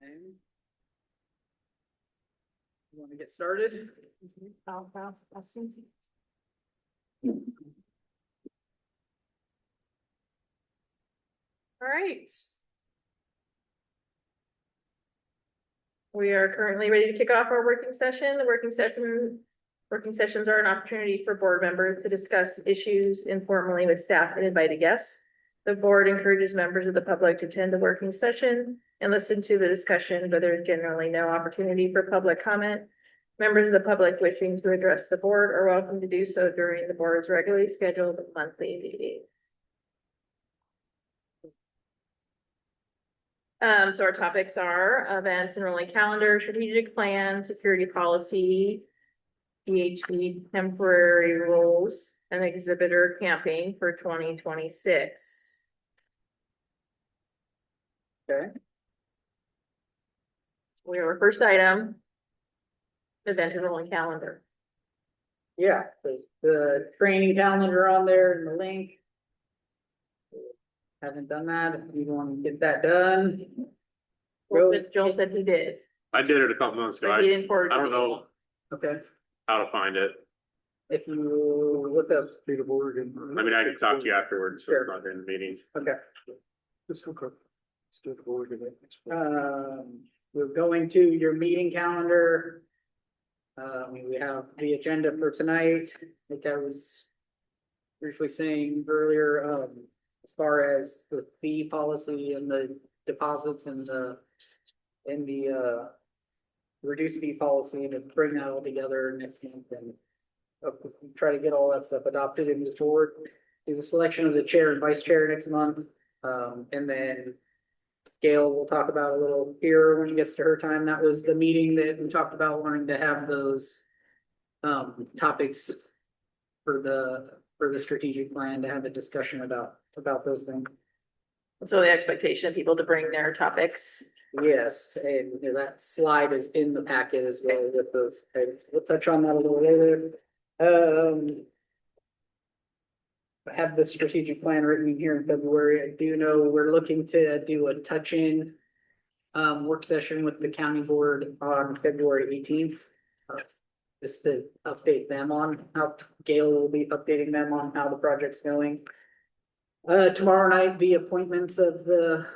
You want to get started? I'll see. All right. We are currently ready to kick off our working session. The working sessions are an opportunity for board members to discuss issues informally with staff and invited guests. The board encourages members of the public to attend the working session and listen to the discussion, but there is generally no opportunity for public comment. Members of the public wishing to address the board are welcome to do so during the board's regularly scheduled monthly meeting. So our topics are events and rolling calendar, strategic plan, security policy, DHB temporary rules, and exhibitor camping for 2026. Okay. We have our first item, event and rolling calendar. Yeah, the training calendar on there and the link. Haven't done that. If you want to get that done. Joel said he did, I did it a couple months ago. but he didn't forward. I don't know Okay, how to find it. if you look up. State of Oregon. I mean, I can talk to you afterwards, so Sure. it's not during the meeting. Okay. Just look up State of Oregon. We're going to your meeting calendar. We have the agenda for tonight, like I was briefly saying earlier, as far as the fee policy and the deposits and the reduced fee policy, to bring that all together next month and try to get all that stuff adopted and move forward. Do the selection of the chair and vice chair next month, and then Gail will talk about a little here when it gets to her time. That was the meeting that we talked about wanting to have those topics for the strategic plan, to have a discussion about those things. So the expectation of people to bring their topics. Yes, and that slide is in the packet as well with those. We'll touch on that a little later. I have the strategic plan written here in February. I do know we're looking to do a touch-in work session with the county board on February 18th. Just to update them on how Gail will be updating them on how the project's going. Tomorrow night, the appointments of the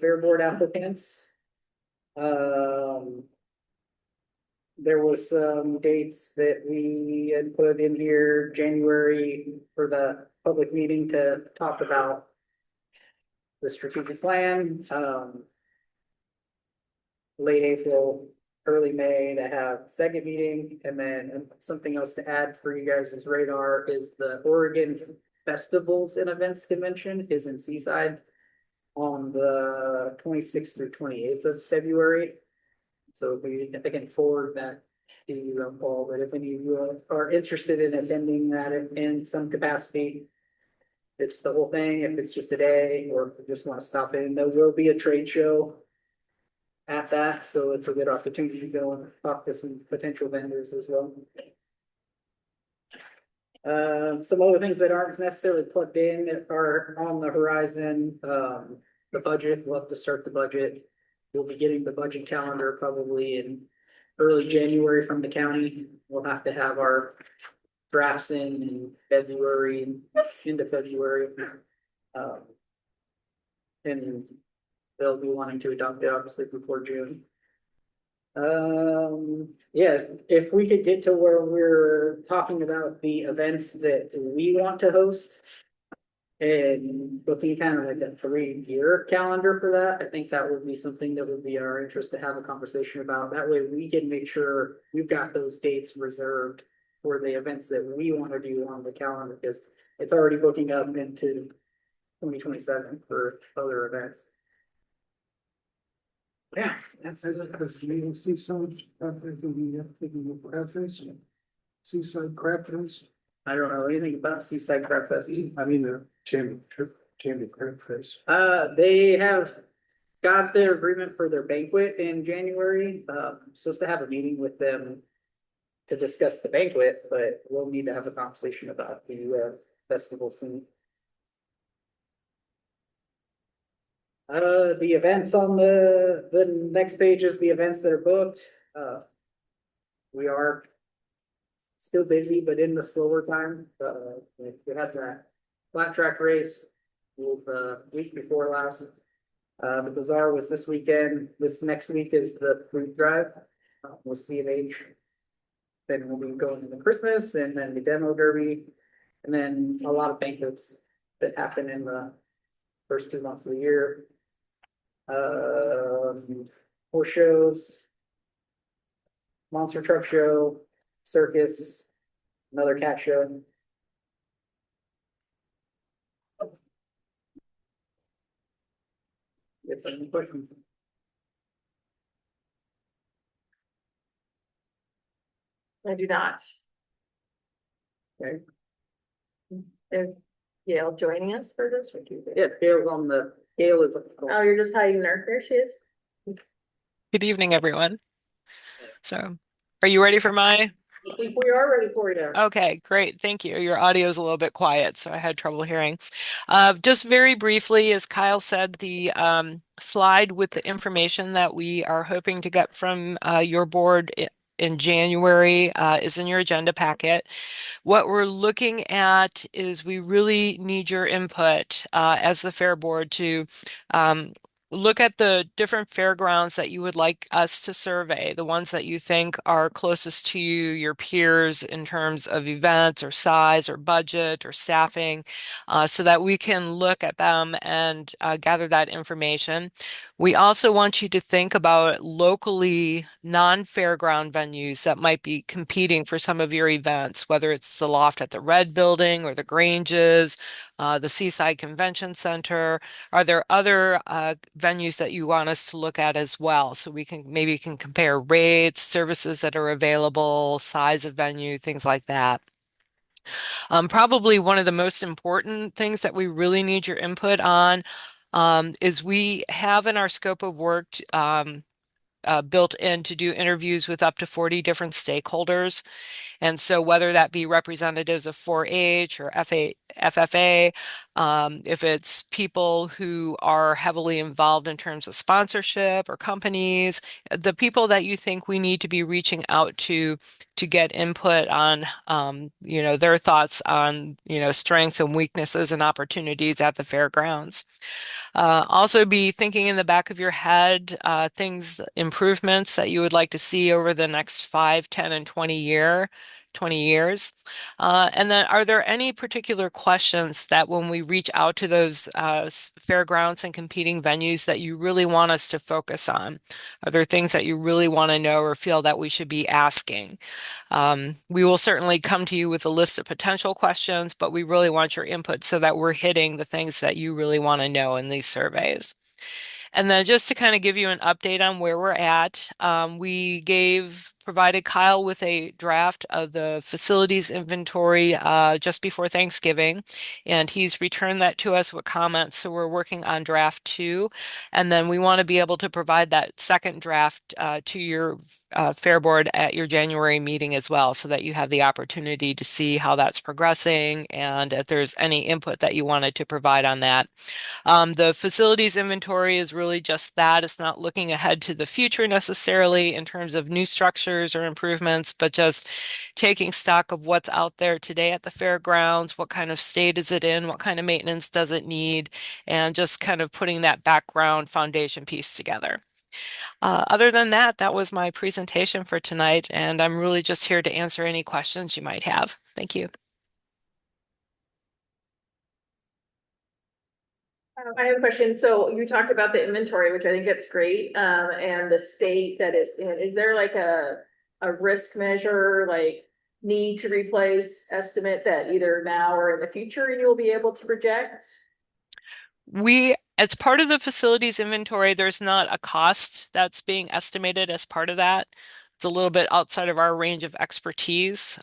fair board applicants. There was some dates that we had put in here, January, for the public meeting to talk about the strategic plan. Late April, early May to have second meeting, and then something else to add for you guys' radar is the Oregon Festivals and Events Convention is in Seaside on the 26th through 28th of February. So I can forward that to you, Paul, but if any of you are interested in attending that in some capacity, it's the whole thing. If it's just a day, or if you just want to stop in, there will be a trade show at that, so it's a good opportunity to go and talk to some potential vendors as well. Some other things that aren't necessarily plugged in that are on the horizon. The budget, we'll have to start the budget. We'll be getting the budget calendar probably in early January from the county. We'll have to have our drafts in February, into February. And they'll be wanting to adopt it obviously before June. Yes, if we could get to where we're talking about the events that we want to host. And looking kind of like a 3-year calendar for that, I think that would be something that would be our interest to have a conversation about. That way we can make sure we've got those dates reserved for the events that we want to do on the calendar, because it's already booking up into 2027 for other events. Yeah, that's Because you will see some, Seaside Crab Fest. I don't know anything about Seaside Crab Fest. I mean, the Chamber Crab Fest. They have got their agreement for their banquet in January. I'm supposed to have a meeting with them to discuss the banquet, but we'll need to have a conversation about the, festival soon. The events on the next page is the events that are booked. We are still busy, but in the slower time. We had that flat track race the week before last. The bazaar was this weekend. This next week is the food drive. With C of H. Then we'll be going to the Christmas and then the demo derby. And then a lot of banquets that happen in the first 2 months of the year. Horse shows. Monster truck show, circus, another cat show. If any questions? I do not. Okay. Is Gail joining us for this or do you? Yeah, Gail is. Oh, you're just hiding there. There she is. Good evening, everyone. So, are you ready for my? I think we are ready for you. Okay, great. Thank you. Your audio is a little bit quiet, so I had trouble hearing. Just very briefly, as Kyle said, the slide with the information that we are hoping to get from your board in January is in your agenda packet. What we're looking at is we really need your input as the fair board to look at the different fairgrounds that you would like us to survey, the ones that you think are closest to you, your peers in terms of events or size or budget or staffing, so that we can look at them and gather that information. We also want you to think about locally non-fairground venues that might be competing for some of your events, whether it's the Loft at the Red Building or the Granges, the Seaside Convention Center. Are there other venues that you want us to look at as well? So we can maybe compare rates, services that are available, size of venue, things like that. Probably one of the most important things that we really need your input on is we have in our scope of work built in to do interviews with up to 40 different stakeholders. And so whether that be representatives of 4-H or FFA, if it's people who are heavily involved in terms of sponsorship or companies, the people that you think we need to be reaching out to get input on, their thoughts on, strengths and weaknesses and opportunities at the fairgrounds. Also be thinking in the back of your head, improvements that you would like to see over the next 5, 10, and 20 years. And then are there any particular questions that when we reach out to those fairgrounds and competing venues that you really want us to focus on? Are there things that you really want to know or feel that we should be asking? We will certainly come to you with a list of potential questions, but we really want your input so that we're hitting the things that you really want to know in these surveys. And then just to kind of give you an update on where we're at, we provided Kyle with a draft of the facilities inventory just before Thanksgiving, and he's returned that to us with comments. So we're working on draft 2, and then we want to be able to provide that second draft to your fair board at your January meeting as well, so that you have the opportunity to see how that's progressing and if there's any input that you wanted to provide on that. The facilities inventory is really just that. It's not looking ahead to the future necessarily in terms of new structures or improvements, but just taking stock of what's out there today at the fairgrounds, what kind of state is it in, what kind of maintenance does it need, and just kind of putting that background foundation piece together. Other than that, that was my presentation for tonight, and I'm really just here to answer any questions you might have. Thank you. I have a question. So you talked about the inventory, which I think that's great, and the state that it's in. Is there like a risk measure, like need to replace estimate that either now or in the future you'll be able to project? As part of the facilities inventory, there's not a cost that's being estimated as part of that. It's a little bit outside of our range of expertise.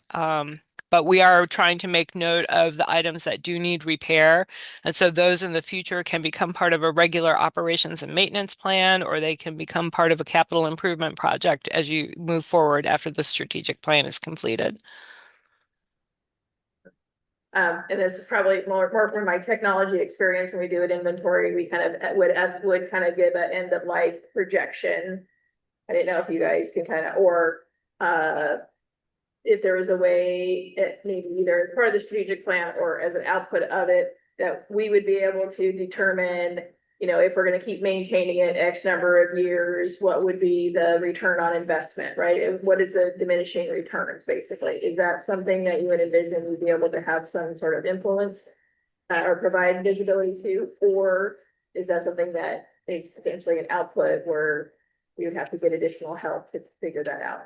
But we are trying to make note of the items that do need repair. And so those in the future can become part of a regular operations and maintenance plan, or they can become part of a capital improvement project as you move forward after the strategic plan is completed. And this is probably more from my technology experience. When we do an inventory, we kind of would kind of give an end of life projection. I didn't know if you guys can kind of, or, if there was a way, maybe either as part of the strategic plan or as an output of it, that we would be able to determine, you know, if we're gonna keep maintaining it X number of years, what would be the return on investment, right? And what is the diminishing returns, basically? Is that something that you would envision we'd be able to have some sort of influence or provide visibility to? Or is that something that is potentially an output where we would have to get additional help to figure that out?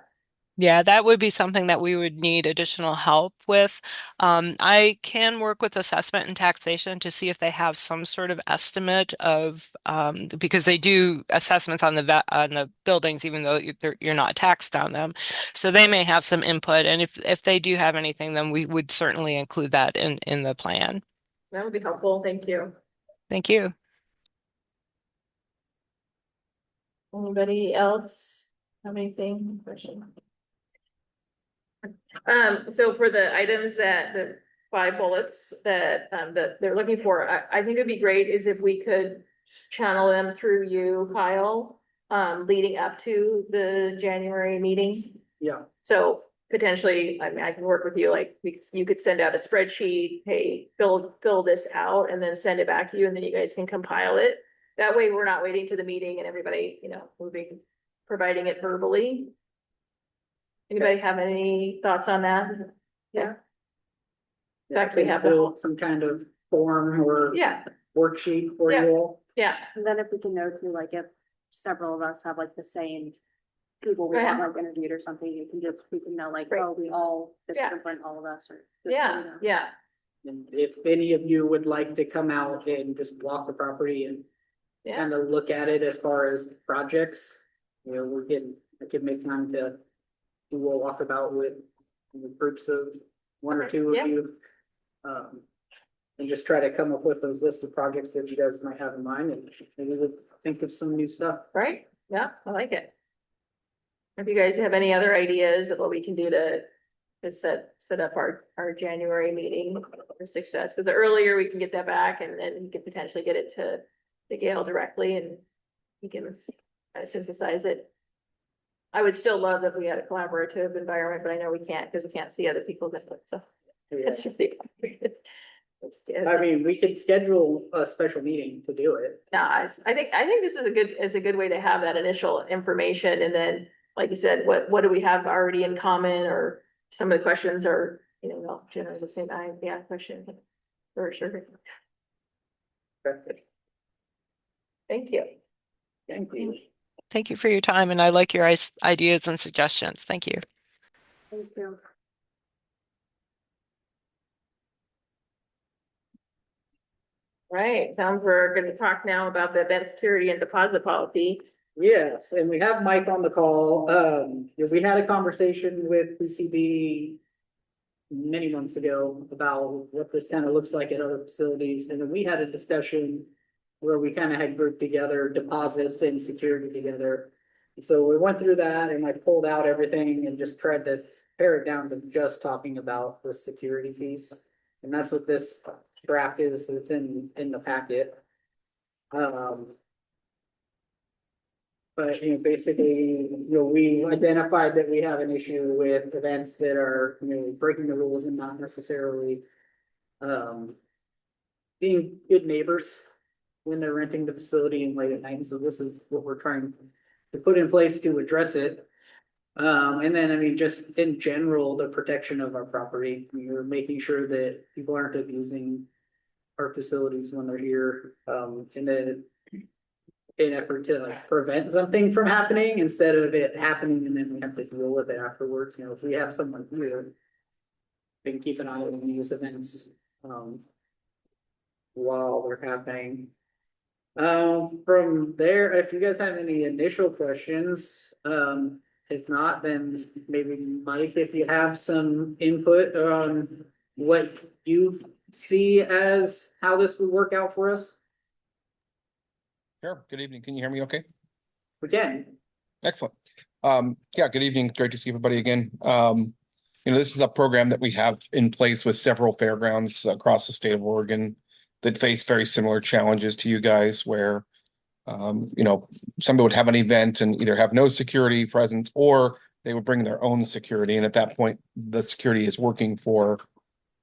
Yeah, that would be something that we would need additional help with. I can work with assessment and taxation to see if they have some sort of estimate of because they do assessments on the buildings, even though you're not taxed on them. So they may have some input, and if they do have anything, then we would certainly include that in the plan. That would be helpful. Thank you. Thank you. Anybody else have anything? Question? So for the items that the 5 bullets that they're looking for, I think it'd be great is if we could channel them through you, Kyle, leading up to the January meeting. Yeah, So potentially, I mean, I can work with you, like, you could send out a spreadsheet, hey, fill this out, and then send it back to you, and then you guys can compile it. That way, we're not waiting to the meeting and everybody, you know, providing it verbally. Anybody have any thoughts on that? Yeah. In fact, we have build some kind of form or Yeah, worksheet for Yeah. you all. yeah, And then if we can know too, like if several of us have like the same people we want like interviewed or something, you can just, we can know like, Right. oh, we all, this Yeah. different, all of us or. just, yeah, you know. yeah, And if any of you would like to come out and just walk the property and yeah, kind of look at it as far as projects, you know, I could make time to do a walkabout with groups of 1 or 2 Yeah. of you. And just try to come up with those lists of projects that you guys might have in mind, and maybe we'll think of some new stuff. right, yeah, I like it. If you guys have any other ideas of what we can do to set up our January meeting for success, because the earlier we can get that back, and then we can potentially get it to Gail directly, and we can kind of synthesize it. I would still love if we had a collaborative environment, but I know we can't because we can't see other people's input, so that's really complicated. I mean, we could schedule a special meeting to do it. No, I think this is a good way to have that initial information, and then, like you said, what do we have already in common, or some of the questions are, you know, well, generally the same, question. For sure. Thank you. Thank you. Thank you for your time, and I like your ideas and suggestions. Thank you. Thanks, Bill. Right, sounds we're gonna talk now about the event security and deposit policy. Yes, and we have Mike on the call. We had a conversation with PCB many months ago about what this kind of looks like at other facilities, and then we had a discussion where we kind of had grouped together deposits and security together. So we went through that, and I pulled out everything and just tried to pare it down to just talking about the security piece. And that's what this draft is, that's in the packet. But, you know, basically, you know, we identified that we have an issue with events that are, you know, breaking the rules and not necessarily being good neighbors when they're renting the facility and late at night. And so this is what we're trying to put in place to address it. And then, I mean, just in general, the protection of our property, we're making sure that people aren't abusing our facilities when they're here. And then in effort to like prevent something from happening instead of it happening and then we have to deal with it afterwards. You know, if we have someone here, we can keep an eye on these events while they're happening. From there, if you guys have any initial questions, if not, then maybe Mike, if you have some input on what you see as how this would work out for us, Sure. Good evening. Can you hear me okay? we can. Excellent. Yeah, good evening. Great to see everybody again. this is a program that we have in place with several fairgrounds across the state of Oregon that face very similar challenges to you guys where, somebody would have an event and either have no security presence or they would bring their own security. And at that point, the security is working for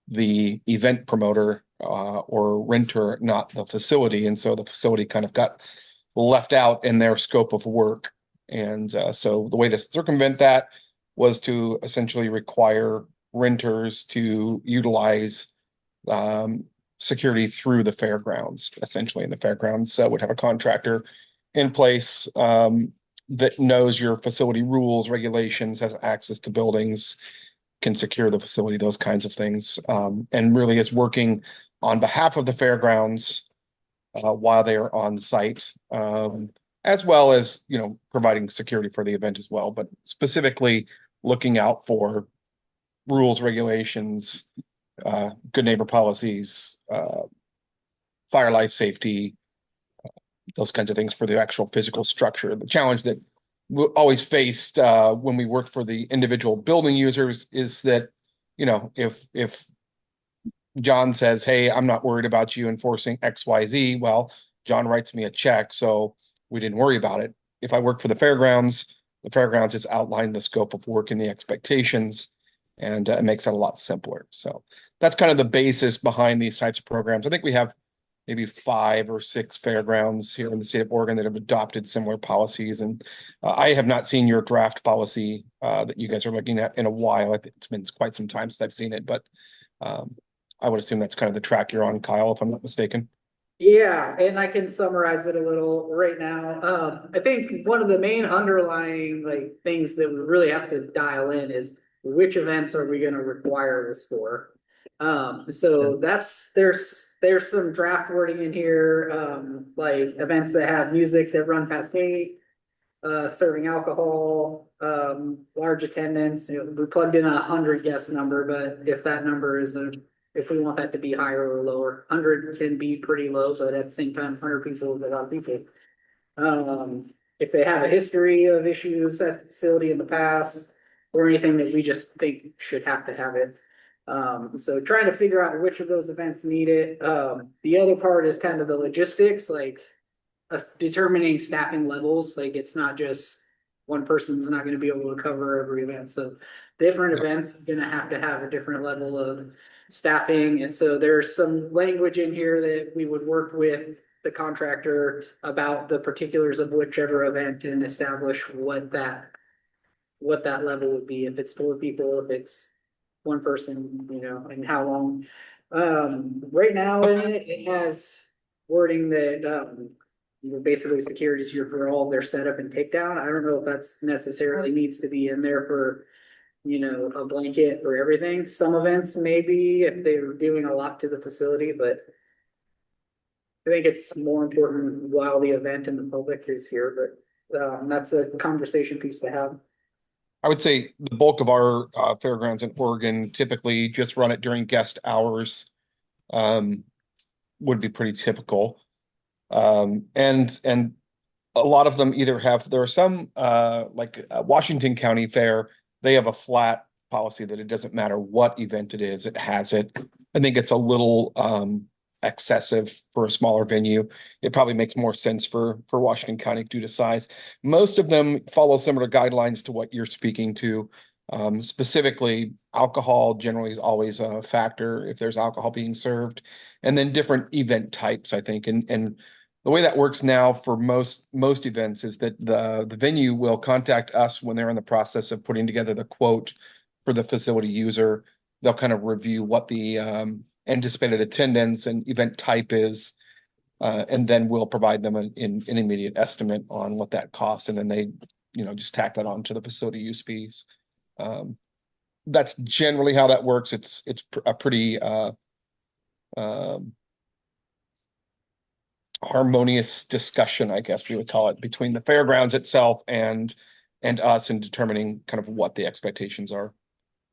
the event promoter or renter, not the facility. And so the facility kind of got left out in their scope of work. And so the way to circumvent that was to essentially require renters to utilize security through the fairgrounds, essentially. And the fairgrounds would have a contractor in place that knows your facility rules, regulations, has access to buildings, can secure the facility, those kinds of things, and really is working on behalf of the fairgrounds while they are on site, as well as, providing security for the event as well, but specifically looking out for rules, regulations, good neighbor policies, fire, life safety, those kinds of things for the actual physical structure. The challenge that we always faced when we work for the individual building users is that, if John says, hey, I'm not worried about you enforcing XYZ, well, John writes me a check, so we didn't worry about it. If I work for the fairgrounds has outlined the scope of work and the expectations, and it makes it a lot simpler. So that's kind of the basis behind these types of programs. I think we have maybe 5 or 6 fairgrounds here in the state of Oregon that have adopted similar policies. And I have not seen your draft policy that you guys are looking at in a while. I think it's been quite some time since I've seen it, but I would assume that's kind of the track you're on, Kyle, if I'm not mistaken. Yeah, and I can summarize it a little right now. I think one of the main underlying things that we really have to dial in is which events are we going to require this for? So there's some draft wording in here, like events that have music that run past 8, serving alcohol, large attendance. We plugged in 100 guest number, but if that number is if we want that to be higher or lower, 100 can be pretty low, but at the same time, 100 people is a lot of people. If they have a history of issues at the facility in the past, or anything that we just think should have to have it. So trying to figure out which of those events need it. The other part is kind of the logistics, like determining staffing levels. Like it's not just one person's not going to be able to cover every event. So different events going to have a different level of staffing. And so there's some language in here that we would work with the contractor about the particulars of whichever event and establish what that level would be. If it's 4 people, if it's 1 person, and how long. Right now in it has wording that basically security is here for all their setup and takedown. I don't know if that's necessarily needs to be in there for a blanket for everything. Some events maybe if they're doing a lot to the facility, but I think it's more important while the event and the public is here, but that's a conversation piece to have. I would say the bulk of our fairgrounds in Oregon typically just run it during guest hours, would be pretty typical. And a lot of them either there are some like Washington County Fair, they have a flat policy that it doesn't matter what event it is, it has it. I think it's a little excessive for a smaller venue. It probably makes more sense for Washington County due to size. Most of them follow similar guidelines to what you're speaking to. Specifically, alcohol generally is always a factor if there's alcohol being served, and then different event types, I think. And the way that works now for most events is that the venue will contact us when they're in the process of putting together the quote for the facility user. They'll kind of review what the anticipated attendance and event type is, and then we'll provide them an immediate estimate on what that costs, and then they just tack that on to the facility use fees. That's generally how that works. It's a pretty harmonious discussion, I guess we would call it, between the fairgrounds itself and us in determining kind of what the expectations are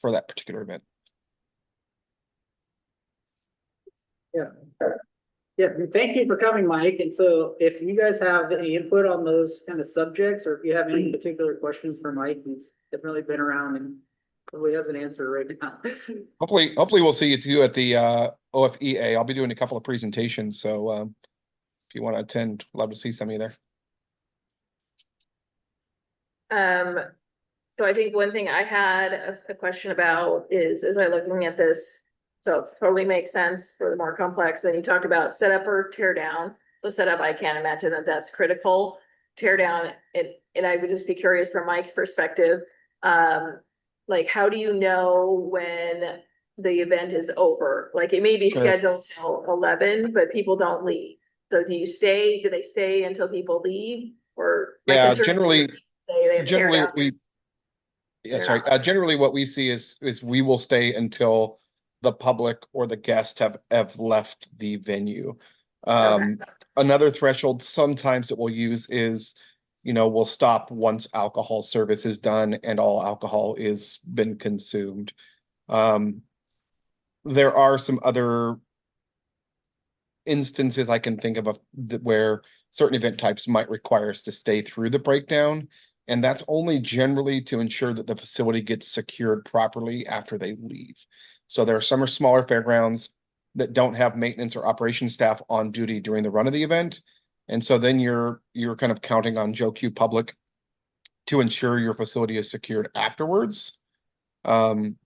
for that particular event. Yeah, thank you for coming, Mike. And so if you guys have any input on those kind of subjects, or if you have any particular questions for Mike, he's definitely been around and Probably has an answer right now. Hopefully we'll see you too at the OFEA. I'll be doing a couple of presentations, so if you want to attend, love to see some of you there. So I think one thing I had a question about is, as I looking at this, so totally makes sense for the more complex, then you talked about setup or tear down. So setup, I can't imagine that that's critical. Tear down, and I would just be curious from Mike's perspective, like, how do you know when the event is over? Like, it may be Sure. scheduled till 11, but people don't leave. So do they stay until people leave? Or my Yeah, concern is generally, they have tear generally down. we, yeah, They're sorry, not. generally what we see is we will stay until the public or the guest have left the venue. Another threshold sometimes that we'll use is, we'll stop once alcohol service is done and all alcohol is been consumed. There are some other instances I can think of where certain event types might require us to stay through the breakdown. And that's only generally to ensure that the facility gets secured properly after they leave. So there are some smaller fairgrounds that don't have maintenance or operations staff on duty during the run of the event. And so then you're kind of counting on Joe Q Public to ensure your facility is secured afterwards. And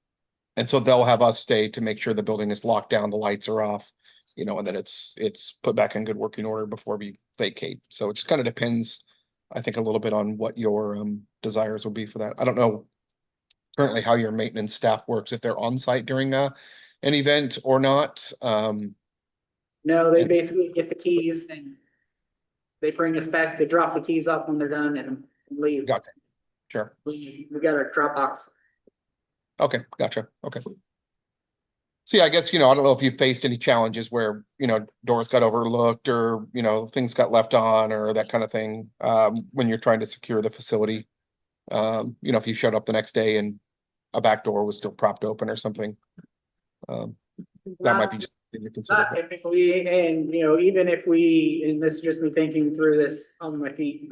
so they'll have us stay to make sure the building is locked down, the lights are off, and then it's put back in good working order before we vacate. So it just kind of depends, I think, a little bit on what your desires will be for that. I don't know currently how your maintenance staff works, if they're on site during an event or not. No, they basically get the keys and they bring us back, they drop the keys off when they're done and leave. Gotcha. Sure. We got a Dropbox. Okay, gotcha. Okay. See, I guess, I don't know if you faced any challenges where, doors got overlooked or, things got left on or that kind of thing, when you're trying to secure the facility. If you showed up the next day and a back door was still propped open or something. That might be just something to consider. Not typically, and even if we, and this is just me thinking through this on my feet,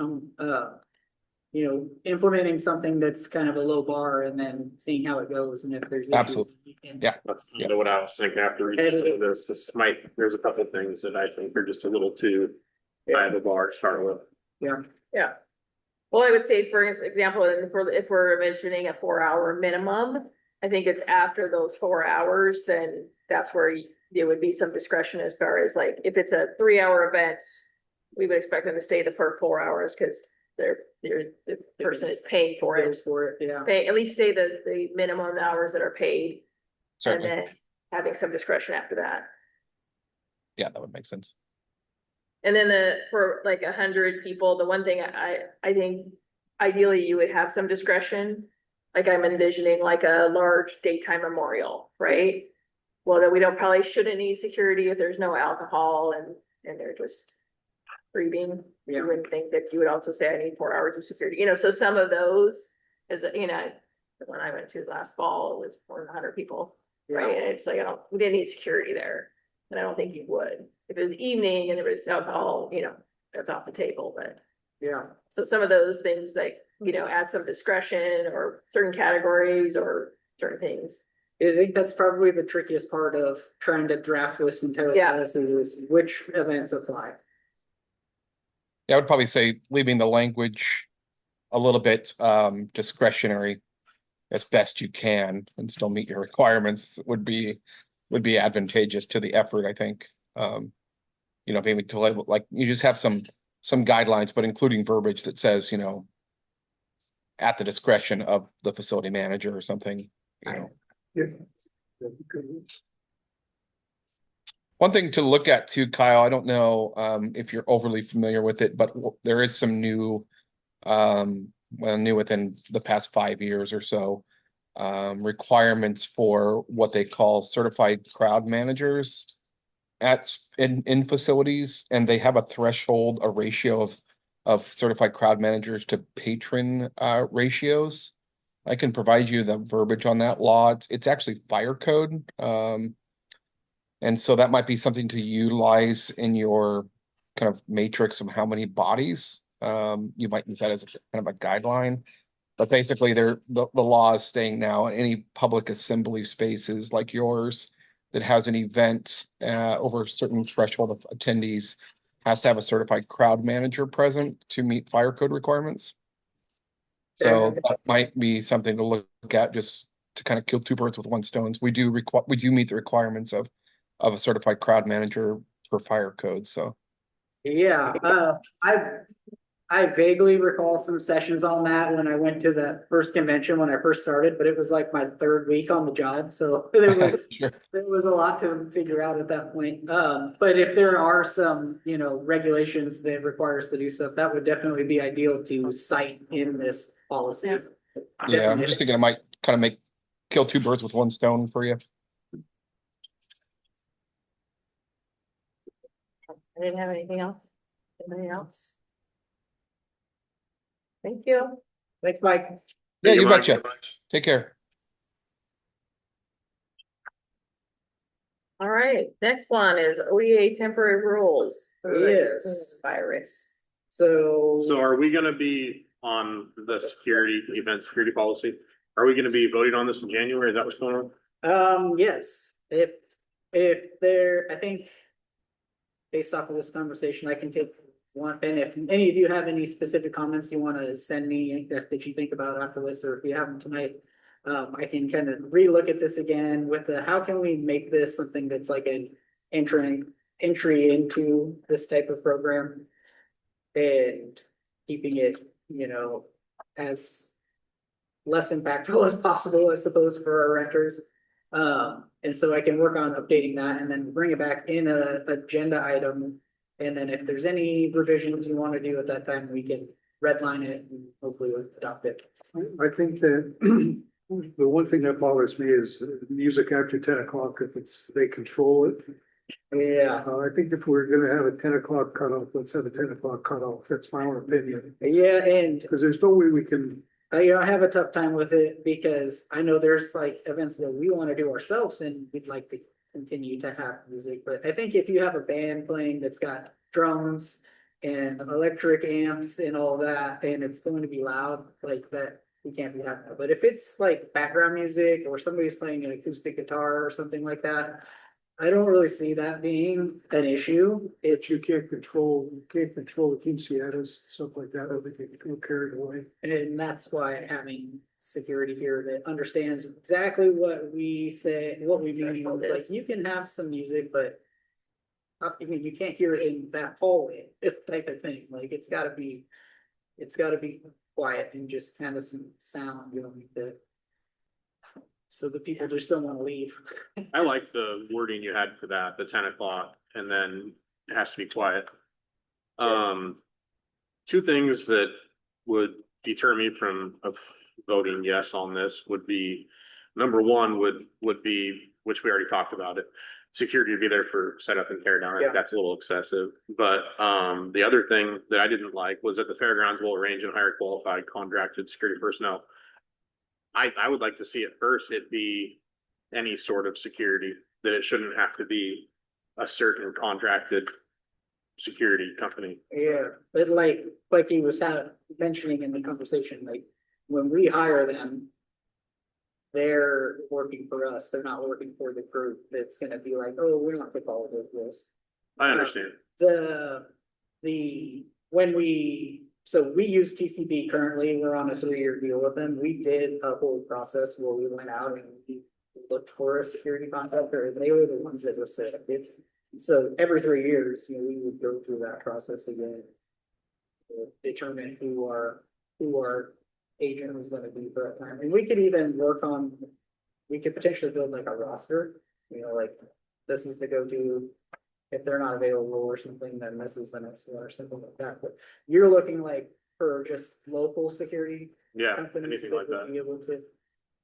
implementing something that's kind of a low bar and then seeing how it goes and if there's issues. Absolutely. Yeah. That's kind of what I was thinking after reading this. There's a couple of things that I think are just a little too high of a bar to start with. Yeah. Well, I would say, for example, if we're mentioning a 4-hour minimum, I think it's after those 4 hours, then that's where there would be some discretion as far as like, if it's a 3-hour event, we would expect them to stay the for 4 hours because the person is paying for it. Yeah. At least stay the minimum hours that are paid. Certainly. And then having some discretion after that. Yeah, that would make sense. And then for like 100 people, the one thing I think ideally you would have some discretion. Like I'm envisioning like a large daytime memorial, right? Well, then we probably shouldn't need security if there's no alcohol and they're just breathing. Yeah. You wouldn't think that you would also say I need 4 hours of security, so some of those is, the one I went to last fall, it was more than 100 people, right? And it's like, we didn't need security there. And I don't think you would. If it was evening and there was alcohol, that's off the table, but. Yeah. So some of those things like, add some discretion or certain categories or certain things. I think that's probably the trickiest part of trying to draft this entire Yeah. policy is which events apply. Yeah, I would probably say leaving the language a little bit discretionary as best you can and still meet your requirements would be advantageous to the effort, I think. Maybe to label, like you just have some guidelines, but including verbiage that says, at the discretion of the facility manager or something, Yeah. One thing to look at too, Kyle, I don't know if you're overly familiar with it, but there is some new within the past 5 years or so, requirements for what they call certified crowd managers in facilities, and they have a threshold, a ratio of certified crowd managers to patron ratios. I can provide you the verbiage on that law. It's actually fire code. And so that might be something to utilize in your kind of matrix of how many bodies. You might use that as kind of a guideline. But basically, the law is staying now, any public assembly spaces like yours that has an event over a certain threshold of attendees has to have a certified crowd manager present to meet fire code requirements. So that might be something to look at, just to kind of kill two birds with one stone. We do meet the requirements of a certified crowd manager for fire code, so. Yeah, I vaguely recall some sessions on that when I went to the first convention when I first started, but it was like my third week on the job, so there was. Sure. There was a lot to figure out at that point, but if there are some, regulations that require us to do stuff, that would definitely be ideal to cite in this policy. Yeah, I'm just thinking it might kind of kill two birds with one stone for you. I didn't have anything else. Anybody else? Thank you. Thanks, Mike. Yeah, Thank you Mike. betcha. Take care. All right, next one is OEA temporary rules. for the Yes. Virus. So So, are we gonna be on the event security policy? Are we gonna be voting on this in January? Is that what's going on? yes, if I think. Based off of this conversation, I can take one, and if any of you have any specific comments you wanna send me that you think about after this, or if you have them tonight. I can kind of relook at this again with how can we make this something that's like an entry into this type of program? And keeping it, as less impactful as possible, I suppose, for our renters. And so I can work on updating that and then bring it back in a agenda item. And then if there's any revisions you want to do at that time, we can redline it and hopefully adopt it. I think that the one thing that bothers me is music after 10 o'clock, if they control it. Yeah, I think if we're gonna have a 10 o'clock cutoff, let's have a 10 o'clock cutoff. That's my own opinion. yeah, and Because there's no way we can, I have a tough time with it because I know there's like events that we want to do ourselves and we'd like to continue to have music, but I think if you have a band playing that's got drums and electric amps and all that, and it's going to be loud like that, we can't be having that. But if it's like background music or somebody's playing an acoustic guitar or something like that, I don't really see that being an issue. It's, you can't control the quinceañeras, stuff like that, or they get carried away. and that's why having security here that understands exactly what we say, what we mean, like you can have some music, but. I mean, you can't hear it in that hallway, type of thing, like it's gotta be quiet and just kind of some sound, like that. So the people just don't wanna leave. I like the wording you had for that, the 10 o'clock, and then it has to be quiet. Two things that would deter me from voting yes on this would be, number one would be, which we already talked about it, security to be there for setup and tear down. I think Yeah. that's a little excessive. But the other thing that I didn't like was that the fairgrounds will arrange and hire qualified contracted security personnel. I would like to see at first it be any sort of security, that it shouldn't have to be a certain contracted security company. Yeah, but like he was mentioning in the conversation, like when we hire them. They're working for us, they're not working for the group that's gonna be like, oh, we don't pick all of this. I understand. So we use TCB currently, we're on a 3-year deal with them, we did a whole process where we went out and we looked for a security contractor, and they were the ones that were selected. So every 3 years, we would go through that process again. To determine who our agent was gonna be for that time, and we could even we could potentially build like a roster, like this is the go-to. If they're not available or something, then this is the next one or something like that, but you're looking like for just local security Yeah, companies anything that like would that. be able to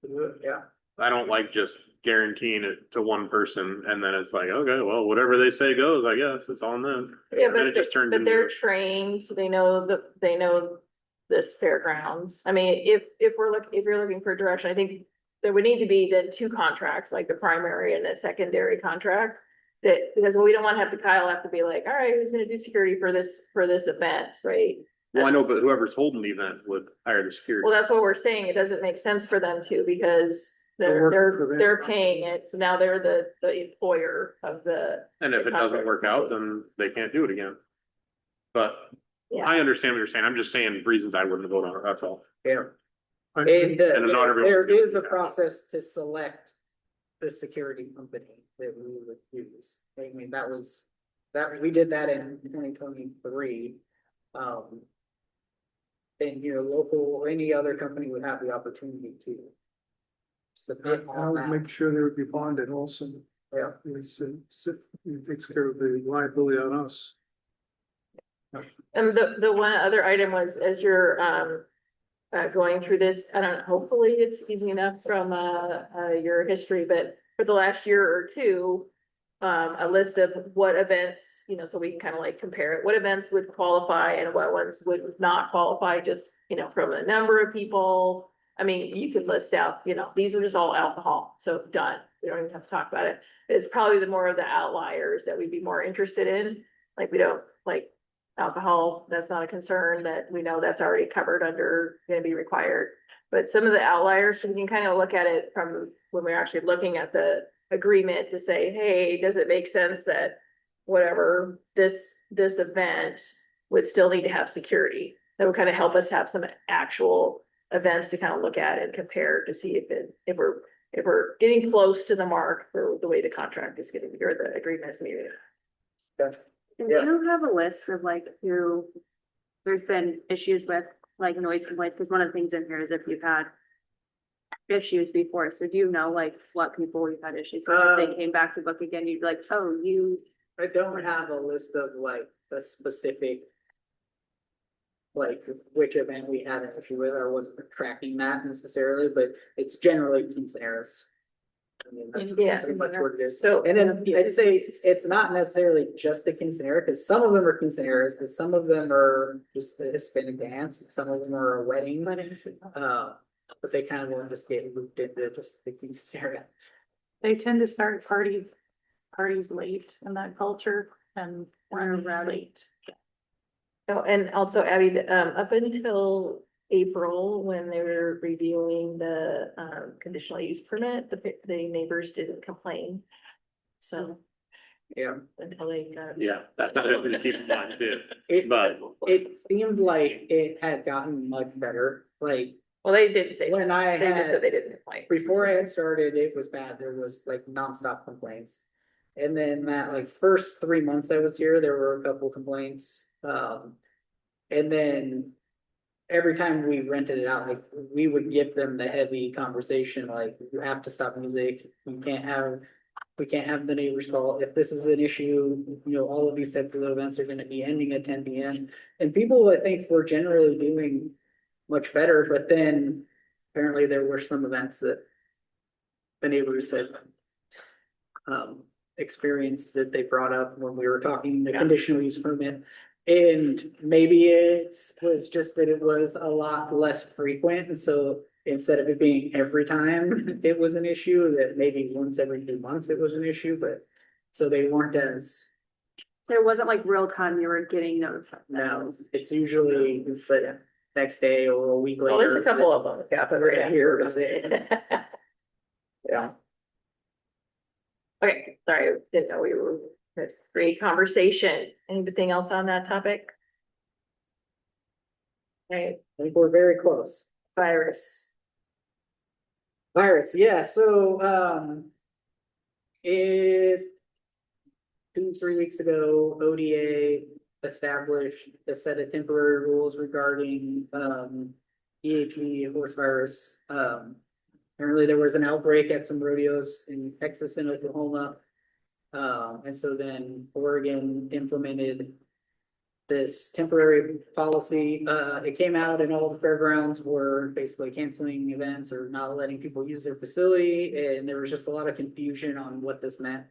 do it, yeah. I don't like just guaranteeing it to one person and then it's like, okay, well, whatever they say goes, I guess, it's on them. Yeah, And then it just turns but into- they're trained, so they know this fairgrounds. I mean, if you're looking for direction, I think there would need to be then 2 contracts, like the primary and the secondary contract. Because we don't want to have Kyle have to be like, all right, who's gonna do security for this event, right? Well, I know, but whoever's holding the event would hire the security. Well, that's what we're saying. It doesn't make sense for them to because They're working for them. they're paying it. So now they're the employer of the. And if the it doesn't contract. work out, then they can't do it again. But Yeah. I understand what you're saying. I'm just saying reasons I wouldn't vote on it, that's all. Yeah. I- And And not everyone's there gonna is do a that. process to select the security company that we would use. I mean, we did that in 2023. And local or any other company would have the opportunity to submit I all would that. make sure they would be bonded also. Yeah. It takes care of the liability on us. And the one other item was, as you're, going through this, I don't know, hopefully it's easy enough from, your history, but for the last year or two, a list of what events, so we can kind of like compare it, what events would qualify and what ones would not qualify, just, from a number of people. I mean, you could list out, these are just all alcohol, so done. We don't even have to talk about it. It's probably the more of the outliers that we'd be more interested in. Like, we don't like alcohol, that's not a concern, that we know that's already covered under, gonna be required. But some of the outliers, we can kind of look at it from when we're actually looking at the agreement to say, hey, does it make sense that whatever this event would still need to have security? That would kind of help us have some actual events to kind of look at and compare to see if we're getting close to the mark for the way the contract is getting, or the agreement is maybe. And do Yeah. you have a list of like who there's been issues with, like noise complaints? Because one of the things in here is if you've had issues before, so do you know like what people we've had issues with? If they came back to book again, you'd be like, oh, you, I don't have a list of like a specific. Like which event we had an issue with, I wasn't tracking that necessarily, but it's generally quinceañeras. I mean, that's Yeah. pretty much what it is. So- And then I'd say it's not necessarily just the quinceañera, because some of them are quinceañeras, but some of them are just the Hispanic dance, and some of them are a wedding. But they kind of will just get looped into just the quinceañera. They tend to start parties late in that culture and run late. Oh, and also Abby, up until April, when they were reviewing the conditional use permit, the neighbors didn't complain. So Yeah, until they got. Yeah, that's not something to keep in mind too. it, But it seemed like it had gotten much better, like Well, they didn't say, when I they just said had, they didn't complain. before I had started, it was bad, there was like nonstop complaints. And then that like first 3 months I was here, there were a couple complaints, and then every time we rented it out, like we would give them the heavy conversation, like you have to stop music, we can't have the neighbors call, if this is an issue, all of these types of events are gonna be ending at 10 PM. And people, I think, were generally doing much better, but then apparently there were some events that the neighbors had experienced that they brought up when we were talking the Yeah. conditional use permit. And maybe it was just that it was a lot less frequent, and so instead of it being every time it was an issue, that maybe once every 2 months it was an issue, but so they weren't as, there wasn't like real time you were getting notified. no, it's usually the next day or a week later. Well, there's a couple of them. Yeah, but Right here is it. Yeah. Okay, sorry, didn't know we were, that's great conversation. Anything else on that topic? Okay, I think we're very close. virus. Virus, yeah, so, it 2, 3 weeks ago, ODA established a set of temporary rules regarding, EHV horse virus. Apparently there was an outbreak at some rodeos in Texas and Oklahoma. And so then Oregon implemented this temporary policy. It came out and all the fairgrounds were basically canceling events or not letting people use their facility. And there was just a lot of confusion on what this meant.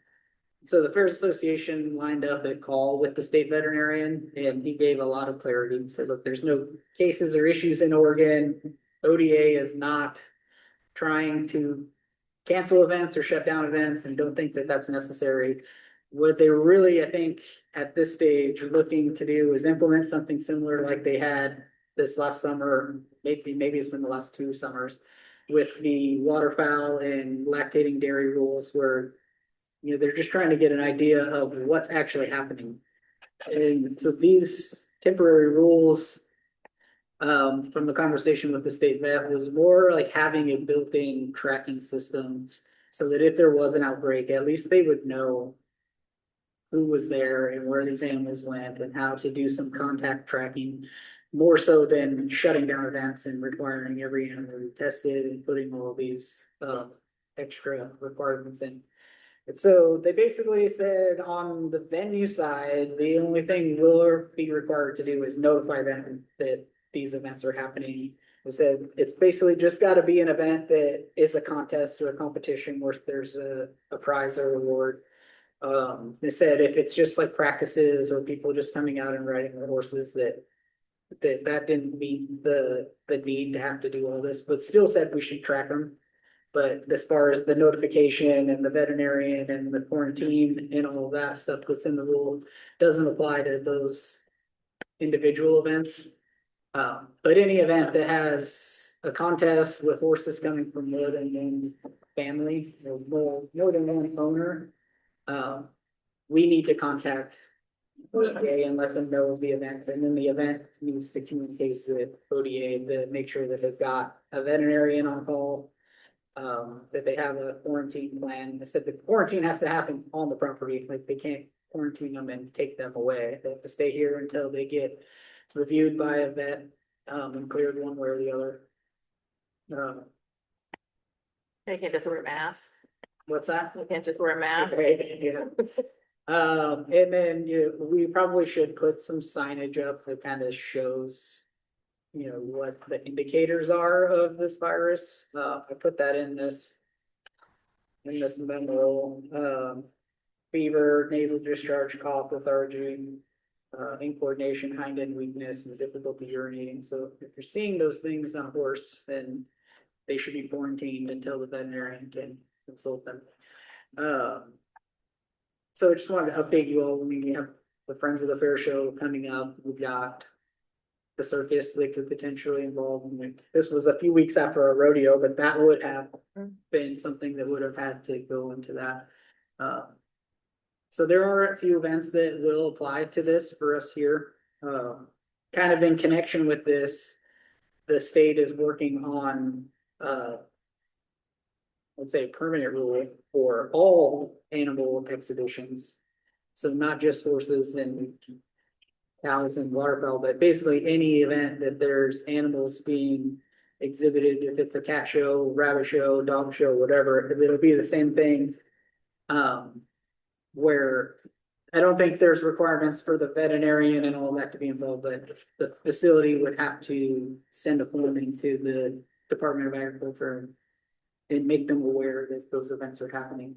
So the Fairs Association lined up a call with the state veterinarian and he gave a lot of clarity and said, look, there's no cases or issues in Oregon. ODA is not trying to cancel events or shut down events and don't think that that's necessary. what they were really, I think, at this stage, looking to do is implement something similar like they had this last summer, maybe it's been the last 2 summers, with the waterfowl and lactating dairy rules where, you know, they're just trying to get an idea of what's actually happening. And so these temporary rules, from the conversation with the state vet, was more like having a built-in tracking system so that if there was an outbreak, at least they would know who was there and where these animals went and how to do some contact tracking, more so than shutting down events and requiring every animal to be tested and putting all of these extra requirements in. And so they basically said on the venue side, the only thing we'll be required to do is notify them that these events are happening. They said it's basically just got to be an event that is a contest or a competition where there's a prize or reward. They said if it's just like practices or people just coming out and riding their horses, that didn't meet the need to have to do all this, but still said we should track them. But as far as the notification and the veterinarian and the quarantine and all that stuff that's in the rule doesn't apply to those individual events. But any event that has a contest with horses coming from more than one family or more than one owner, we need to contact ODA and let them know of the event, and then the event needs to communicate with ODA to make sure that they've got a veterinarian on call, that they have a quarantine plan. They said the quarantine has to happen on the property, like they can't quarantine them and take them away. They have to stay here until they get reviewed by a vet, and cleared one way or the other. They can't just wear a mask. What's that? They can't just wear a mask. Okay, yeah. And then, you know, we probably should put some signage up that kind of shows, you know, what the indicators are of this virus. I put that in this memo. Fever, nasal discharge, cough, lethargy, incoordination, hind end weakness, and difficulty urinating. So if you're seeing those things on a horse, then they should be quarantined until the veterinarian can consult them. So I just wanted to update you all. I mean, we have the Friends of the Fair show coming up. We've got the circus that could potentially involve. I mean, this was a few weeks after our rodeo, but that would have been something that would have had to go into that. So there are a few events that will apply to this for us here. Kind of in connection with this, the state is working on let's say a permanent rule for all animal exhibitions. So not just horses and cows and waterfowl, but basically any event that there's animals being exhibited, if it's a cat show, rabbit show, dog show, whatever, it'll be the same thing. Where I don't think there's requirements for the veterinarian and all that to be involved, but the facility would have to send a form into the Department of Agriculture and make them aware that those events are happening.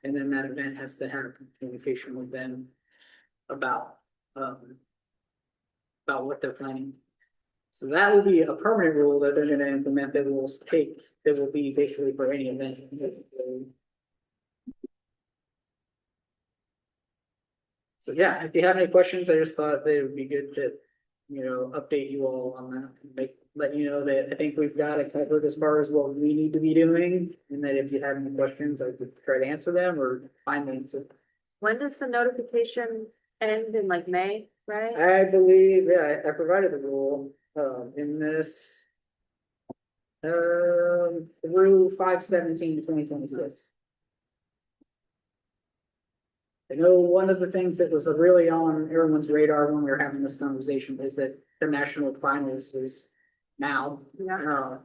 And then that event has to have communication with them about what they're planning. So that will be a permanent rule that they're gonna implement that will be basically for any event. So yeah, if you have any questions, I just thought that it would be good to, you know, update you all on that, let you know that I think we've got it covered as far as what we need to be doing. And that if you have any questions, I could try to answer them or find the answer. When does the notification end in like May, right? I believe, yeah, I provided the rule, in this. Through 5/17/2026. I know one of the things that was really on everyone's radar when we were having this conversation is that the national finals is now. Yeah.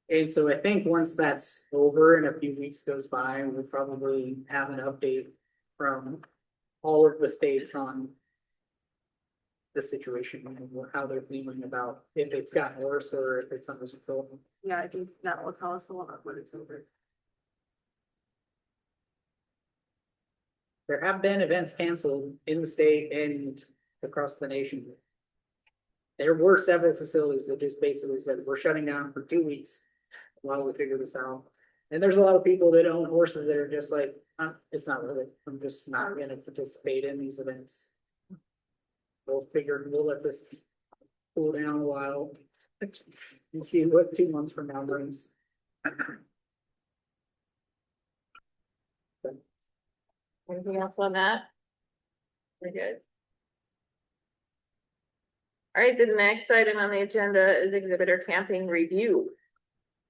And so I think once that's over and a few weeks goes by, we'll probably have an update from all of the states on the situation and how they're feeling about if it's gotten worse or if it's under control. Yeah, I think that will tell us a lot when it's over. There have been events canceled in the state and across the nation. There were several facilities that just basically said, we're shutting down for 2 weeks while we figure this out. And there's a lot of people that own horses that are just like, it's not really, I'm just not gonna participate in these events. We'll let this cool down a while and see what 2 months from now brings. Anything else on that? We're good. All right, the next item on the agenda is exhibitor camping review.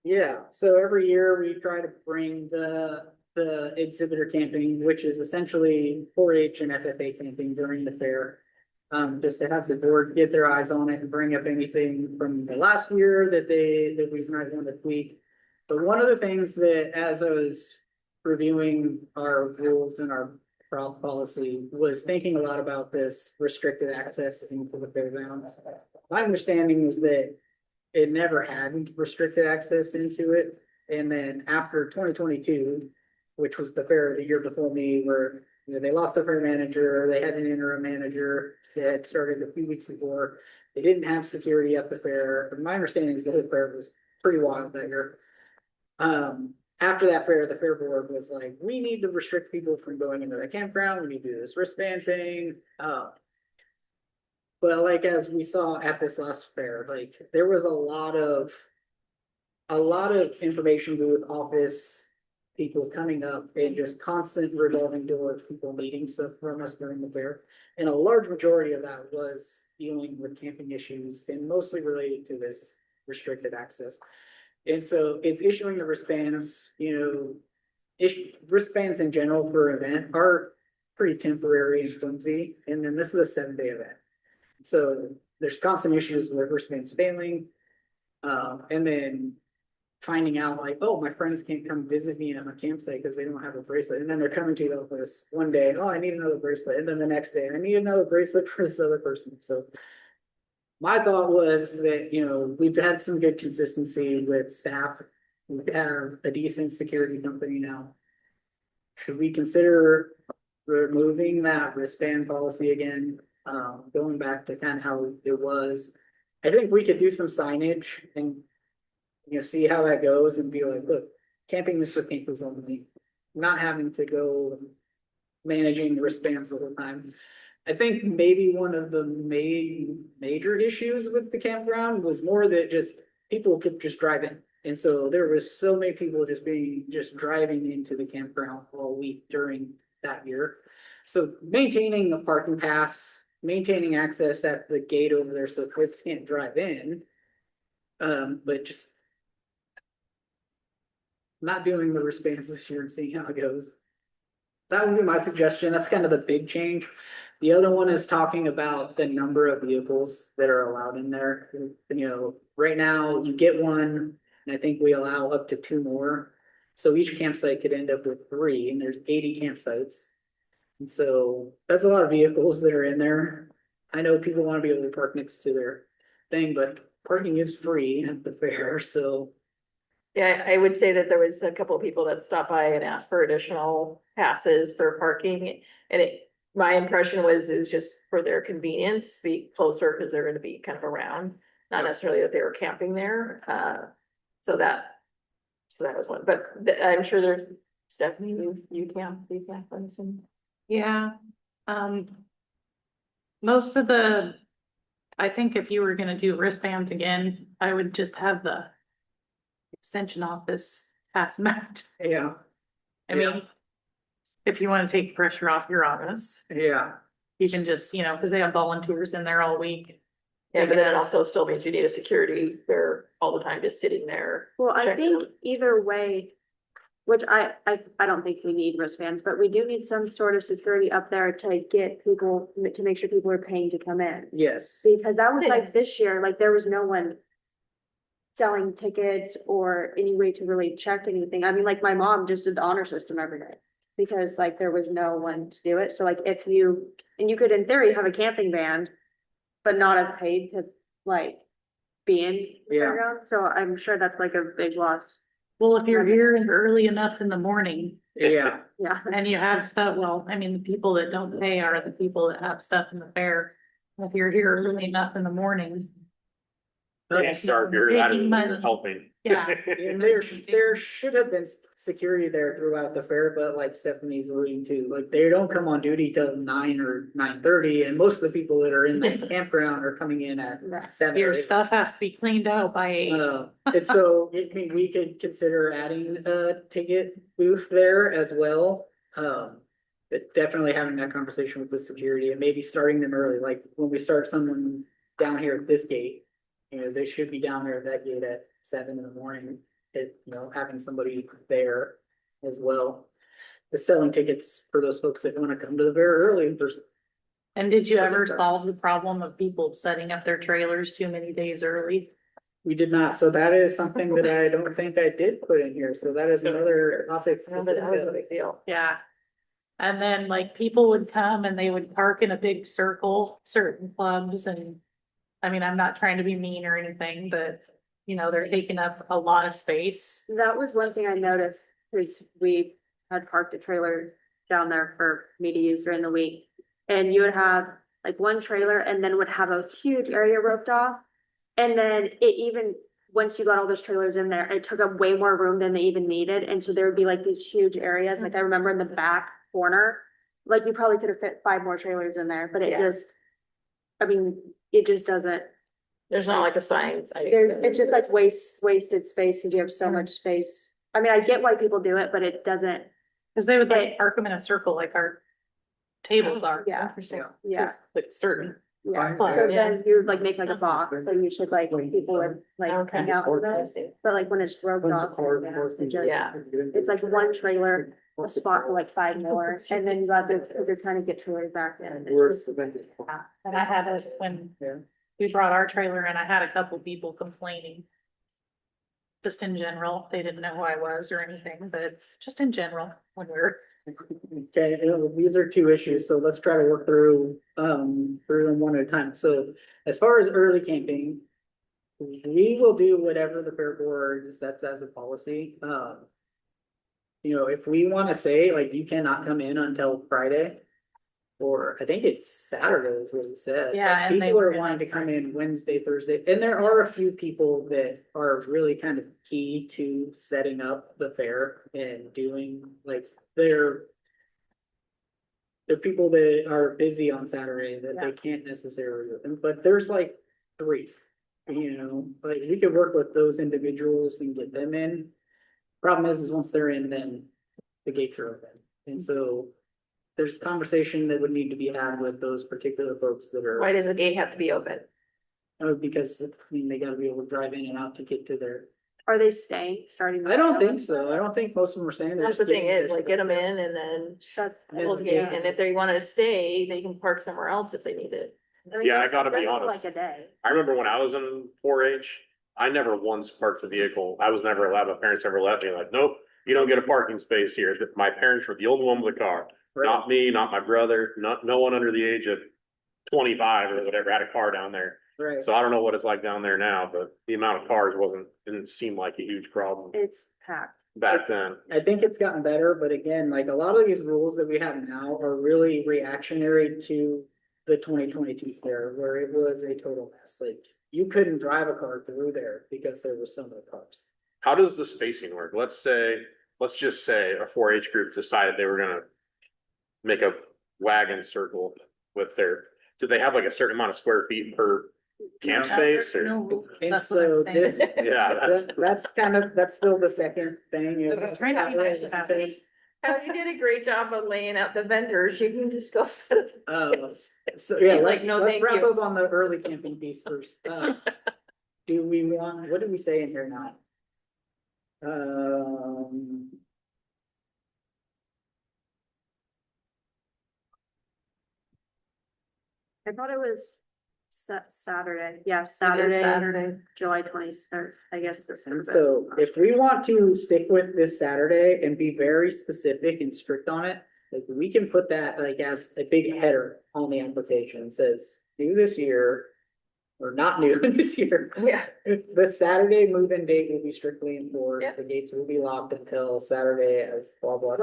Yeah, so every year we try to bring the exhibitor camping, which is essentially 4-H and FFA camping during the fair. Just to have the board get their eyes on it and bring up anything from the last year that we might want to tweak. But one of the things that, as I was reviewing our rules and our policy, was thinking a lot about this restricted access into the fairgrounds. My understanding is that it never had restricted access into it. And then after 2022, which was the fair the year before me, where they lost their fair manager, they had an interim manager that had started a few weeks before. They didn't have security at the fair. My understanding is the whole fair was pretty wild that year. After that fair, the fair board was like, we need to restrict people from going into the campground. We need to do this wristband thing. But like, as we saw at this last fair, like there was a lot of information booth office people coming up and just constant revolving door of people needing stuff from us during the fair. And a large majority of that was dealing with camping issues and mostly related to this restricted access. And so it's issuing the wristbands, wristbands in general for an event are pretty temporary and flimsy. And then this is a 7-day event. So there's constant issues with wristbands failing. And then finding out like, oh, my friends can't come visit me at my campsite because they don't have a bracelet. And then they're coming to the office one day, oh, I need another bracelet. And then the next day, I need another bracelet for this other person. So my thought was that, we've had some good consistency with staff. We have a decent security company now. Should we consider removing that wristband policy again? Going back to kind of how it was. I think we could do some signage and see how that goes and be like, look, camping is for campers only, not having to go managing the wristbands the whole time. I think maybe one of the major issues with the campground was more that just people could just drive in. And so there was so many people just driving into the campground all week during that year. So maintaining a parking pass, maintaining access at the gate over there so folks can't drive in. But just not doing the wristbands this year and seeing how it goes. That would be my suggestion. That's kind of the big change. The other one is talking about the number of vehicles that are allowed in there. Right now you get one, and I think we allow up to 2 more. So each campsite could end up with 3, and there's 80 campsites. And so that's a lot of vehicles that are in there. I know people want to be able to park next to their thing, but parking is free at the fair, so. Yeah, I would say that there was a couple of people that stopped by and asked for additional passes for parking. And my impression was it was just for their convenience, be closer because they're gonna be kind of around, not necessarily that they were camping there. So that was one, but I'm sure there's, Stephanie, you camp, I'm assuming. Yeah, most of I think if you were gonna do wristbands again, I would just have the extension office pass them out. Yeah. I mean, if you wanna take pressure off your office, Yeah. you can just, cause they have volunteers in there all week. Yeah, but then it also still means you need a security there all the time, just sitting there. Well, I checking think either way, which I don't think we need wristbands, but we do need some sort of security up there to get people, to make sure people are paying to come in. Yes. Because that was like this year, like there was no one selling tickets or any way to really check anything. I mean, like my mom just did the honor system every day because like there was no one to do it. So like if you could in theory have a camping band, but not have paid to like be in the Yeah. fairground. So I'm sure that's like a big loss. Well, if you're here early enough in the morning Yeah. Yeah. and you have stuff, the people that don't pay are the people that have stuff in the fair. If you're here early enough in the morning, Start your Taking attitude, money. you're helping. Yeah. And there should have been security there throughout the fair, but like Stephanie's alluding to, like, they don't come on duty till 9 or 9:30, and most of the people that are in that campground are coming in at 7 Your or 8. stuff has to be cleaned out by 8. And so, I mean, we could consider adding a ticket booth there as well. But definitely having that conversation with the security and maybe starting them early, like when we start someone down here at this gate. You know, they should be down there at that gate at 7 in the morning, having somebody there as well. The selling tickets for those folks that wanna come to the fair early first. And did you ever solve the problem of people setting up their trailers too many days early? We did not, so that is something that I don't think I did put in here, so that is another topic. to But that was a discuss. big deal. Yeah. And then like people would come and they would park in a big circle, certain clubs and. I mean, I'm not trying to be mean or anything, but you know, they're taking up a lot of space. That was one thing I noticed, is we had parked a trailer down there for me to use during the week. And you would have like one trailer and then would have a huge area roped off. And then it even, once you got all those trailers in there, it took up way more room than they even needed. And so there would be like these huge areas, like I remember in the back corner, like you probably could have fit 5 more trailers in there, but it Yeah. just, I mean, it just doesn't. There's not like a sign. It's just like wasted space because you have so much space. I mean, I get why people do it, but it doesn't, Cause they would like park them in a circle like our tables are. yeah, yeah, Just, like certain. yeah. Fine. So Yeah. then you would like make like a box, so you should like, people would like Okay. hang out with us. But like when it's roped off, Yeah. it's like one trailer, a spot for like 5 more, and then you got the, because they're trying to get trailers back in. It's just- Yeah. And I had this when Yeah. we brought our trailer and I had a couple people complaining. Just in general, they didn't know who I was or anything, but just in general, when we're. Okay, these are 2 issues, so let's try to work through them one at a time. So as far as early camping. We will do whatever the fair board sets as a policy. If we wanna say, like, you cannot come in until Friday. Or I think it's Saturday is what we said. Yeah, Like, and they people were are gonna- wanting to come in Wednesday, Thursday, and there are a few people that are really kind of key to setting up the fair and doing, like, they're people that are busy on Saturday that they can't necessarily, but there's like 3. Like, we could work with those individuals and get them in. Problem is once they're in, then the gates are open, and so. There's conversation that would need to be had with those particular folks that are. Why does the gate have to be open? Because, I mean, they gotta be able to drive in and out to get to their, Are they starting? I don't think so, I don't think most of them are saying. they're That's the just thing getting is, their like, get them in and then Shut. close the gate, and if they wanna stay, they can park somewhere else if they need it. Yeah, I gotta be That's honest. Like a day. I remember when I was in 4-H, I never once parked a vehicle. I was never allowed, my parents never let me, like, nope, you don't get a parking space here. My parents were the only one with a car. Not me, not my brother, no one under the age of 25 or whatever had a car down there. Right, So I don't know what it's like down there now, but the amount of cars didn't seem like a huge problem It's packed. back then. I think it's gotten better, but again, like, a lot of these rules that we have now are really reactionary to. The 2022 fair, where it was a total mess, like, you couldn't drive a car through there because there were so many cars. How does the spacing work? Let's just say a 4-H group decided they were gonna make a wagon circle with do they have like a certain amount of square feet per camp space or? And That's what I'm so saying. this, Yeah, that's still the second thing. I was trying to be nice about it. Oh, you did a great job of laying out the vendors, you can just go set it. So, yeah, Like, let's no, wrap thank you. up on the early camping piece first. Do we want, what did we say in here now? I thought it was Saturday. Yeah, It is Saturday, Saturday. July 23rd, I guess this is. So if we want to stick with this Saturday and be very specific and strict on it, like, we can put that like as a big header on the application. It says, new this year. Or not new this year. Yeah. The Saturday move-in date will be strictly enforced. Yeah. The gates will be locked until Saturday of blah, blah.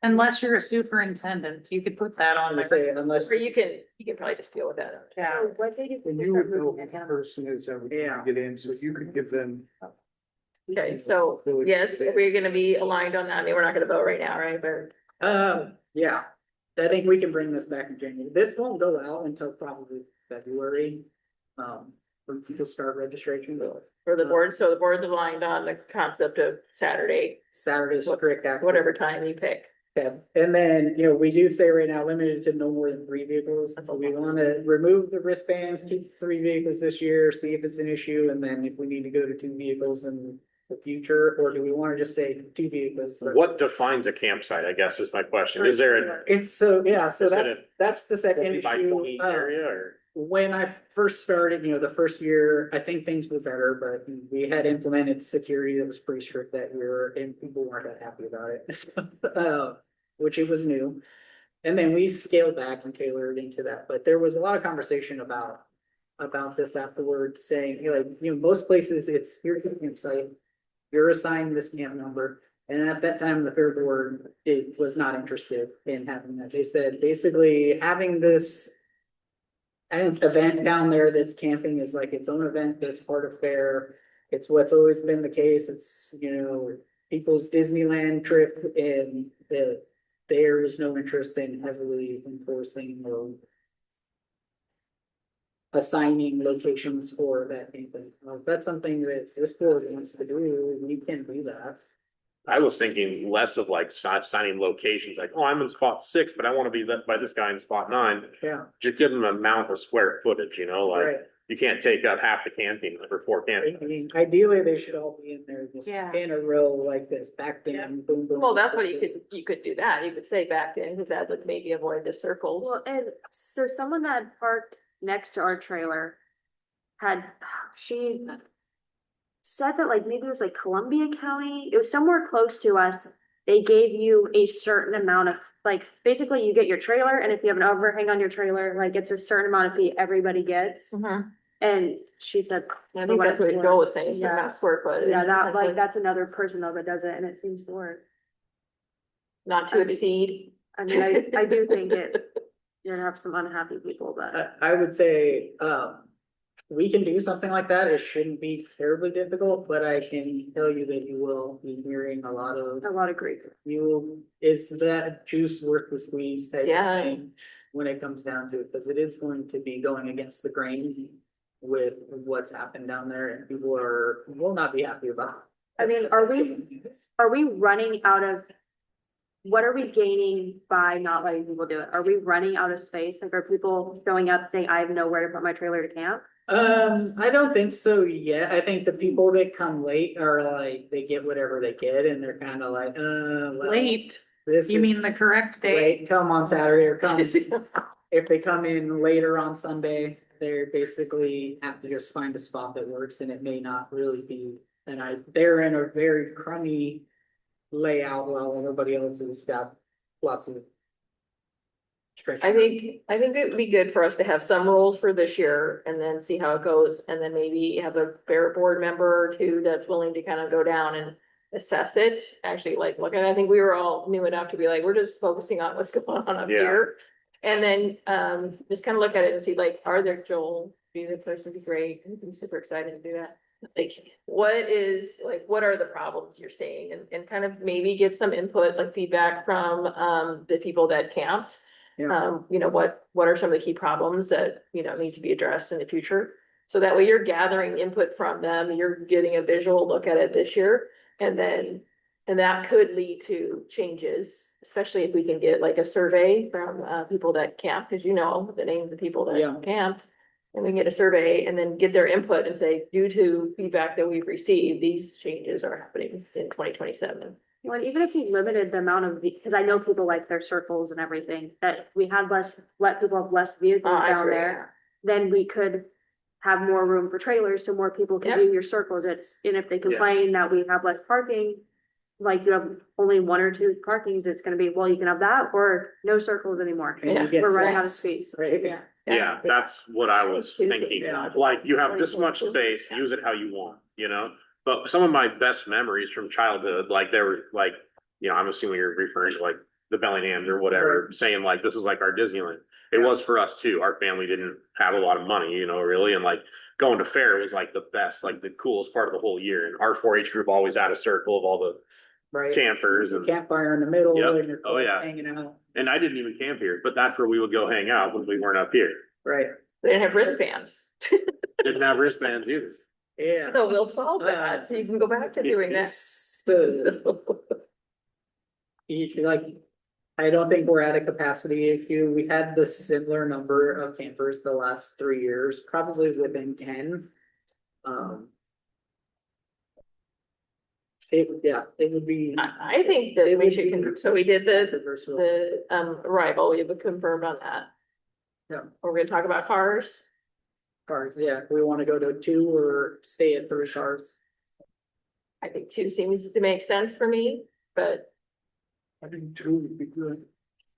Unless you're a superintendent, you could put that I'm on gonna there. say unless, Or you can probably just deal with that. Yeah. And you would know who the person is that would Yeah. get in, so you could give them. Okay, so yes, we're gonna be aligned on that. I mean, we're not gonna vote right now, right? But yeah, I think we can bring this back in January. This won't go out until probably February. For people to start registration, for the board, so the board's aligned on the concept of Saturday, Saturday's strict access. whatever time you pick. Okay, and then, you know, we do say right now limited to no more than 3 vehicles. So we wanna remove the wristbands, keep 3 vehicles this year, see if it's an issue, and then if we need to go to 2 vehicles in the future, or do we wanna just say 2 vehicles? What defines a campsite, I guess is my question. Is there a It's so, yeah, so Is it that's the second 20 by issue. 20 area or? When I first started, you know, the first year, I think things were better, but we had implemented security that was pretty strict that year and people weren't that happy about it. Which it was new. And then we scaled back and tailored into that, but there was a lot of conversation about this afterwards, saying, like, you know, most places it's here's the campsite. You're assigned this camp number, and at that time, the fair board was not interested in having that. They said basically having this event down there that's camping is like its own event that's part of fair. It's what's always been the case. It's, you know, people's Disneyland trip, and there is no interest in heavily enforcing or assigning locations for that camping. If that's something that this board wants to do, we can do that. I was thinking less of like signing locations, like, oh, I'm in spot 6, but I wanna be by this guy in spot 9. Yeah, Just give them an amount of square footage, you know, like, right. you can't take up half the camping for 4 I camping. mean, ideally, they should all be in there just Yeah. in a row like this, backed in, boom, boom. Well, that's what you could do that. You could say backed in, because that would maybe avoid the circles. Well, and so someone that parked next to our trailer she said that like maybe it was like Columbia County, it was somewhere close to us. They gave you a certain amount of, like, basically you get your trailer, and if you have an overhang on your trailer, like it's a certain amount of fee everybody gets. Mhm. And she said, I think that's what Joel was saying, Yeah. not square foot. yeah, that like, that's another person though that does it, and it seems to work. Not to exceed. I mean, I do think you're gonna have some unhappy people, but I would say, we can do something like that. It shouldn't be terribly difficult, but I can tell you that you will be hearing a lot of, a lot of grief. is that juice worth the squeeze type of Yeah. thing when it comes down to it, because it is going to be going against the grain with what's happened down there, and people will not be happy about. I mean, are we running out of, what are we gaining by not letting people do it? Are we running out of space? Like, are people showing up saying, I have nowhere to put my trailer to camp? I don't think so yet. I think the people that come late are like, they get whatever they get, and they're kind of like, well, Late, this you is mean the correct day? Wait, come on Saturday or come, if they come in later on Sunday, they're basically have to just find a spot that works, and it may not really be. And they're in a very crummy layout while everybody else has got lots of. stretch. I think it'd be good for us to have some rules for this year and then see how it goes. And then maybe have a fair board member or two that's willing to kind of go down and assess it. Actually, like, look, and I think we were all new enough to be like, we're just focusing on what's going on up Yeah. here. And then, just kind of look at it and see, like, are there, Joel, be the person would be great. I'd be super excited to do that. Like, what are the problems you're seeing, and kind of maybe get some input, like feedback from, the people that camped. Yeah. You know, what are some of the key problems that, you know, need to be addressed in the future? So that way you're gathering input from them, you're getting a visual look at it this year, and that could lead to changes, especially if we can get like a survey from, people that camp, because you know the names of people Yeah. that camped. And we can get a survey and then get their input and say, due to feedback that we've received, these changes are happening in 2027. Well, even if we limited the amount of, because I know people like their circles and everything, that we had let people have less vehicles I down agree. there, then we could have more room for trailers, so more people can Yeah. do your circles. And if they complain that we have less parking, like you have only 1 or 2 parkings, it's gonna be, well, you can have that or no circles anymore. And you Yeah. get We're running out of snacks, space. right? Yeah. Yeah, that's what I was thinking. Yeah. Like, you have this much space, use it how you want, you know? But some of my best memories from childhood, like, there were like, you know, I'm assuming you're referring to like the Bellinghams or whatever, saying like, this is like our Disneyland. It was for us too. Our family didn't have a lot of money, you know, really. And like going to fair was like the best, like the coolest part of the whole year. And our 4-H group always had a circle of all the Right. campers and, Campfire in the middle Yep. and you're Oh, yeah. hanging out. and I didn't even camp here, but that's where we would go hang out when we weren't up here. Right. They didn't have wristbands. Didn't have wristbands either. Yeah. So we'll solve that, so you can go back to doing that. So, like, I don't think we're at a capacity issue. We had the similar number of campers the last 3 years, probably within 10. It would be. I think that It we would should, be- so we did the, Versatile. arrival, we have confirmed on that. Yeah. We're gonna talk about cars. Cars, yeah, we wanna go to 2 or stay at 3 cars. I think 2 seems to make sense for me, but I think 2 would be good.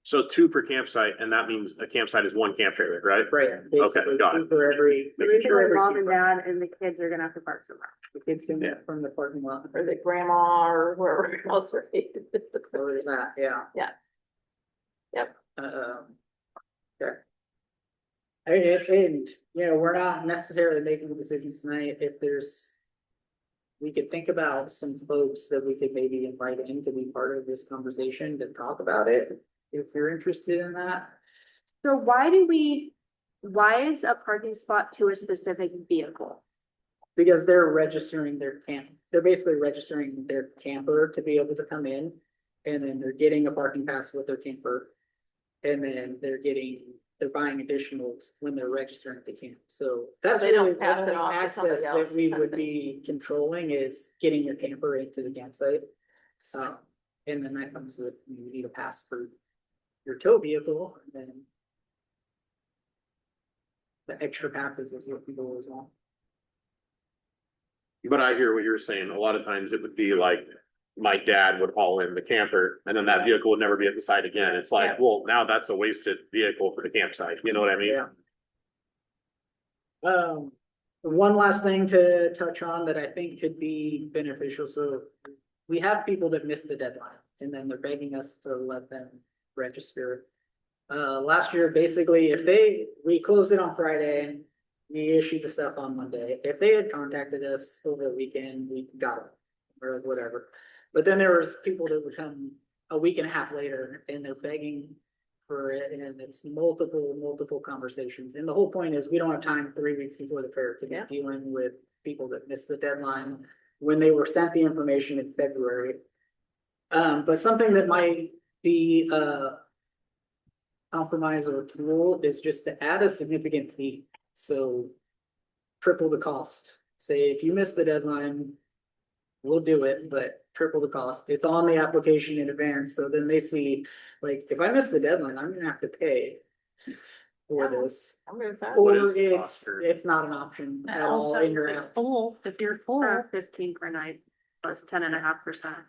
So 2 per campsite, and that means a campsite is 1 camp trailer, right? Right. Basically, got it. 2 for every. Making two for every Mom and camper. dad and the kids are gonna have to park somewhere. The kids can Yeah. get from the parking lot. or the grandma or wherever else, right? So there's that, yeah. Yeah. Yep. Okay. And, you know, we're not necessarily making decisions tonight. If there's. We could think about some folks that we could maybe invite in to be part of this conversation to talk about it, if you're interested in that. So why is a parking spot to a specific vehicle? Because they're registering their they're basically registering their camper to be able to come in. And then they're getting a parking pass with their camper. And then they're buying additionals when they're registering at the camp. So that's they don't really the pass it only off to access somebody that else we kind of would thing. be controlling is getting your camper into the campsite. And then that comes with, you need a pass for your tow vehicle, and then the extra passes is what people always want. But I hear what you're saying. A lot of times it would be like, my dad would haul in the camper and then that vehicle would never be at the site again. It's like, Yeah. well, now that's a wasted vehicle for the campsite. You know what I mean? Yeah. One last thing to touch on that I think could be beneficial, so we have people that miss the deadline and then they're begging us to let them register. Last year, basically, we closed it on Friday, we issued the stuff on Monday. If they had contacted us over the weekend, we got it, or like whatever. But then there was people that would come a week and a half later and they're begging for it, and it's multiple conversations. And the whole point is we don't have time 3 weeks before the fair to be Yeah. dealing with people that missed the deadline when they were sent the information in February. But something that might be compromise or tool is just to add a significant fee. So triple the cost. Say if you miss the deadline, we'll do it, but triple the cost. It's on the application in advance, so then they see, like, if I miss the deadline, I'm gonna have to pay for Yeah. this. I'm good with that. What Or is the it's, cost for- it's not an option And at all also, in your if it's app. full, if you're full, 15 per night plus 10.5%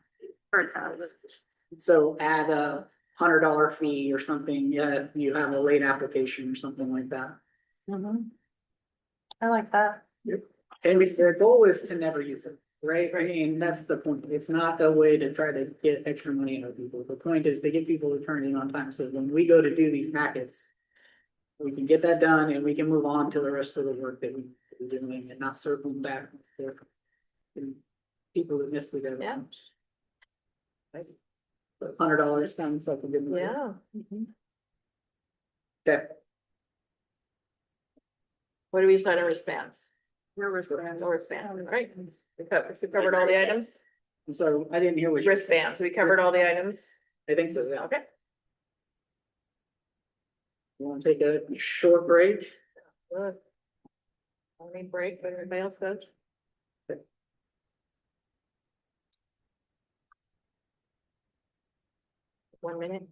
per thousand. So add a $100 fee or something, yeah, if you have a late application or something like that. mhm. I like that. And their goal is to never use it, right? I mean, that's the point. It's not a way to try to get extra money out of people. The point is to get people to turn in on time. So when we go to do these packets, we can get that done and we can move on to the rest of the work that we're doing and not circling back to people that missed the deadline. Right? $100 sounds like a good. number. Yeah. Okay. What do we decide on wristbands? No wristband. No wristbands, right? We covered all the items. I'm sorry, I didn't hear what you. Wristbands, we covered all the items. I think so, yeah. Okay. You wanna take a short break? Good. Only break, but everybody else does. 1 minute.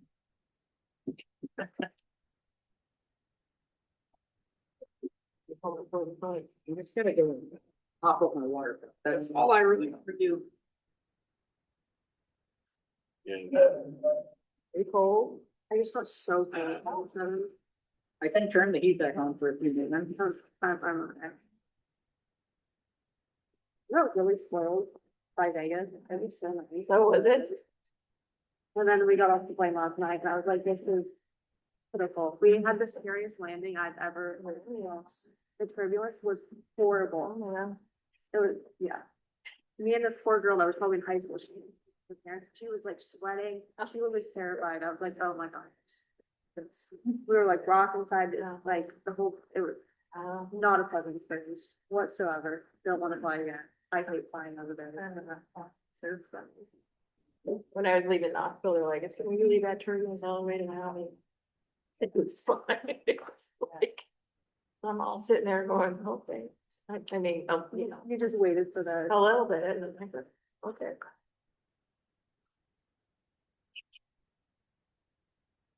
I'm just gonna go pop up my water. That's all I really want to do. Yeah. Pretty cold. I just got so cold. I can turn the heat back on for a few minutes. I'm okay. No, really spoiled by Vegas. It was so nice. So was it? And then we got off the plane last night and I was like, this is pitiful. We had the scariest landing I've ever, the turbulence was horrible. Oh, yeah. It was, yeah. Me and this poor girl that was probably in high school, she was like sweating. She was terrified. I was like, oh my gosh. We were like rock inside, like the whole, it was not a pleasant experience whatsoever. Don't want to fly again. I hate flying over there. When I was leaving the hospital, they were like, it's gonna be really bad turbulence all the way to Miami. It was fine. It was like, I'm all sitting there going, oh, thanks. I mean, you know, You just waited for the. a little bit. It was like, okay.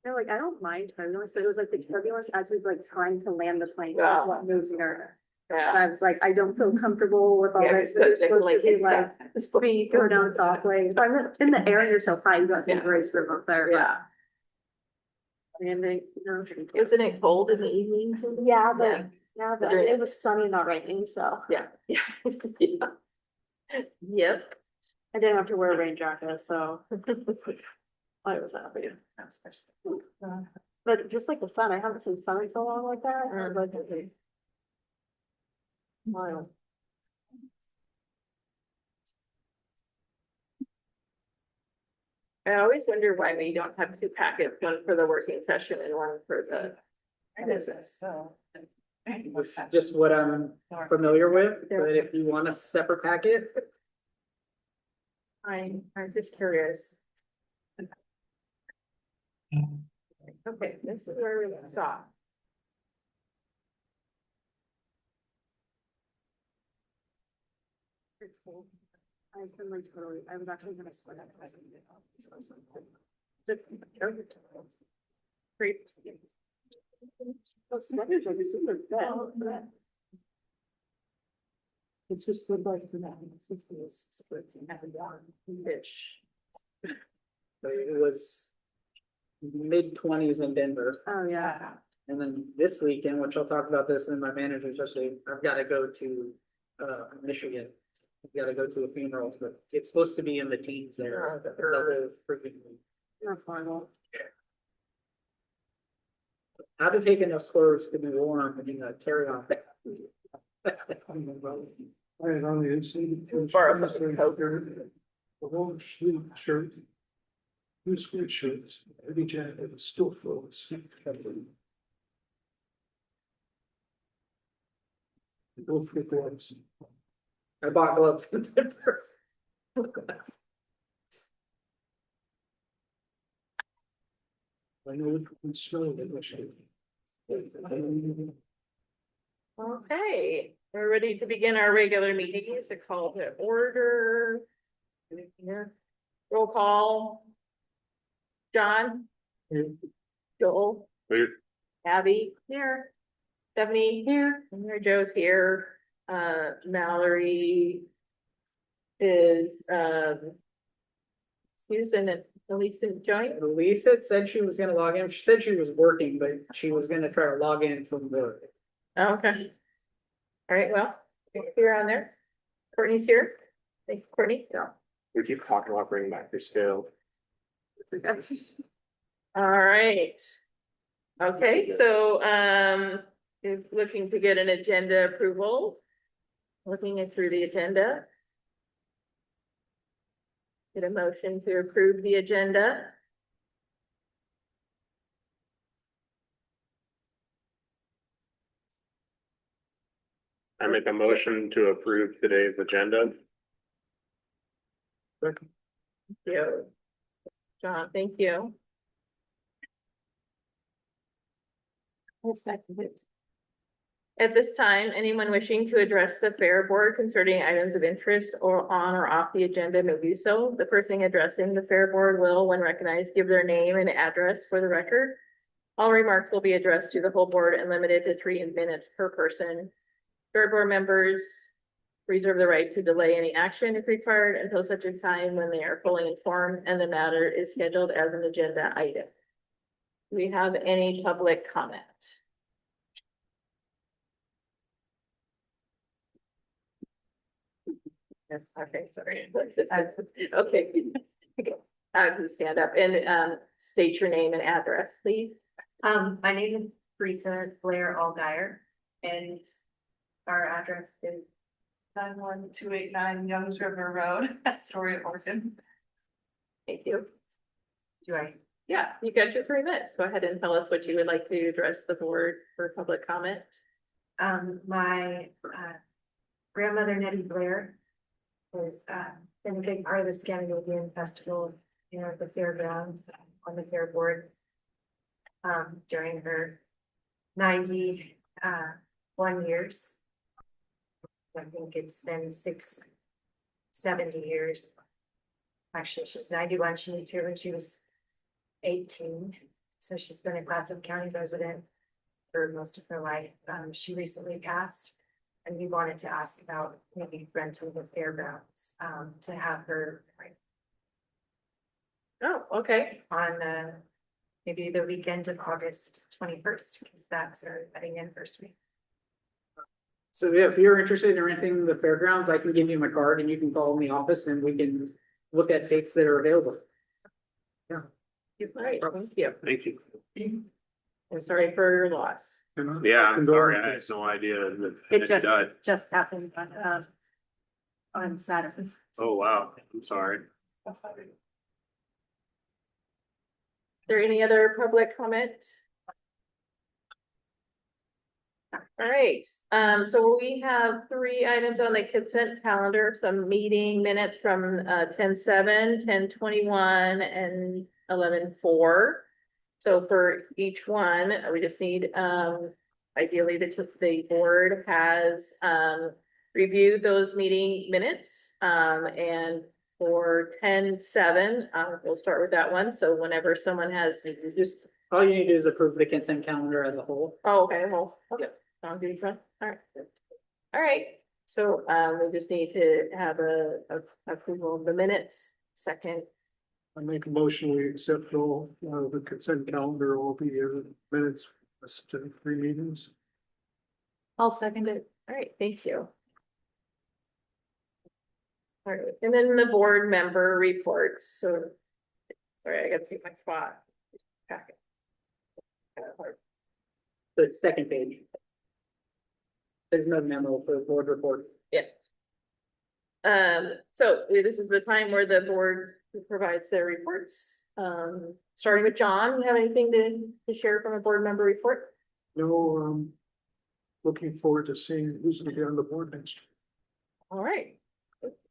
No, like, I don't mind turbulence, but it was like the turbulence as we was like trying to land the plane, Yeah. was what moves me nervous. And Yeah. I was like, I don't feel comfortable with all Yeah, this. because It's they supposed like, to be it's like, be go down softly. If I'm in the air and you're so high, you got some Yeah. grace for both there. Yeah. Landing, no. Isn't it cold in the evenings? Yeah, but During- it was sunny, not raining, so Yeah. Yeah. Yep. I didn't have to wear a rain jacket, so I was happy. But just like the sun, I haven't seen sun in so long like that. I was like, okay. Wild. I always wonder why we don't have two packets, one for the working session and one for the business. It's just what I'm familiar with, but if you want a separate packet, I'm just curious. Okay, this is where we're gonna stop. It's cool. I can like totally, I was actually gonna sweat at this. Great. The sweater's like super thin. It's just good like for that. Fish. but it was mid-20s in Denver. Oh, yeah. And then this weekend, which I'll talk about this in my manager's session, I've got to go to Michigan. I've got to go to a funeral, but it's supposed to be in the teens there. The whole freaking week. That's horrible. How to take enough clothes to be warm in a carry-on bag. I had on the inside. Borrow something, Coke. A whole sleeve shirt. Two sweatshirts, heavy jacket, still full of sleep covering. Both for gloves. I bought gloves in Denver. I know it can snow that much. Okay, we're ready to begin our regular meetings, to call to order. Here, roll call. John? Joel? Weird. Abby? Here. Stephanie? Here. And there, Joe's here. Mallory is, Susan and Elisa joined. Lisa said she was gonna log in. She said she was working, but she was gonna try to log in from work. Okay. All right, well, you're on there. Courtney's here. Thank you, Courtney. Yeah. We keep talking about bringing back your scale. All right. Okay, so, if looking to get an agenda approval. Looking it through the agenda. Get a motion to approve the agenda. I make a motion to approve today's agenda. Thank you. John, thank you. At this time, anyone wishing to address the Fair Board concerning items of interest or on or off the agenda may do so. The person addressing the Fair Board will, when recognized, give their name and address for the record. All remarks will be addressed to the whole board and limited to 3 minutes per person. Fair Board members reserve the right to delay any action if required until such a time when they are fully informed and the matter is scheduled as an agenda item. Do we have any public comment? Yes, okay, sorry. Okay. you stand up and, state your name and address, please. My name is Rita Blair Allgaier, and our address is 91289 Youngs River Road, Astoria, Oregon. Thank you. Do I? Yeah, you got your 3 minutes. Go ahead and tell us what you would like to address the board for public comment. My grandmother Nettie Blair was been a big part of the Scandinavian Festival here at the fairgrounds on the fair board. During her 91 years. I think it's been 70 years. Actually, she's 91. She moved here when she was 18. So she's been a Clatsop County resident for most of her life. She recently passed. And we wanted to ask about maybe renting the fairgrounds to have her Oh, okay. on maybe the weekend of August 21st, because that's our wedding anniversary. So yeah, if you're interested in renting the fairgrounds, I can give you my card and you can call in the office and we can look at dates that are available. All right, thank you. Thank you. I'm sorry for your loss. Yeah, I'm sorry. I had no idea that It he just, died. just happened on Saturday. Oh, wow. I'm sorry. Is there any other public comment? All right, so we have 3 items on the consent calendar, some meeting minutes from 10:07, 10:21, and 11:04. So for each one, we just need, ideally, the board has reviewed those meeting minutes. And for 10:07, we'll start with that one. So whenever someone has, Just, all you need to do is approve the consent calendar as a whole. oh, okay, well, okay, sounds good, all right. All right, so we just need to have a approval of the minutes, second. I make a motion, we accept all, the consent calendar, all the minutes, to 3 meetings. I'll second it. All right, thank you. All right, and then the board member reports, so. Sorry, I gotta pick my spot. Packet. The second page. There's no memo for board reports. Yeah. So this is the time where the board provides their reports. Starting with John, you have anything to share from a board member report? No, looking forward to seeing who's gonna be on the board next. All right,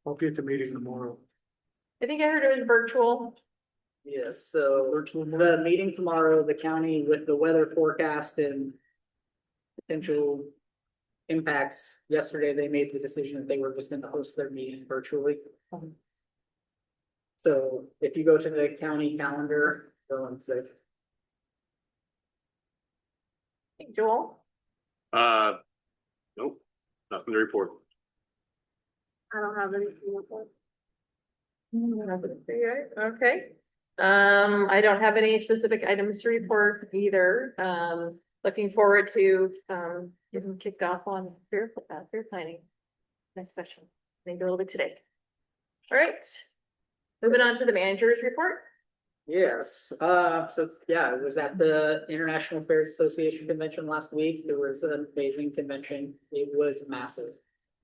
I'll be at the meeting tomorrow. I think I heard it was virtual. Yes, so Virtual the meeting tomorrow, the county with the weather forecast and potential impacts. Yesterday, they made the decision that they were just gonna host their meeting virtually. So if you go to the county calendar, go and say, Joel? Nope, nothing to report. I don't have anything to report. Okay. I don't have any specific items to report either. Looking forward to, getting kicked off on fair planning next session, maybe a little bit today. All right. Moving on to the manager's report. yes, so yeah, I was at the International Affairs Association convention last week. It was an amazing convention. It was massive.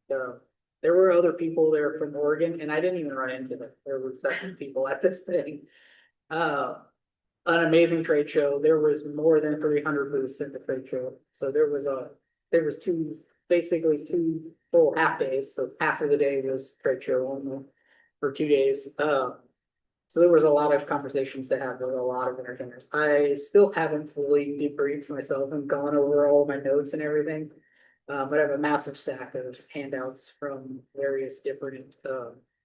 There were other people there from Oregon and I didn't even run into them. There were 7 people at this thing. An amazing trade show. There was more than 300 booths at the trade show. So there was basically 2 full half days. So half of the day was trade show only for 2 days. So there was a lot of conversations to have with a lot of entertainers. I still haven't fully debriefed myself and gone over all my notes and everything. But I have a massive stack of handouts from various different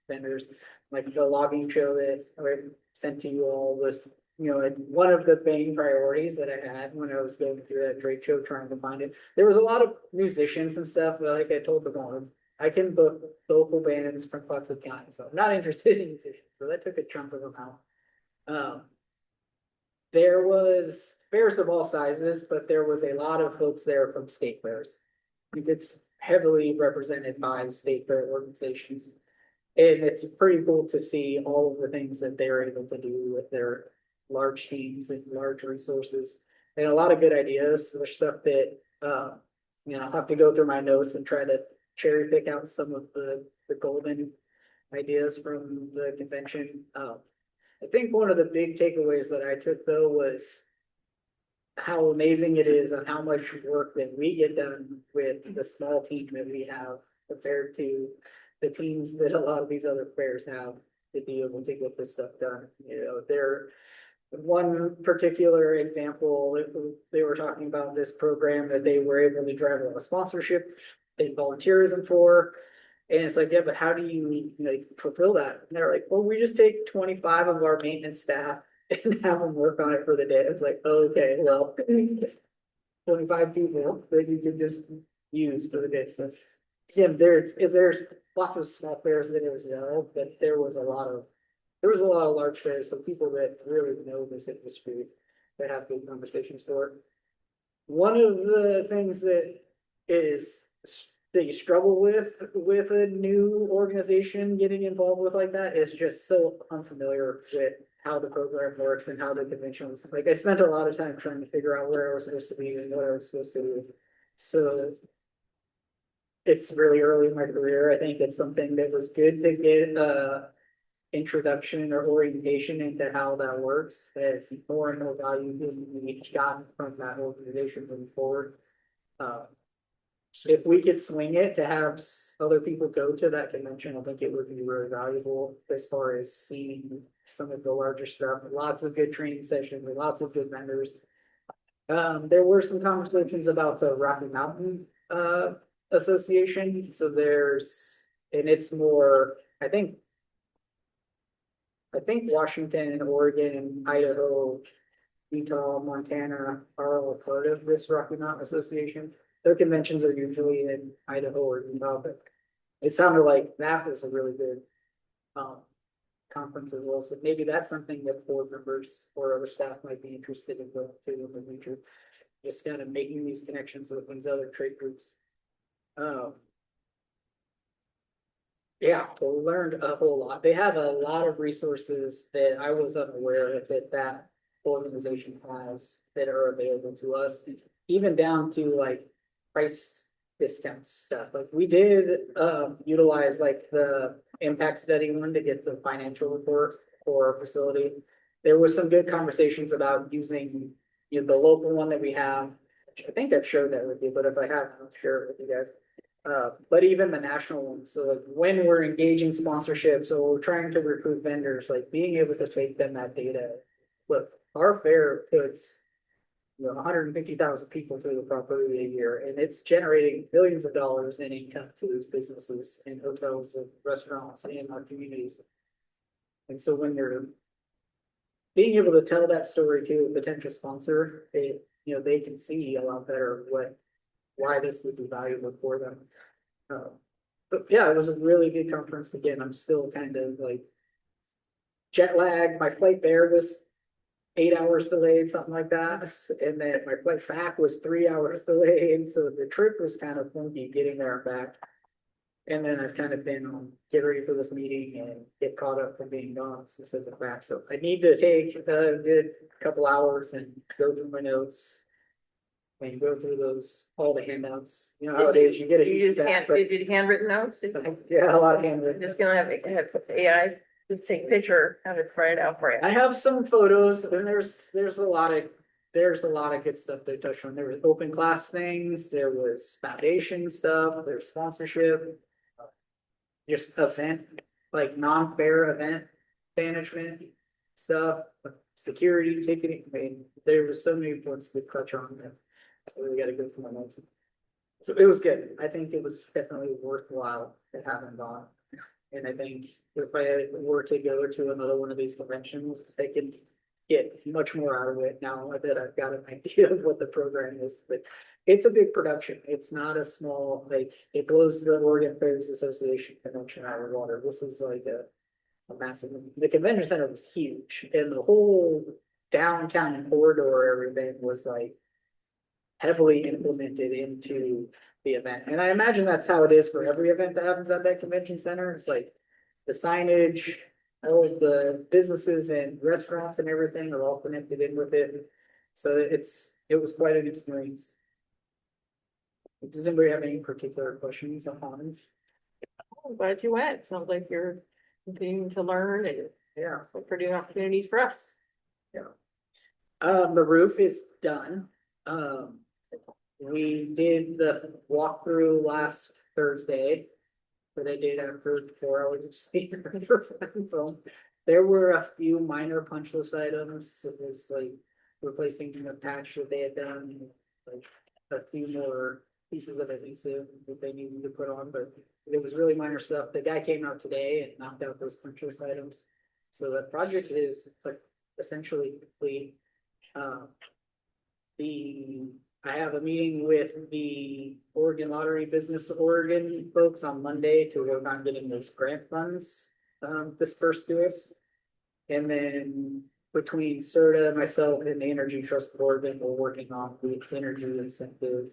vendors. Like the logging show that I sent to you all was, one of the main priorities that I had when I was going through that trade show trying to find it. There was a lot of musicians and stuff, but like I told them all, I can book local bands from Clatsop County, so I'm not interested in musicians, so that took a chunk of them out. There was fairs of all sizes, but there was a lot of folks there from state fairs. It's heavily represented by state fair organizations. And it's pretty cool to see all of the things that they're able to do with their large teams and large resources. And a lot of good ideas, there's stuff that, I'll have to go through my notes and try to cherry pick out some of the golden ideas from the convention. I think one of the big takeaways that I took though was how amazing it is and how much work that we get done with the small team that we have compared to the teams that a lot of these other fairs have to be able to get this stuff done. One particular example, they were talking about this program that they were able to drive a lot of sponsorship and volunteerism for. And it's like, yeah, but how do you fulfill that? And they're like, well, we just take 25 of our maintenance staff and have them work on it for the day. It's like, okay, well, 25 people that you can just use for the day. So yeah, there's lots of small fairs that it was, but there was a lot of large fairs, so people that really know this industry that have good conversations for it. One of the things that you struggle with a new organization getting involved with like that is just so unfamiliar with how the program works and how the conventions. Like I spent a lot of time trying to figure out where I was supposed to be and what I was supposed to do. So it's really early in my career. I think it's something that was good to get introduction or orientation into how that works. And more and more value can be gotten from that organization moving forward. If we could swing it to have other people go to that convention, I think it would be really valuable as far as seeing some of the larger stuff. Lots of good training sessions, lots of good vendors. There were some conversations about the Rocky Mountain Association. So it's more, I think Washington, Oregon, Idaho, Utah, Montana are all part of this Rocky Mountain Association. Their conventions are usually in Idaho or Utah, but it sounded like that was a really good conference as well. So maybe that's something that board members or other staff might be interested in going to in the future. Just kind of making these connections with these other trade groups. Yeah, we learned a whole lot. They have a lot of resources that I was unaware of that organization has that are available to us, even down to like price discounts stuff. Like we did utilize like the impact study one to get the financial report for our facility. There was some good conversations about using the local one that we have. I think I've shared that with you, but if I haven't, I'll share it with you guys. But even the national ones, so like when we're engaging sponsorships or we're trying to recruit vendors, like being able to take them that data. Look, our fair puts 150,000 people through the property a year, and it's generating billions of dollars in income to those businesses and hotels and restaurants in our communities. And so when you're being able to tell that story to a potential sponsor, they can see a lot better why this would be valuable for them. But yeah, it was a really good conference. Again, I'm still kind of like jet lagged. My flight there was 8 hours delayed, something like that. And then my flight back was 3 hours delayed. So the trip was kind of funky getting there and back. And then I've kind of been on get ready for this meeting and get caught up from being gone since I've been back. So I need to take a good couple hours and go through my notes and go through all the handouts. You know how it is, you get a You huge just stack, but did handwritten notes? yeah, a lot of handwritten. Just gonna have AI just take a picture, have it write it out for you. I have some photos and there's a lot of good stuff they touched on. There was open class things, there was foundation stuff, there's sponsorship. Just event, like non-fair event management stuff, security ticketing. I mean, there were so many points to touch on there. So we gotta go through my notes. So it was good. I think it was definitely worthwhile to have them on. And I think if I were to go to another one of these conventions, I can get much more out of it now that I've got an idea of what the program is. But it's a big production. It's not a small, like, it blows the Oregon Fairs Association convention out of the water. This is like a massive, the convention center was huge and the whole downtown corridor, everything was like heavily implemented into the event. And I imagine that's how it is for every event that happens at that convention center. It's like the signage, all of the businesses and restaurants and everything are all connected in with it. So it was quite an experience. Does anybody have any particular questions on it? I'm glad you went. Sounds like you're continuing to learn and Yeah. look for new opportunities for us. The roof is done. We did the walkthrough last Thursday. That I did after 4 hours of sleep. There were a few minor punch list items. It was like replacing the patch that they had done, like a few more pieces of adhesive that they needed to put on, but it was really minor stuff. The guy came out today and knocked out those punch list items. So the project is like essentially complete. I have a meeting with the Oregon Lottery Business Oregon folks on Monday to work on getting those grant funds dispersed to us. And then between CERTA, myself, and the Energy Trust of Oregon, we're working on the energy incentive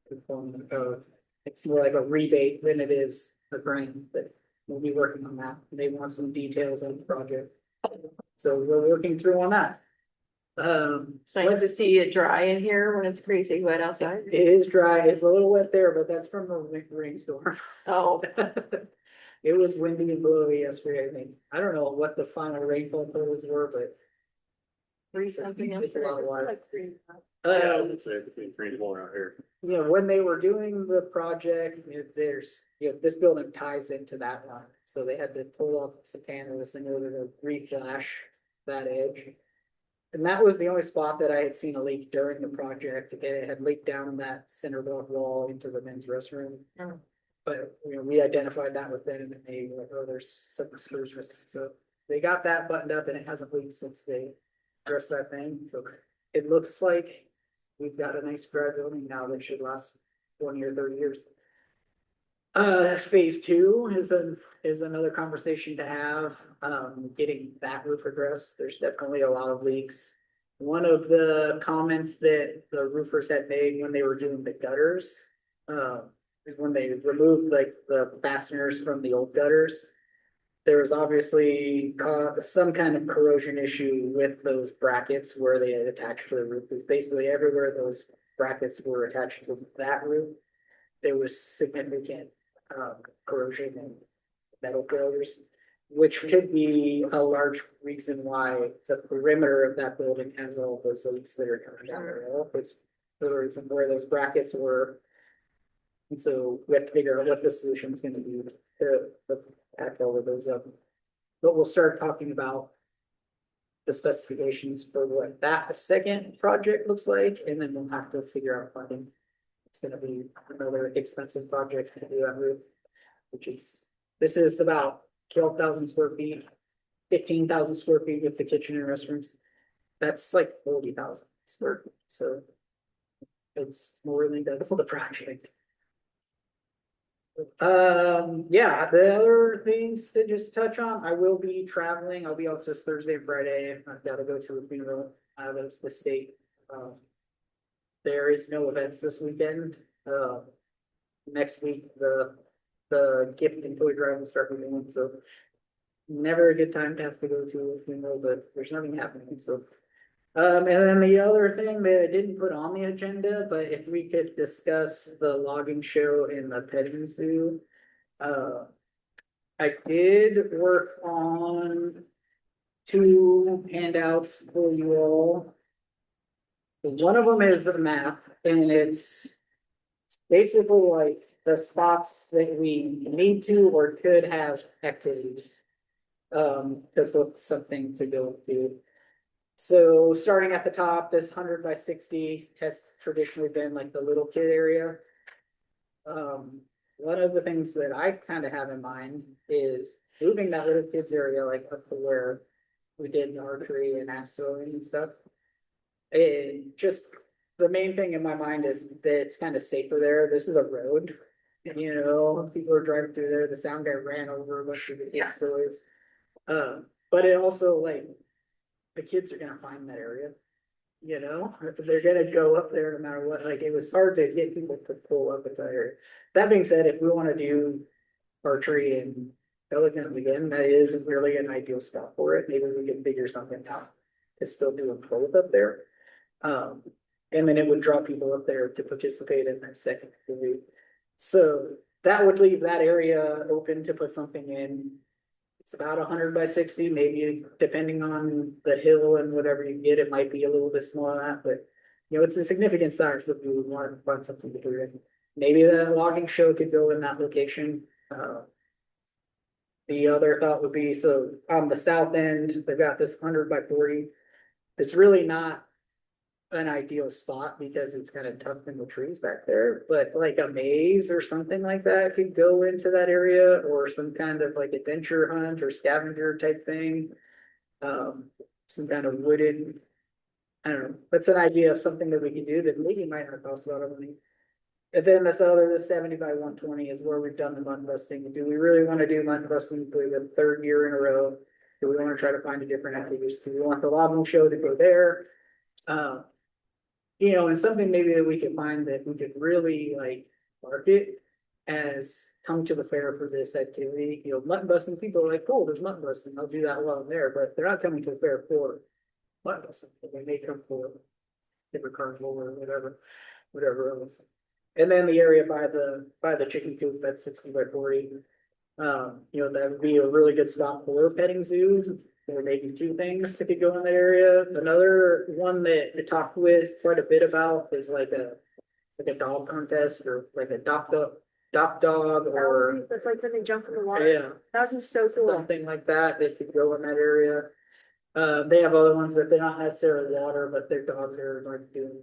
component of, it's more like a rebate than it is a grant, but we'll be working on that. They want some details on the project. So we're working through on that. It's nice to see it dry in here when it's crazy wet outside. It is dry. It's a little wet there, but that's from the rainstorm. Oh, It was windy and blowy yesterday, I think. I don't know what the final rainfall totals were, but three something. it's a lot of water. Yeah, I Um, would say between 3 and 4 out here. you know, when they were doing the project, there's, this building ties into that line. So they had to pull off some panels in order to reflash that edge. And that was the only spot that I had seen a leak during the project. It had leaked down that center block wall into the men's restroom. Oh. But, we identified that with them and then they were like, oh, there's some screws missing. So they got that buttoned up and it hasn't leaked since they addressed that thing. So it looks like we've got a nice dry building now that should last 20 or 30 years. Phase 2 is another conversation to have, getting that roof addressed. There's definitely a lot of leaks. One of the comments that the roofers had made when they were doing the gutters, is when they removed like the fasteners from the old gutters. There was obviously some kind of corrosion issue with those brackets where they had attached to the roof. Because basically everywhere those brackets were attached to that roof, there was significant corrosion and metal failures, which could be a large reason why the perimeter of that building has all those leaks that are coming down the rail. It's literally from where those brackets were. And so we have to figure out what the solution is going to be to patch all of those up. But we'll start talking about the specifications for what that second project looks like, and then we'll have to figure out funding. It's gonna be another expensive project to do that roof, this is about 12,000 square feet, 15,000 square feet with the kitchen and restrooms. That's like 40,000 square feet, so it's more than double the project. Yeah, the other things to just touch on, I will be traveling. I'll be out this Thursday and Friday. I've got to go to a funeral out of the state. There is no events this weekend. Next week, the gift and toy drive will start moving, so never a good time to have to go to a funeral, but there's nothing happening, so. And then the other thing that I didn't put on the agenda, but if we could discuss the logging show in the petting zoo. I did work on 2 handouts for you all. One of them is a map, and it's basically like the spots that we need to or could have activities to book something to go to. So starting at the top, this 100 by 60 has traditionally been like the little kid area. One of the things that I kind of have in mind is moving that little kids area like up to where we did the archery and axe throwing and stuff. And just the main thing in my mind is that it's kind of safer there. This is a road. People are driving through there. The sound guy ran over a bunch of the kids' toys. But it also like the kids are gonna find that area. They're gonna go up there no matter what. Like it was hard to get people to pull up at that area. That being said, if we want to do archery and Pelicans again, that is really an ideal spot for it. Maybe we can figure something out to still do a both up there. And then it would draw people up there to participate in that second activity. So that would leave that area open to put something in. It's about 100 by 60, maybe depending on the hill and whatever you get, it might be a little bit smaller than that, but you know, it's a significant size that we would want to find something to do in. Maybe the logging show could go in that location. The other thought would be, so on the south end, they've got this 100 by 40. It's really not an ideal spot because it's kind of tucked in the trees back there, but like a maze or something like that could go into that area, or some kind of like adventure hunt or scavenger type thing. Some kind of wooded, I don't know, that's an idea of something that we can do that maybe might not cost a lot of money. And then the 70 by 120 is where we've done the mud busting. Do we really want to do mud busting for the third year in a row? Do we want to try to find a different activity? Do we want the logging show to go there? You know, and something maybe that we could find that we could really like market as come to the fair for this activity. You know, mutton busting, people are like, cool, there's mutton busting, I'll do that while I'm there, but they're not coming to the fair for mutton busting. They may come for different carnival or whatever else. And then the area by the chicken coop, that's 60 by 40. You know, that would be a really good spot for a petting zoo. There may be two things that could go in that area. Another one that I talked with quite a bit about is like a dog contest, or like a dog or That's like when they jump in the water. yeah, That was so cool. something like that that could go in that area. They have other ones that they're not necessarily water, but their dogs are like doing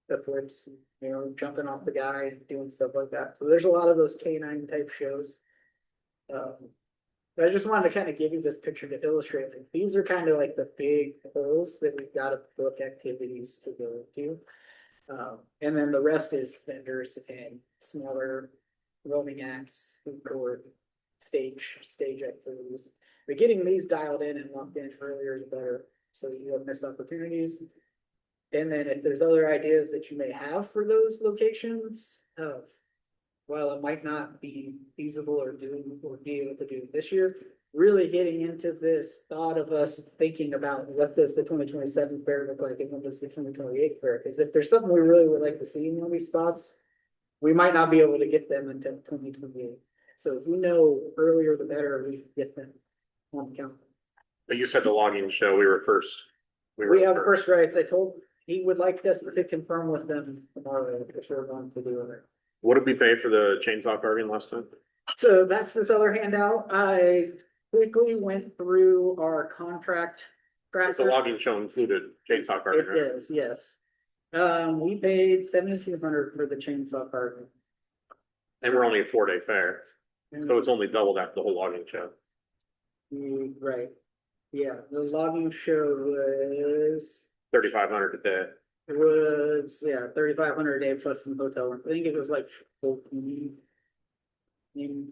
the flips, you know, jumping off the guy, doing stuff like that. So there's a lot of those canine type shows. But I just wanted to kind of give you this picture to illustrate, like, these are kind of like the big holes that we've got to book activities to go to. And then the rest is vendors and smaller roaming acts, food court, stage activities. But getting these dialed in and locked in earlier is better, so you don't miss opportunities. And then if there's other ideas that you may have for those locations, while it might not be feasible or be able to do this year, really getting into this thought of us thinking about what does the 2027 fair look like and what does the 2028 fair? Because if there's something we really would like to see in one of these spots, we might not be able to get them until 2028. So if we know earlier, the better we can get them on the calendar. But you said the logging show, we were first. We have first rights. I told, he would like us to confirm with them tomorrow if we're going to do it. What did we pay for the chainsaw carving last time? So that's this other handout. I quickly went through our contract. The logging show included chainsaw carving, It right? is, yes. We paid 7,200 for the chainsaw carving. And we're only a 4-day fair, so it's only double that the whole logging show. Right, yeah, the logging show was 3,500 a day. It was, yeah, 3,500 a day plus some hotel room. I think it was like 14. You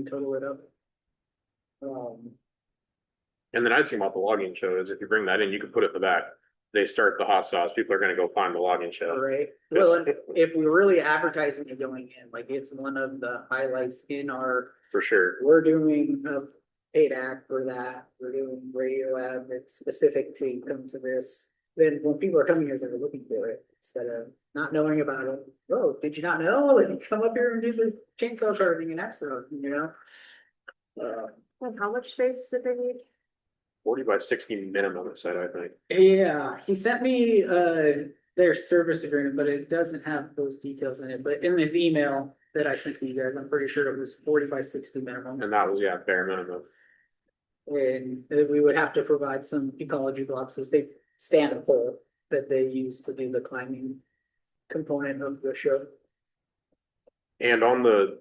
total it up. And the nice thing about the logging show is if you bring that in, you can put it in the back. They start the hot sauce, people are gonna go find the logging show. Right, well, and if we're really advertising it going in, like it's one of the highlights in our, For sure. we're doing a paid act for that. We're doing radio ad that's specific to come to this. Then when people are coming here, they're looking for it instead of not knowing about it. Oh, did you not know? Like, come up here and do the chainsaw carving and extra, you know? And how much space did they need? 40 by 60 minimum, it said, I think. Yeah, he sent me their service agreement, but it doesn't have those details in it. But in this email that I sent to you guys, I'm pretty sure it was 40 by 60 minimum. And that was, yeah, bare minimum. And we would have to provide some ecology blocks as they stand a pole that they use to do the climbing component of the show. And on the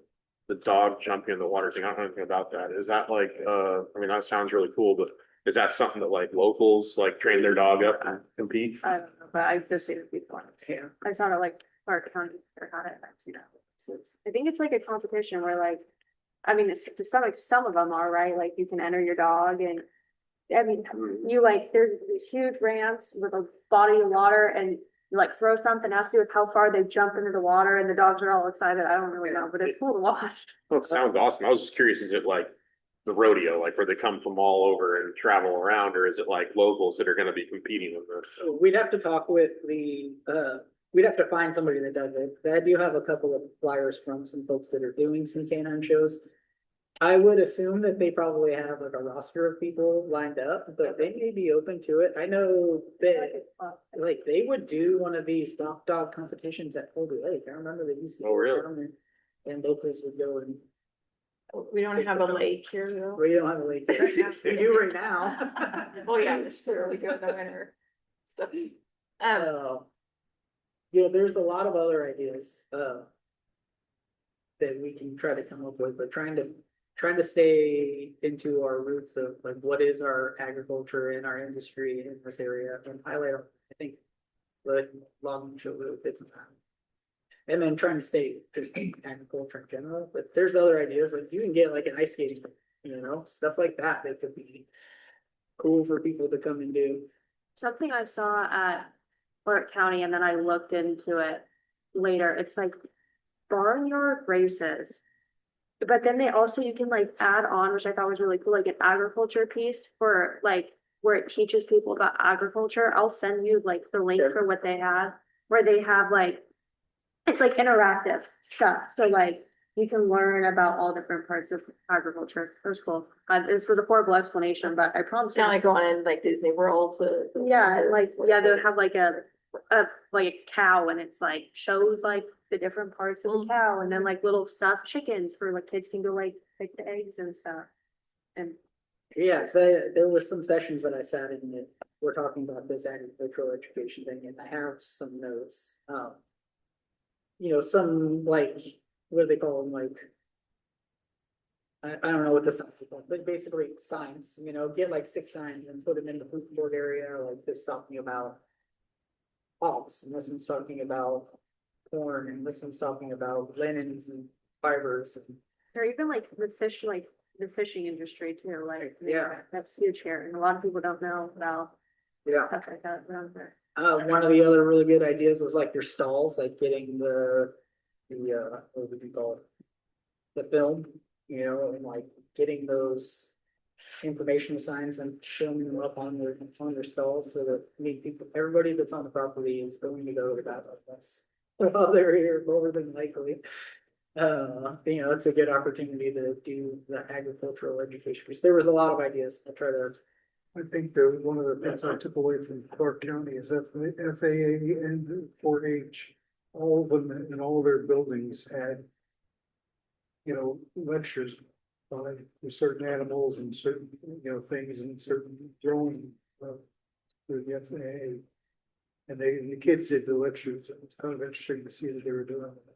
dog jumping in the water thing, I don't know anything about that. Is that like, I mean, that sounds really cool, but is that something that like locals like train their dog up and compete? I don't know, but I've just seen it before. Yeah. I saw it like Clark County or not it. I've seen it. I think it's like a competition where like, I mean, it's to some of them are, right? Like you can enter your dog and I mean, you like, there's these huge ramps with a body of water and you like throw something, has to do with how far they jump into the water and the dogs are all excited. I don't really know, but it's cool to watch. Well, it sounds awesome. I was just curious, is it like the rodeo, like where they come from all over and travel around, or is it like locals that are gonna be competing in this? We'd have to talk with we'd have to find somebody that does it. I do have a couple of flyers from some folks that are doing some canine shows. I would assume that they probably have like a roster of people lined up, but they may be open to it. I know that like they would do one of these knock dog competitions at Colby Lake. I remember they used to. Oh, really? Down there, and locals would go and, We don't have a lake here though. we don't have a lake. We do right now. Oh, yeah, it's true, we do in the winter. So, Yeah, there's a lot of other ideas, that we can try to come up with, but trying to stay into our roots of like, what is our agriculture and our industry in this area and highlight, I think, like Long Show really fits in that. And then trying to stay just in agriculture in general, but there's other ideas, like you can get like an ice skating, stuff like that, that could be cool for people to come and do. Something I saw at Clark County and then I looked into it later, it's like barnyard races. But then they also, you can like add on, which I thought was really cool, like an agriculture piece for like, where it teaches people about agriculture. I'll send you like the link Sure. for what they have, where they have like, it's like interactive stuff. So like, you can learn about all different parts of agriculture. It was cool. This was a horrible explanation, but I promise you. kind of like going in like Disney World, so. Yeah, like, yeah, they'll have like a like a cow and it's like shows like the different parts of the cow and then like little stuffed chickens for like kids can go like pick the eggs and stuff. And Yeah, there was some sessions that I sat in that were talking about this agricultural education thing, and I have some notes. Some like, what do they call them, like, I don't know what the signs are called, but basically signs, get like 6 signs and put them in the food board area, like this is talking about hogs, and this one's talking about corn, and this one's talking about linens and fibers and or even like the fishing industry too, like. Yeah. That's huge here and a lot of people don't know about yeah. stuff like that around there. One of the other really good ideas was like your stalls, like getting the what would you call it? The film, and like getting those information signs and showing them up on their stalls so that everybody that's on the property is going to go to that. That's while they're here more than likely. It's a good opportunity to do the agricultural education piece. There was a lot of ideas. I try to. I think that one of the things I took away from Clark County is that the FAA and 4-H, all of them in all their buildings had, lectures by certain animals and certain, things and certain drawing through the FAA. And the kids did the lectures. It was kind of interesting to see that they were doing it.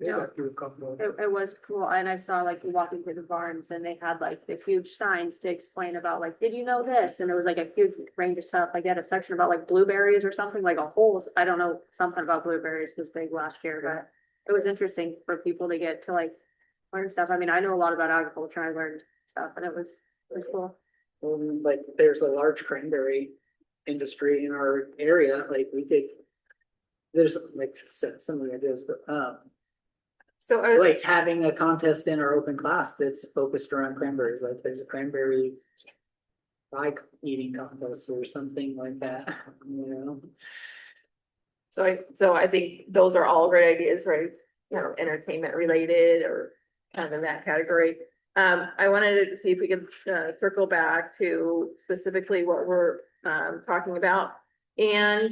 Yeah. Through a couple of. It was cool, and I saw like you walking through the barns and they had like the huge signs to explain about like, did you know this? And it was like a huge range of stuff, like they had a section about like blueberries or something, like a whole, I don't know, something about blueberries was big last year, but it was interesting for people to get to like learn stuff. I mean, I know a lot about agriculture, I learned stuff, and it was cool. Like there's a large cranberry industry in our area, like there's like some of the ideas, but So I was, like having a contest in our open class that's focused around cranberries, like there's a cranberry pie eating contest or something like that, so I think those are all great ideas, right? Entertainment related or kind of in that category. I wanted to see if we could circle back to specifically what we're talking about. And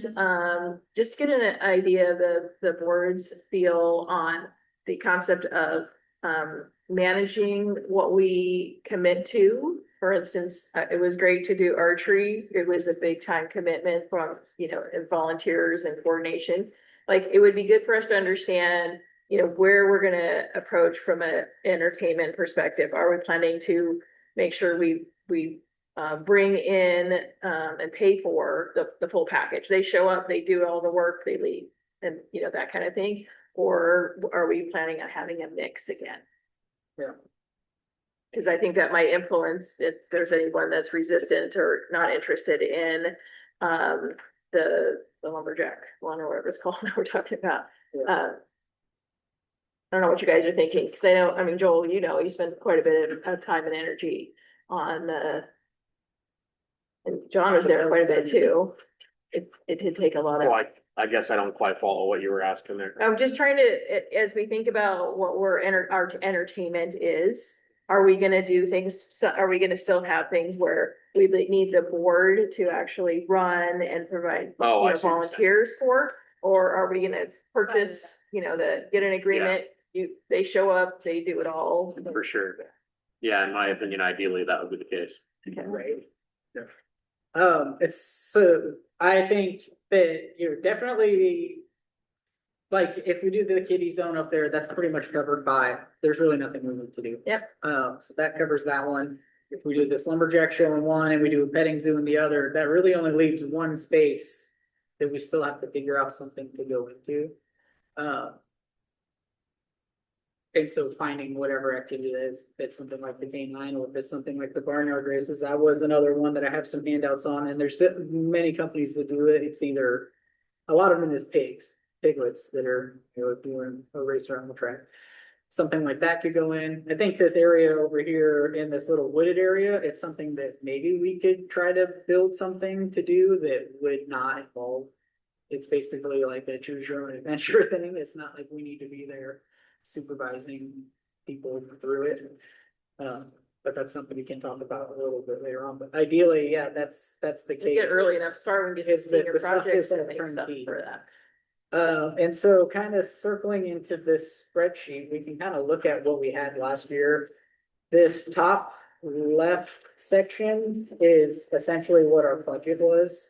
just get an idea of the board's feel on the concept of managing what we commit to. For instance, it was great to do archery. It was a big time commitment from, and volunteers and coordination. Like, it would be good for us to understand, where we're gonna approach from an entertainment perspective. Are we planning to make sure we bring in and pay for the full package? They show up, they do all the work, they leave, and that kind of thing. Or are we planning on having a mix again? Yeah. Because I think that might influence if there's anyone that's resistant or not interested in the lumberjack one or whatever it's called that we're talking about. Yeah. I don't know what you guys are thinking, because I know, Joel, you spend quite a bit of time and energy on the. And John was there quite a bit too. It did take a lot of. Well, I guess I don't quite follow what you were asking there. I'm just trying to, as we think about what our entertainment is, are we gonna do things, so are we gonna still have things where we need the board to actually run and provide, Oh, I see what you're saying. volunteers for? Or are we gonna purchase, get an agreement, they show up, they do it all? For sure. Yeah, in my opinion, ideally, that would be the case. Okay. Right. I think that you're definitely. Like, if we do the kiddie zone up there, that's pretty much covered by, there's really nothing we need to do. Yep. So that covers that one. If we do this lumberjack show in one and we do a petting zoo in the other, that really only leaves one space. That we still have to figure out something to go into. And so finding whatever activity it is, if it's something like the canine, or if it's something like the barnyard races, that was another one that I have some handouts on, and there's many companies that do it. It's either, a lot of them is piglets that are, doing a race around the track. Something like that could go in. I think this area over here in this little wooded area, it's something that maybe we could try to build something to do that would not involve. It's basically like a choose your own adventure thing. It's not like we need to be there supervising people through it. But that's something we can talk about a little bit later on. But ideally, yeah, that's the case. Get early enough start when we Is just that senior the stuff projects is and make stuff turnkey. for that. And so kind of circling into this spreadsheet, we can kind of look at what we had last year. This top left section is essentially what our budget was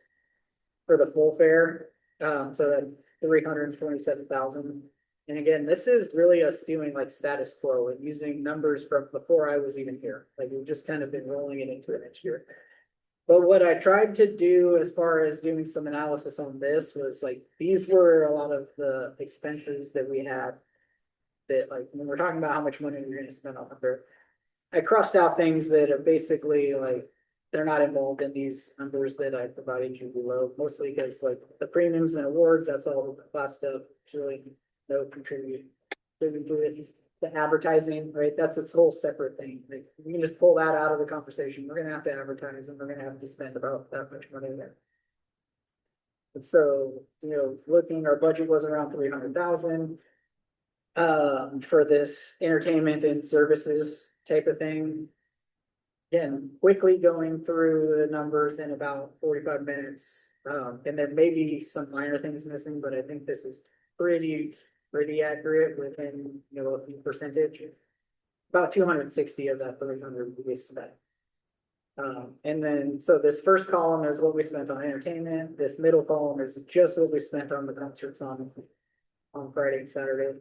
for the full fair. So that 327,000. And again, this is really us doing like status quo and using numbers from before I was even here. Like we've just kind of been rolling it into the next year. But what I tried to do as far as doing some analysis on this was like, these were a lot of the expenses that we had. That like, when we're talking about how much money we're gonna spend on the fair. I crossed out things that are basically like, they're not involved in these numbers that I provided you below, mostly because like the premiums and awards, that's all the class stuff. It's really no contribute to it. The advertising, right? That's its whole separate thing. Like, we can just pull that out of the conversation. We're gonna have to advertise and we're gonna have to spend about that much money there. And so, looking, our budget was around 300,000. For this entertainment and services type of thing. Again, quickly going through the numbers in about 45 minutes. And there may be some minor things missing, but I think this is pretty accurate within, a few percentage. About 260 of that 300 we spent. And then, so this first column is what we spent on entertainment. This middle column is just what we spent on the concerts on Friday and Saturday.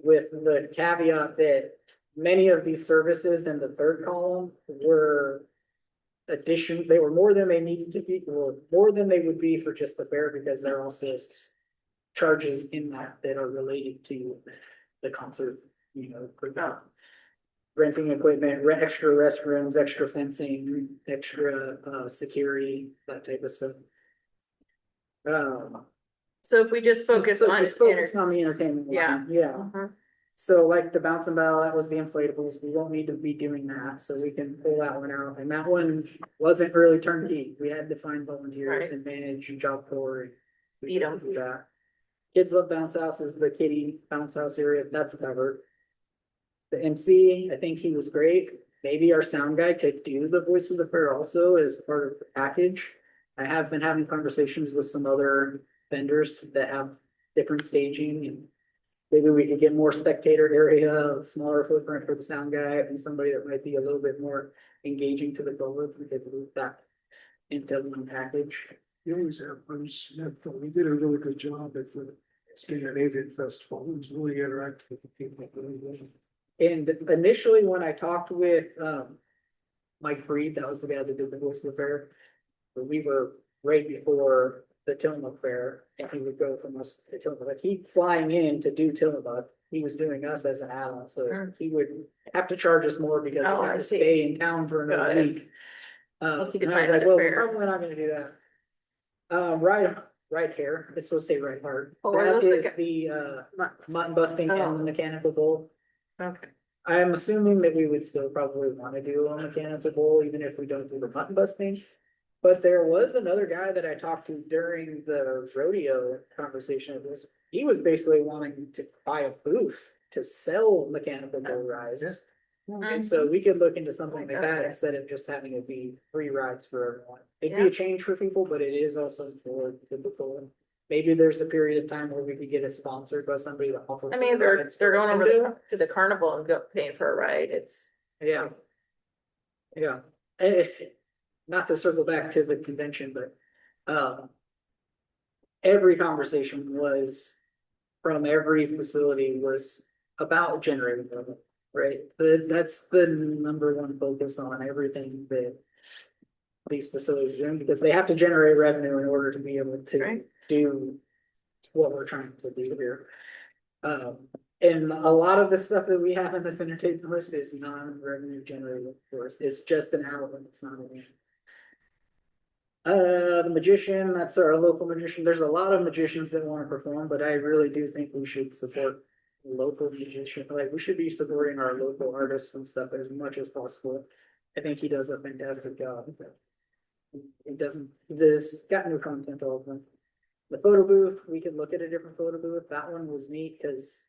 With the caveat that many of these services in the third column were they were more than they needed to be, or more than they would be for just the fair, because there are also charges in that are related to the concert, renting equipment, extra restrooms, extra fencing, extra security, that type of stuff. So if we just focus So on. just focus on the entertainment line, Yeah. yeah. Mhm. So like the bounce and battle, that was the inflatables, we won't need to be doing that, so we can pull that one out, and that one wasn't really turnkey, we had to find volunteers Right. and manage and job for. Feed 'em. Kids Love Bounce House is the kiddie bounce house area, that's covered. The MC, I think he was great, maybe our sound guy could do the voice of the fair also as part of the package. I have been having conversations with some other vendors that have different staging, and maybe we could get more spectator area, smaller footprint for the sound guy, and somebody that might be a little bit more engaging to the public. We could move that into one package. You always have Bruce Smith, though. He did a really good job at the Scandinavian Festival. He was really interactive with the people. And initially, when I talked with Mike Breed, that was the guy that did the voice of the fair. We were right before the Tillamook Fair, and he would go from us to Tillamook. Like, he'd flying in to do Tillamook. He was doing us as an add-on, so Mm. he would have to charge us more because Oh, he I had to see. stay in town for Got another it. week. Unless he could And I was find like, another well, we're fair. probably not gonna do that. Right here, it's supposed to say right hard. Oh, are That those is the the mutton busting Oh. and the mechanical bull. Okay. I'm assuming that we would still probably wanna do a mechanical bull, even if we don't do the mutton busting. But there was another guy that I talked to during the rodeo conversation of this. He was basically wanting to buy a booth to sell mechanical bull rides. And so we could look into something like that instead of just having it be free rides for everyone. It'd be Yeah. a change for people, but it is also for typical. Maybe there's a period of time where we could get it sponsored by somebody to offer. I mean, free rides they're for going over window. to the carnival and paying for a ride, it's. Yeah. Yeah, Eh, not to circle back to the convention, but, every conversation was, from every facility was about generating revenue, right? That's the number one focus on everything that these facilities are doing, because they have to generate revenue in order to be able to Right. do what we're trying to do here. And a lot of the stuff that we have in this entertainment list is non-revenue generating for us. It's just an outlet, it's not an in. The magician, that's our local magician. There's a lot of magicians that want to perform, but I really do think we should support local magician. Like, we should be supporting our local artists and stuff as much as possible. I think he does a fantastic job. He doesn't, this got new content all of them. The photo booth, we could look at a different photo booth. That one was neat because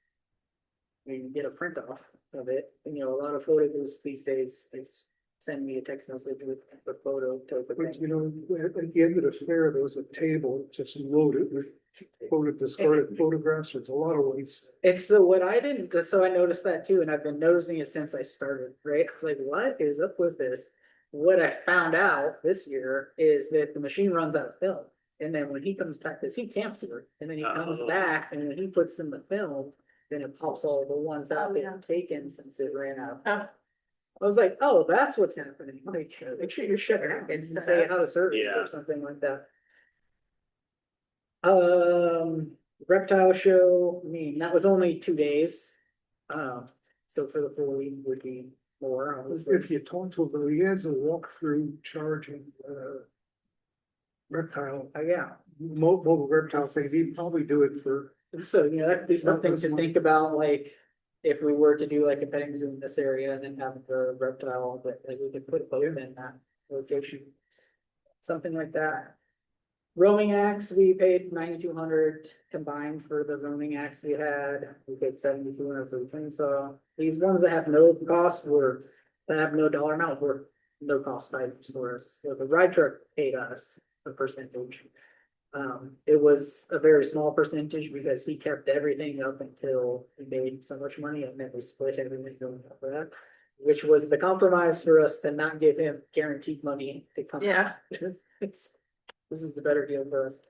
we can get a print off of it. And, a lot of photo booths these days, it's send me a text message with the photo type of But thing. you know, at the end of the fair, there was a table just loaded with discarded photographs. There's a lot of waste. It's so what I didn't, so I noticed that too, and I've been noticing it since I started, right? It's like, what is up with this? What I found out this year is that the machine runs out of film. And then when he comes back, cause he camps here, and then he comes Oh. back and when he puts in the film, then it pops all the ones out Oh, that yeah. are taken since it ran out. Oh. I was like, oh, that's what's happening. Like, make sure you shut down and It's, say how to service Yeah. or something like that. Reptile show, I mean, that was only 2 days. So for the full week would be more, obviously. If you talk to him, he has a walkthrough charging, reptile, Yeah, mobile reptile thing. He'd probably do it for. so, that could be something to think about, like, if we were to do like a petting zoo in this area and then have the reptile, but like we could put both in that location. Something like that. Roaming acts, we paid 9,200 combined for the roaming acts we had. We paid 7,200 for the chainsaw. These ones that have no cost that have no dollar amount were no cost items for us. So the ride truck paid us a percentage. It was a very small percentage because he kept everything up until he made so much money, and then we split everything going up for that. Which was the compromise for us to not give him guaranteed money to come. Yeah. This is the better deal for us.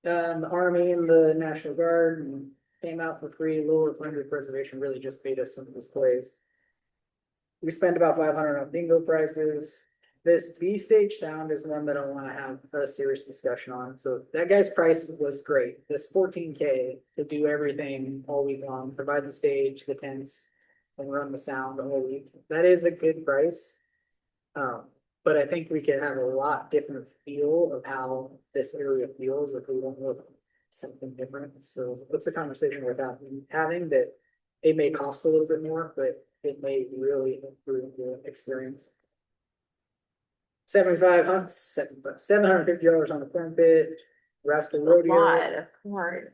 The Army and the National Guard came out for free. Lower Plunder Preservation really just paid us some displays. We spent about 500 on bingo prizes. This B stage sound is one that I want to have a serious discussion on. So that guy's price was great. This 14K to do everything all week long, provide the stage, the tents, and run the sound all week. That is a good price. But I think we could have a lot different feel of how this area feels if we went with something different. So it's a conversation we're having that it may cost a little bit more, but it may really improve the experience. 750 on the corn pit, Rascal Rodeo. Lot of corn.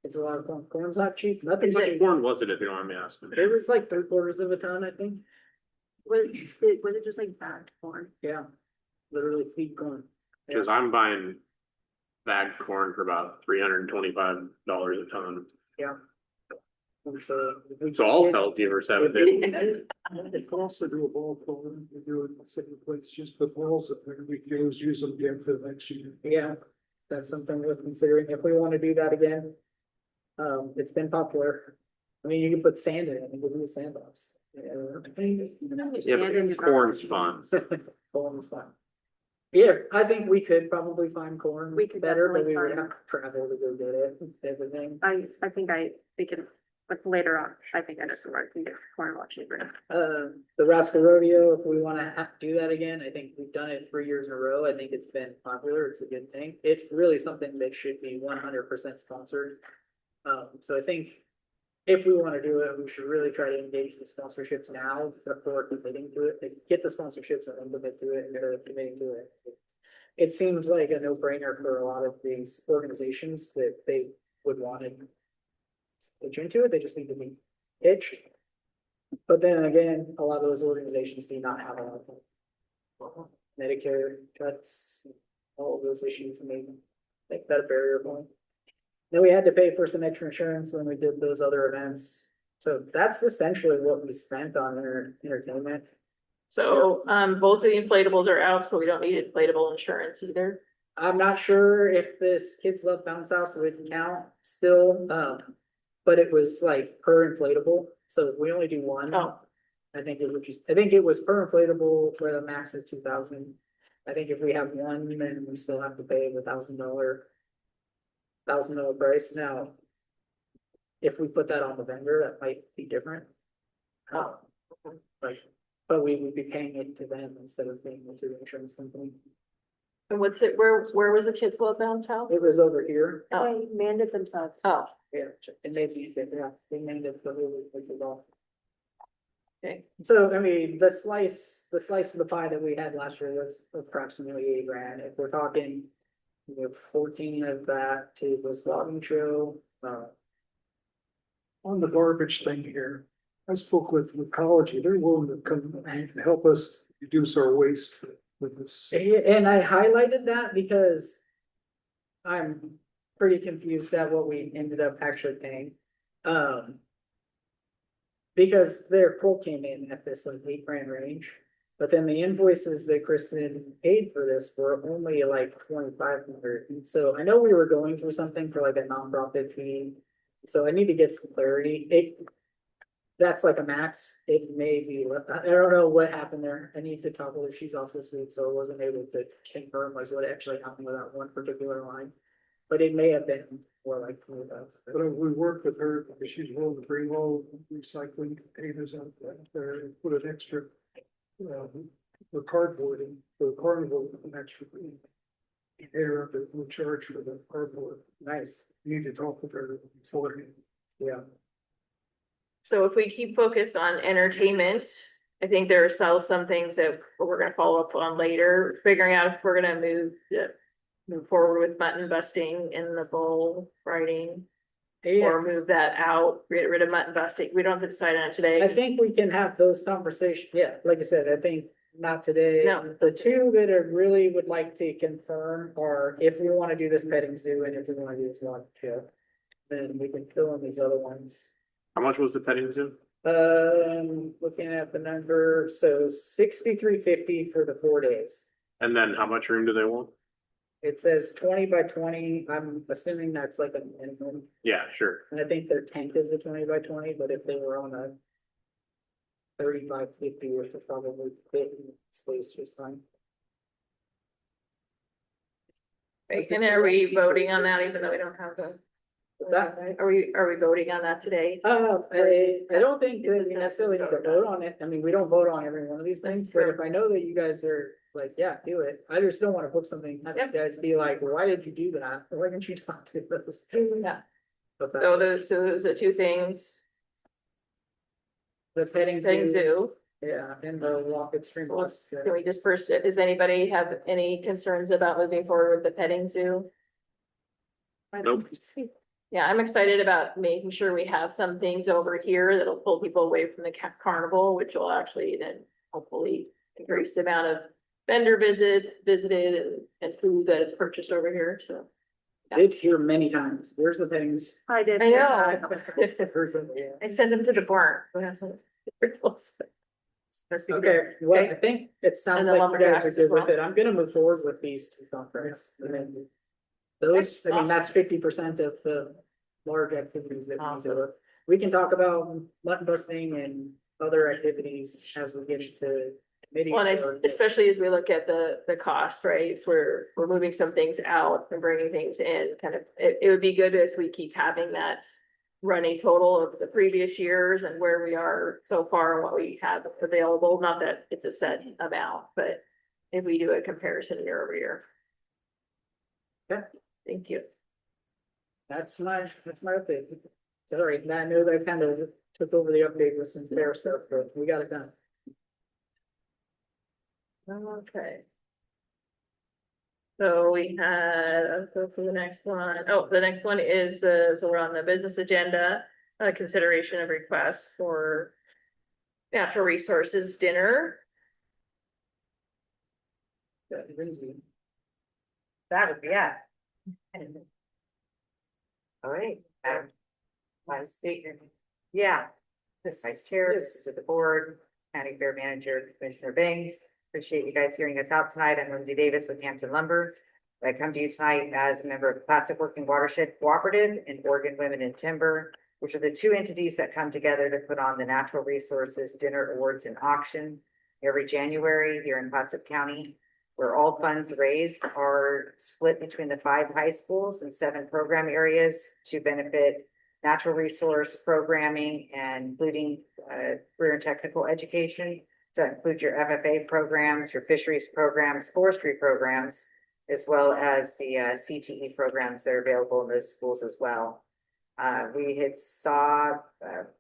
It's a lot of corn. Corn's not cheap. How Nothing's much cheap. corn was it, if you don't mind me asking? It was like 3/4 of a ton, I think. Was it just like bagged corn? Yeah, literally feed corn. Cause I'm buying bagged corn for about $325 a ton. And so. So I'll sell it to you for $750. They could also do a ball program. They do it in the same place, just put balls up there. We can always use them again for the next year. Yeah, that's something we're considering if we want to do that again. It's been popular. I mean, you can put sand in it and we'll do a sandbox. Yeah, but corn's fun. Corn's fun. Yeah, I think we could probably find corn We could better, but definitely we would find- have to travel to go get it, everything. I think we can, but later on, I think I know somewhere I can get corn a lot cheaper. The Rascal Rodeo, if we wanna have to do that again, I think we've done it 3 years in a row. I think it's been popular. It's a good thing. It's really something that should be 100% sponsored. So I think if we wanna do it, we should really try to engage the sponsorships now before committing to it, like, get the sponsorships and then commit to it instead of committing to it. It seems like a no-brainer for a lot of these organizations that they would want to pitch into it, they just need to be pitched. But then again, a lot of those organizations do not have a Medicare cuts, all of those issues, maybe make that a barrier point. Then we had to pay for some extra insurance when we did those other events. So that's essentially what we spent on entertainment. So, both of the inflatables are out, so we don't need inflatable insurance either. I'm not sure if this Kids Love Bounce House would count still, but it was like per inflatable, so if we only do one. Oh. I think it was per inflatable for a max of 2,000. I think if we have one, then we still have to pay the $1,000 price now. If we put that on the vendor, that might be different. Oh. Like, but we would be paying it to them instead of paying it to the insurance company. And what's it, where was the Kids Love Bounce House? It was over here. Oh. They manned it themselves. Oh, Yeah, and maybe, yeah, they named it the really, like, the golf. okay. So, I mean, the slice of the pie that we had last year was approximately $8,000. If we're talking, 14 of that to the slogging show, On the garbage thing here, I spoke with Ecology, they're willing to come and help us reduce our waste with this. and I highlighted that because I'm pretty confused at what we ended up actually paying. Because their quote came in at this like $8,000 range, but then the invoices that Kristen paid for this were only like 2,500. And so I know we were going through something for like a nonprofit fee, so I need to get some clarity. That's like a max. It may be, I don't know what happened there. I need to talk with her. She's off this week, so I wasn't able to confirm like what actually happened with that one particular line. But it may have been more like 20,000. But we worked with her because she's willing to bring all recycling containers out there and put an extra, for cardboard and for the carnival, an extra air up it, we'll charge for the cardboard. Nice, You need to talk with her beforehand. yeah. So if we keep focused on entertainment, I think there are still some things that we're gonna follow up on later, figuring out if we're gonna move forward with mutton busting in the bull riding. Yeah, Or move that out, get rid of mutton busting. We don't have to decide on it today. I think we can have those conversations. Yeah, like I said, I think not today. No. The two that I really would like to confirm are if we want to do this petting zoo and if we want to do this lawn show. Then we can fill in these other ones. How much was the petting zoo? Looking at the number, so 6350 for the 4 days. And then how much room do they want? It says 20 by 20. I'm assuming that's like a minimum. Yeah, sure. And I think their tank is a 20 by 20, but if they were on a 3550, which would probably fit in space just fine. And are we voting on that even though we don't have the? That, Are we voting on that today? I don't think that we necessarily need to vote on it. I mean, we don't vote on every one of these things, but if I know that you guys are like, yeah, do it. I just don't want to book something, have you guys be like, well, why did you do that? Why didn't you talk to us? Yeah. But So those are two things, the petting thing zoo, do. yeah, and the walk at stream. Plus, Can we disperse it? Does anybody have any concerns about moving forward with the petting zoo? Nope. Yeah, I'm excited about making sure we have some things over here that'll pull people away from the carnival, which will actually then hopefully increase the amount of vendor visited and food that is purchased over here, so. did hear many times, where's the things? I did. I know. Heard them, yeah. I sent them to the barn. Okay, well, I think it sounds And the like you guys are lumberjacks good as with well. it. I'm gonna move forward with these two conferences. I mean, those, I mean, that's 50% of the large activities that we do. We can talk about mutton busting and other activities as we get into committees. Well, and or- especially as we look at the cost, right? We're moving some things out and bringing things in, kind of, it would be good as we keep having that running total of the previous years and where we are so far and what we have available. Not that it's a set amount, but if we do a comparison year over year. Okay. Thank you. That's my update. Sorry, I know that kind of took over the update with some fair stuff, but we got it done. Okay. So we had, I'll go for the next one. Oh, the next one is so we're on the business agenda, consideration of requests for natural resources dinner. That would be it. All right. My statement. Yeah. This Vice Chair, this is to the board, County Fair Manager, Commissioner Banks. Appreciate you guys hearing us out tonight. I'm Lindsay Davis with Hampton Lumber. I come to you tonight as a member of the Classic Working Watershed Cooperative and Oregon Women in Timber, which are the two entities that come together to put on the Natural Resources Dinner Awards and Auction every January here in Clatsop County, where all funds raised are split between the 5 high schools and 7 program areas to benefit natural resource programming and including career and technical education. So that includes your FFA programs, your fisheries programs, forestry programs, as well as the CTE programs that are available in those schools as well. We had saw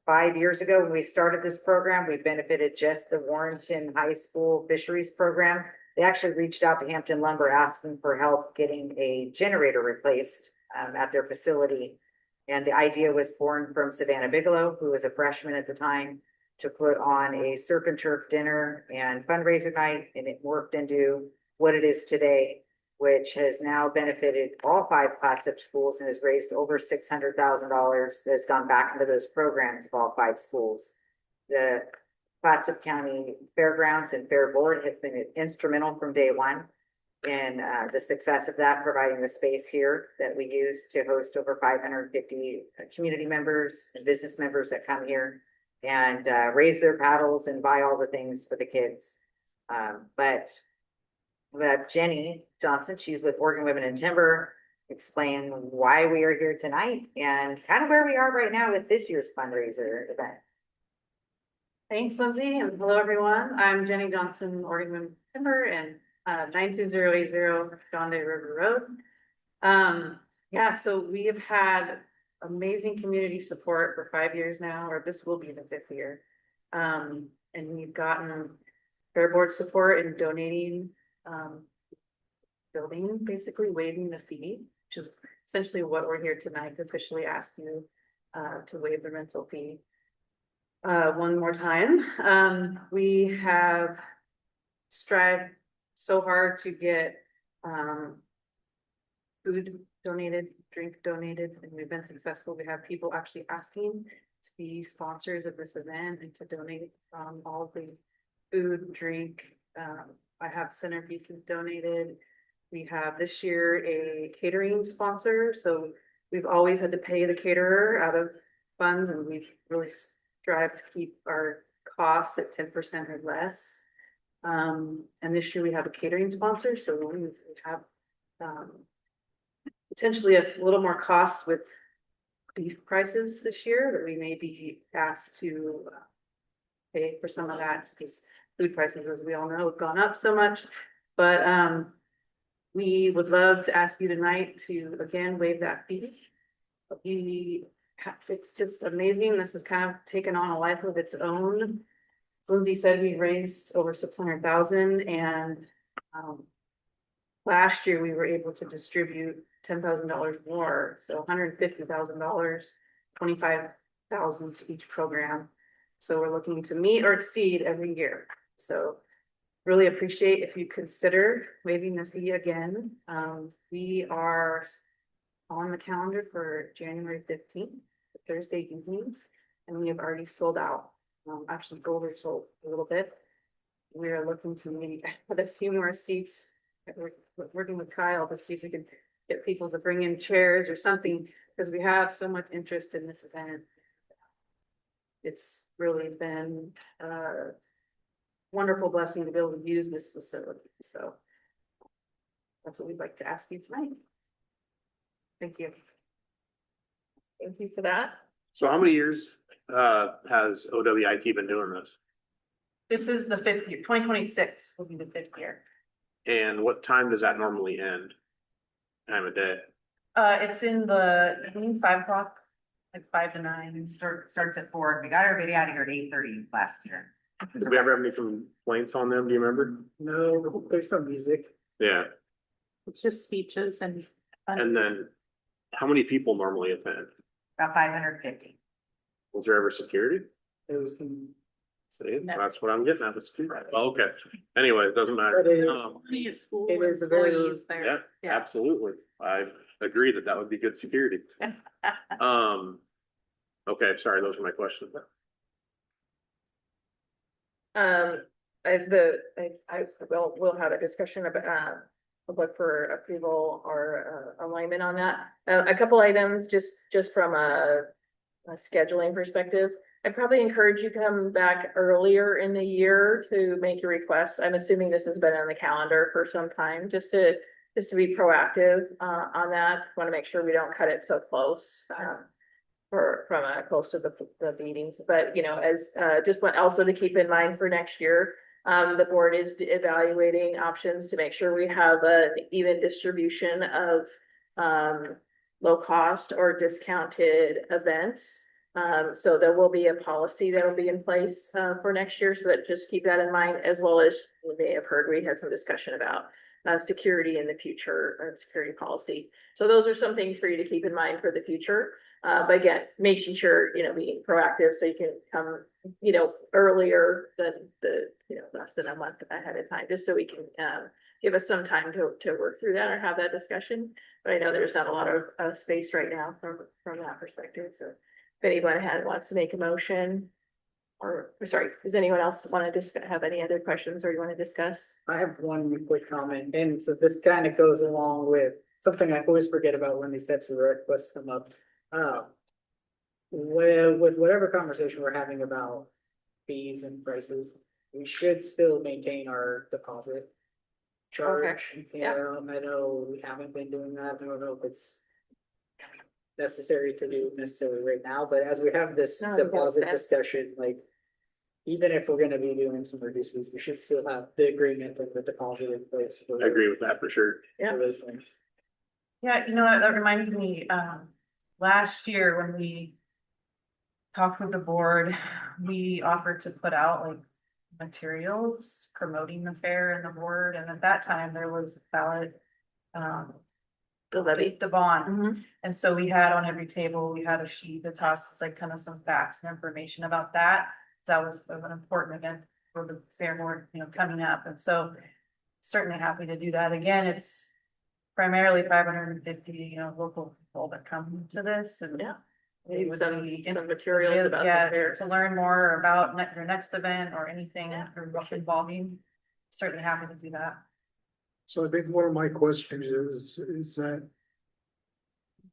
5 years ago when we started this program, we benefited just the Warrenton High School fisheries program. They actually reached out to Hampton Lumber asking for help getting a generator replaced at their facility. And the idea was born from Savannah Bigelow, who was a freshman at the time, to put on a surf and turf dinner and fundraiser night, and it worked into what it is today, which has now benefited all 5 Clatsop schools and has raised over $600,000 that's gone back into those programs of all 5 schools. The Clatsop County Fairgrounds and Fair Board have been instrumental from day one in the success of that, providing the space here that we use to host over 550 community members and business members that come here and raise their paddles and buy all the things for the kids. But we have Jenny Johnson, she's with Oregon Women in Timber, explain why we are here tonight and kind of where we are right now with this year's fundraiser event. Thanks, Lindsay, and hello, everyone. I'm Jenny Johnson, Oregon Women in Timber, and 92080 John Day River Road. Yeah, so we have had amazing community support for 5 years now, or this will be the 5th year. And we've gotten Fair Board support in donating building, basically waiving the fee, which is essentially what we're here tonight to officially ask you to waive the rental fee. One more time, we have strived so hard to get food donated, drink donated, and we've been successful. We have people actually asking to be sponsors of this event and to donate all the food, drink. I have centerpieces donated. We have this year a catering sponsor, so we've always had to pay the caterer out of funds, and we've really strive to keep our costs at 10% or less. And this year we have a catering sponsor, so we have potentially a little more costs with beef prices this year that we may be asked to pay for some of that, because food prices, as we all know, have gone up so much. But we would love to ask you tonight to again waive that fee. It's just amazing. This has kind of taken on a life of its own. As Lindsay said, we raised over 600,000, and last year we were able to distribute $10,000 more, so $150,000, 25,000 to each program. So we're looking to meet or exceed every year. So really appreciate if you consider waiving the fee again. We are on the calendar for January 15th, Thursday evenings, and we have already sold out. Actually oversold a little bit. We are looking to maybe put a few more seats. We're working with Kyle to see if we can get people to bring in chairs or something, because we have so much interest in this event. It's really been a wonderful blessing to be able to use this facility. So that's what we'd like to ask you tonight. Thank you. Thank you for that. So how many years has OWIT been doing this? This is the 5th year, 2026 will be the 5th year. And what time does that normally end? Time of day? It's in the evening, 5 o'clock. like 5 to 9. And starts at 4. We got everybody out of here at 8:30 last year. Did we ever have any complaints on them? Do you remember? No, there's no music. Yeah, It's just speeches and. and then how many people normally attend? About 550. Was there ever security? It was some. See, No. that's what I'm getting at, the security. Well, okay, anyway, it doesn't matter. But it is- Plenty of school It is a very- employees there. Yeah, absolutely. I agree that that would be good security. Okay, sorry, those are my questions. We'll have a discussion about, look for approval or alignment on that. A couple items, just from a scheduling perspective. I'd probably encourage you to come back earlier in the year to make your requests. I'm assuming this has been on the calendar for some time, just to be proactive, on that. Want to make sure we don't cut it so close, close to the meetings, but as just want also to keep in mind for next year, the board is evaluating options to make sure we have an even distribution of low cost or discounted events. So there will be a policy that will be in place for next year, so that just keep that in mind, as well as you may have heard, we had some discussion about security in the future and security policy. So those are some things for you to keep in mind for the future. But again, making sure, being proactive so you can come, earlier than less than a month ahead of time, just so we can give us some time to work through that or have that discussion. But I know there's not a lot of space right now from that perspective. So if anyone wants to make a motion, or sorry, does anyone else want to have any other questions or you want to discuss? I have one quick comment, and so this kind of goes along with something I always forget about when these types of requests come up. With whatever conversation we're having about fees and prices, we should still maintain our deposit charge. Yeah. I know we haven't been doing that. I don't know if it's necessary to do necessarily right now, but as we have this No, it makes deposit sense. discussion, like, even if we're gonna be doing some reduced fees, we should still have the agreement and the deposit in place. For I agree with that for sure. for those things. Yeah, that reminds me, last year when we talked with the board, we offered to put out like materials promoting the fair and the board, and at that time there was ballot. The levy. The bond, Mhm. and so we had on every table, we had a sheet that tossed, it's like kind of some facts and information about that. That was an important event for the fair board, coming up, and so certainly happy to do that. Again, it's primarily 550, local people that come to this, and Yeah. it Need would some be materials about the yeah, fair. to learn more about your next event or anything involving, certainly happy to do that. So I think one of my questions is that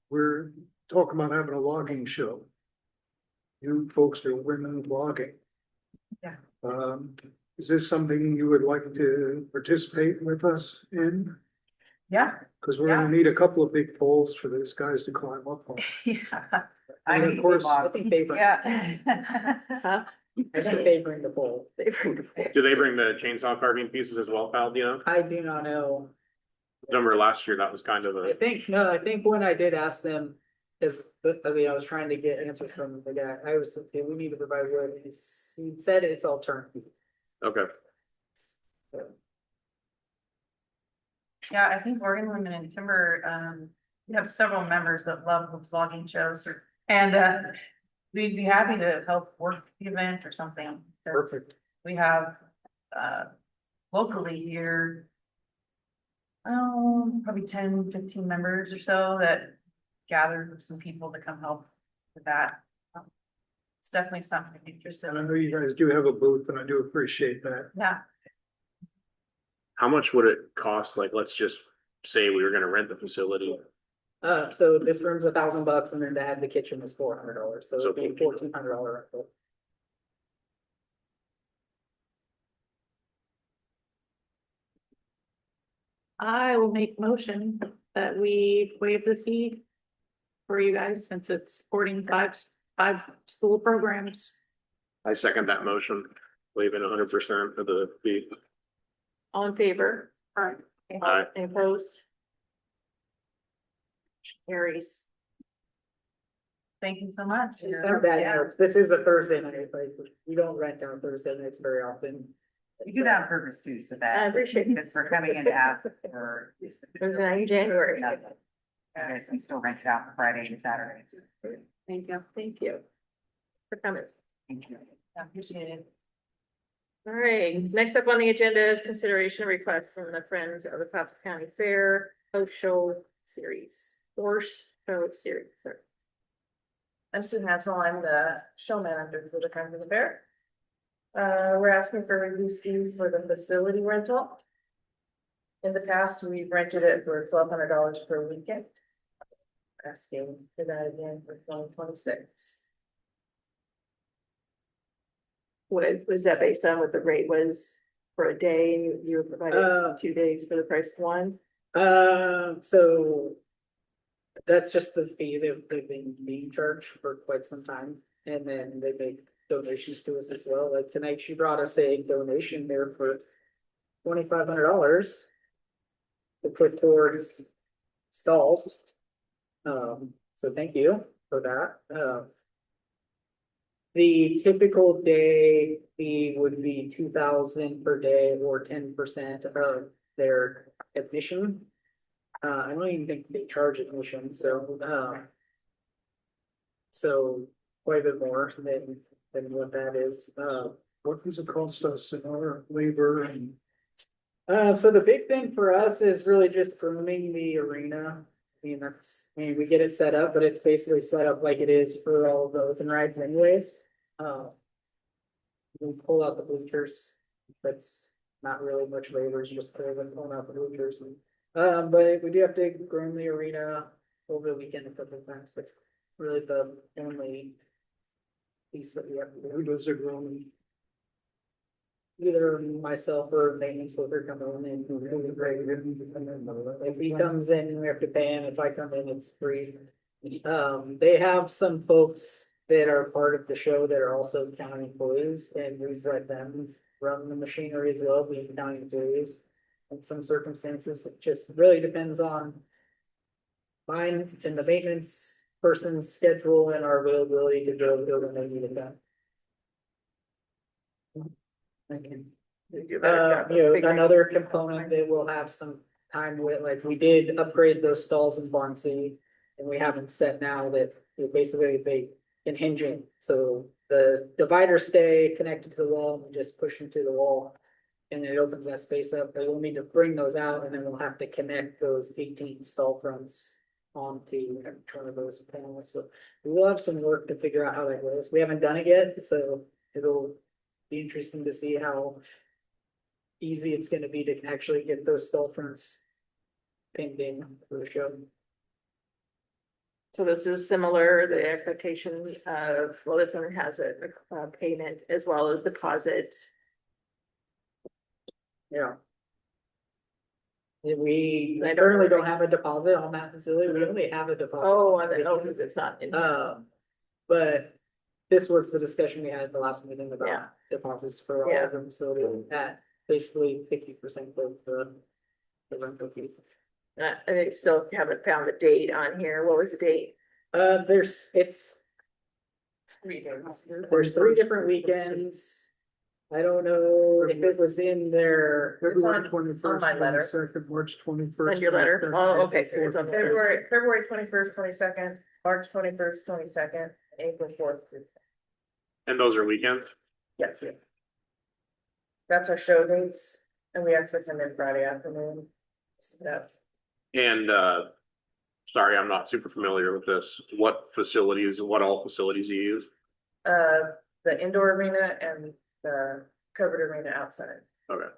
we're talking about having a logging show. You folks are women logging. Yeah. Is this something you would like to participate with us in? Yeah, Cause we're gonna need a couple of big poles for those guys to climb up on. yeah. And of course, I think they bring, Yeah. Huh? I think they bring the pole. They bring the pole. Do they bring the chainsaw carving pieces as well, Kyle? Do you know? I do not know. Remember last year, that was kind of I think when I did ask them, I was trying to get answers from the guy, we need to provide wood, he said it's all turnkey. okay. Yeah, I think Oregon Women in Timber, we have several members that love those logging shows, and, we'd be happy to help work the event or something. 'Cause Perfect. we have, locally here, probably 10, 15 members or so that gathered with some people to come help with that. It's definitely something to be interested and I in. know you guys do have a booth and I do appreciate that. Yeah, How much would it cost? Like, let's just say we were gonna rent the facility. So this room's $1,000 and then to add the kitchen is $400, so it'd be So $1,400 rental. I will make motion that we waive the fee for you guys, since it's supporting five school programs. I second that motion, leaving 100% of the fee. All in favor? Aye. Any opposed? Carries. Thank you so much. This is a Thursday night, like, we don't rent out Thursday nights very often. We do that on purpose too, so I that, appreciate it. because we're coming in to ask for. January. You guys can still rent it out for Friday and Saturdays. Thank you. Thank you for coming. Thank you. I appreciate it. All right, next up on the agenda is consideration request from the Friends of the Clatsop County Fair Horse Show Series. Sorry. I'm Sue Hansel, I'm the show manager for the Friends of the Fair. We're asking for reduced fees for the facility rental. In the past, we've rented it for $1,200 per weekend. Asking for that again for 2026. What was that based on what the rate was for a day and you were provided 2 days for the price of one? So that's just the fee they've been being charged for quite some time. And then they make donations to us as well. Like tonight, she brought us a donation there for $2,500 to put towards stalls. So thank you for that. The typical day fee would be 2,000 per day or 10% of their admission. I don't even think they charge admission, so quite a bit more than what that is. What does it cost us in our labor and? So the big thing for us is really just grooming the arena. I mean, we get it set up, but it's basically set up like it is for all the open rides anyways. We pull out the bleachers. That's not really much labor, it's just pulling out the bleachers. But we do have to groom the arena over the weekend a couple of times. That's really the only piece that we have to do. Who does it grooming? Either myself or maintenance worker come in and if he comes in, we have to pay him. If I come in, it's free. They have some folks that are part of the show that are also county employees, and we've let them run the machinery as well, being county employees. In some circumstances, it just really depends on mine and the maintenance person's schedule and our availability to go when they need it done. Another component that we'll have some time with, like we did upgrade those stalls in Barncy. And we have them set now that basically they can hinge in, so the dividers stay connected to the wall, and we just push them to the wall. And it opens that space up, but we'll need to bring those out and then we'll have to connect those 18 stall fronts onto each one of those panels, so we will have some work to figure out how that goes. We haven't done it yet, so it'll be interesting to see how easy it's gonna be to actually get those stall fronts pinned in for the show. So this is similar, the expectation of, well, this one has a payment as well as deposit. Yeah. We I don't currently know. don't have a deposit on that facility, we only have a deposit. Because it's not in. But this was the discussion we had at the last meeting Yeah. about deposits for all Yeah. of the facility at basically 50% of the rental fee. I still haven't found the date on here. What was the date? There's 3 days. there's 3 different weekends. I don't know if it was in there. February 21st, my letter. 22nd, March 21st. On your letter? Oh, okay. It's on there. February 21st, 22nd, March 21st, 22nd, April 4th. And those are weekends? Yes. That's our show dates, and we actually come in Friday afternoon. And, sorry, I'm not super familiar with this. What all facilities you use? The indoor arena and the covered arena outside. Okay.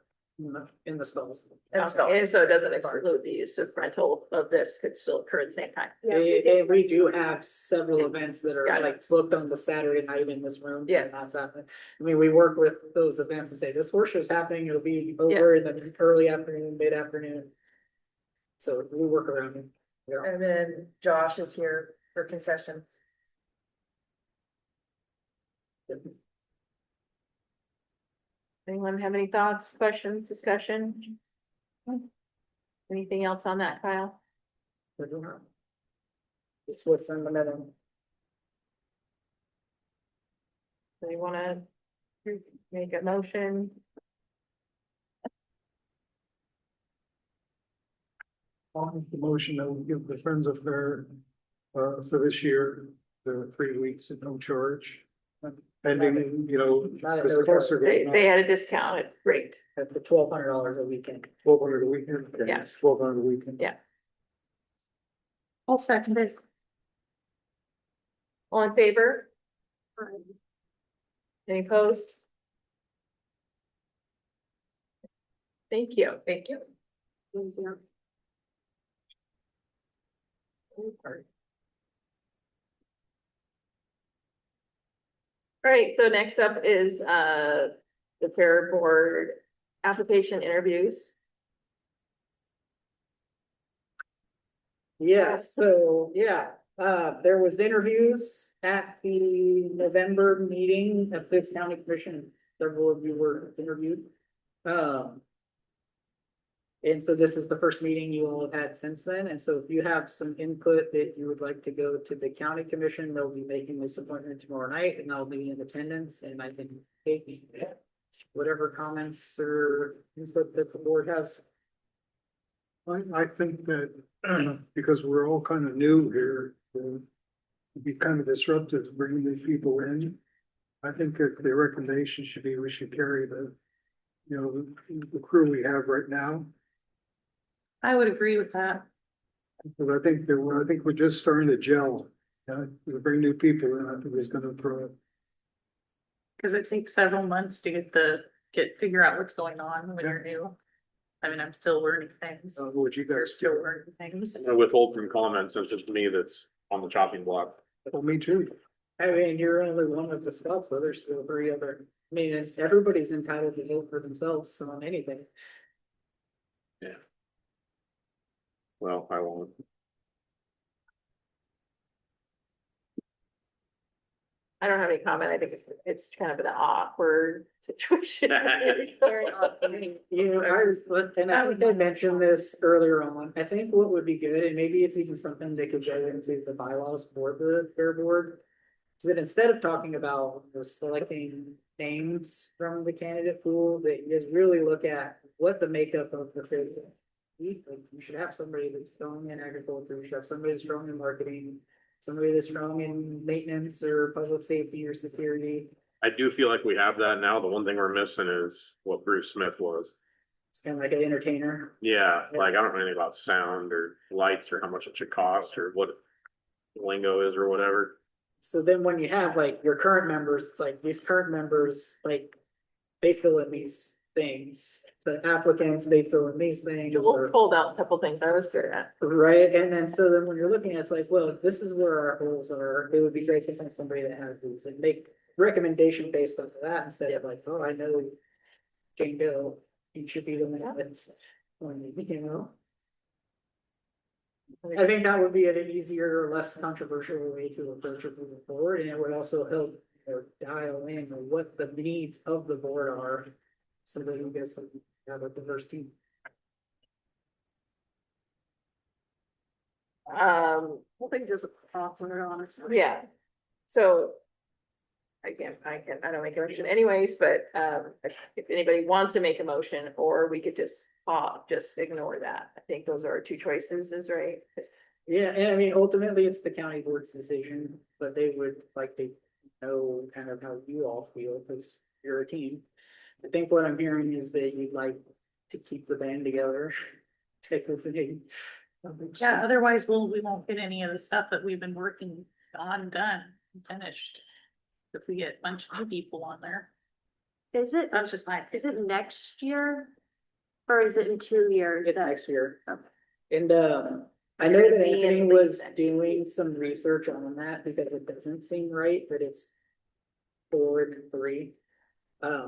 In the stalls. And stalls. And so it doesn't exclude the use of rental of this could still occur at the same time. And we do have several events that are Got it. like booked on the Saturday night in this room. Yeah. and that's happening. I mean, we work with those events and say, this horse show's happening, it'll be over in the early afternoon, mid-afternoon. So we work around it. Yeah. And then Josh is here for concessions. Anyone have any thoughts, questions, discussion? Anything else on that, Kyle? It's what's in the middle. Do you wanna make a motion? I'll make the motion that we give the Friends of Fair, for this year, the 3 weeks at no charge. Pending, you know, Not at because no the costs are charge. They, going they up. had a discounted rate. At the $1,200 a weekend. 1,200 a weekend. Okay, Yeah. 1,200 a weekend. Yeah. I'll second it. All in favor? Any opposed? Thank you. Thank you. All right, so next up is the fair board application interviews. Yeah, so, yeah, there was interviews at the November meeting at this county commission. Several of you were interviewed. And so this is the first meeting you all have had since then. And so if you have some input that you would like to go to the county commission, they'll be making this appointment tomorrow night and I'll be in attendance and I can take whatever comments or input that the board has. I think that because we're all kind of new here, it'd be kind of disruptive bringing these people in. I think that the recommendation should be we should carry the, you know, the crew we have right now. I would agree with that. Because I think we're just starting to gel. We bring new people in, I think it's gonna throw it. Cause it takes several months to figure out what's going on when you're new. I mean, I'm still learning things. What you You're guys still do. learning things. I'm gonna withhold from comment since it's me that's on the chopping block. Well, me too. I mean, you're only one of the scouts, so there's still 3 other, I mean, everybody's entitled to vote for themselves on anything. Well, I won't. I don't have any comment. I think it's kind of an awkward situation. It's very awkward. You know, I think I mentioned this earlier on, I think what would be good, and maybe it's even something that could go into the bylaws for the fair board. Is that instead of talking about selecting names from the candidate pool, that you just really look at what the makeup of the fair board. Like, you should have somebody that's strong in agriculture, you should have somebody that's strong in marketing, somebody that's strong in maintenance or public safety or security. I do feel like we have that now. The one thing we're missing is what Bruce Smith was. It's kind of like an entertainer. Yeah, like I don't know anything about sound or lights or how much it should cost or what lingo is or whatever. So then when you have like your current members, it's like these current members, like, they fill in these things. The applicants, they fill in these things. We'll pulled out a couple things I was good at. Right, and then so then when you're looking at, it's like, well, this is where our goals are, it would be great to find somebody that has these and make recommendation based on that instead of like, oh, I know Jane Doe, you should be the one that's, you know. I think that would be an easier, less controversial way to approach it moving forward, and it would also help, you know, dial in what the needs of the board are. So that you guys can have a diverse team. I think just awkward, honestly. Yeah, so. Again, I don't make a motion anyways, but if anybody wants to make a motion, or we could just ignore that. I think those are our 2 choices, is right. Yeah, and I mean, ultimately, it's the county board's decision, but they would like to know kind of how you all feel, because you're a team. I think what I'm hearing is that you'd like to keep the band together, type of thing. Yeah, otherwise we won't get any of the stuff that we've been working on done, finished. If we get a bunch of new people on there, Is it next year? Or is it in 2 years? It's that- next year. Okay. And I know that Anthony was doing some research on that because it doesn't seem right that it's 4 and 3.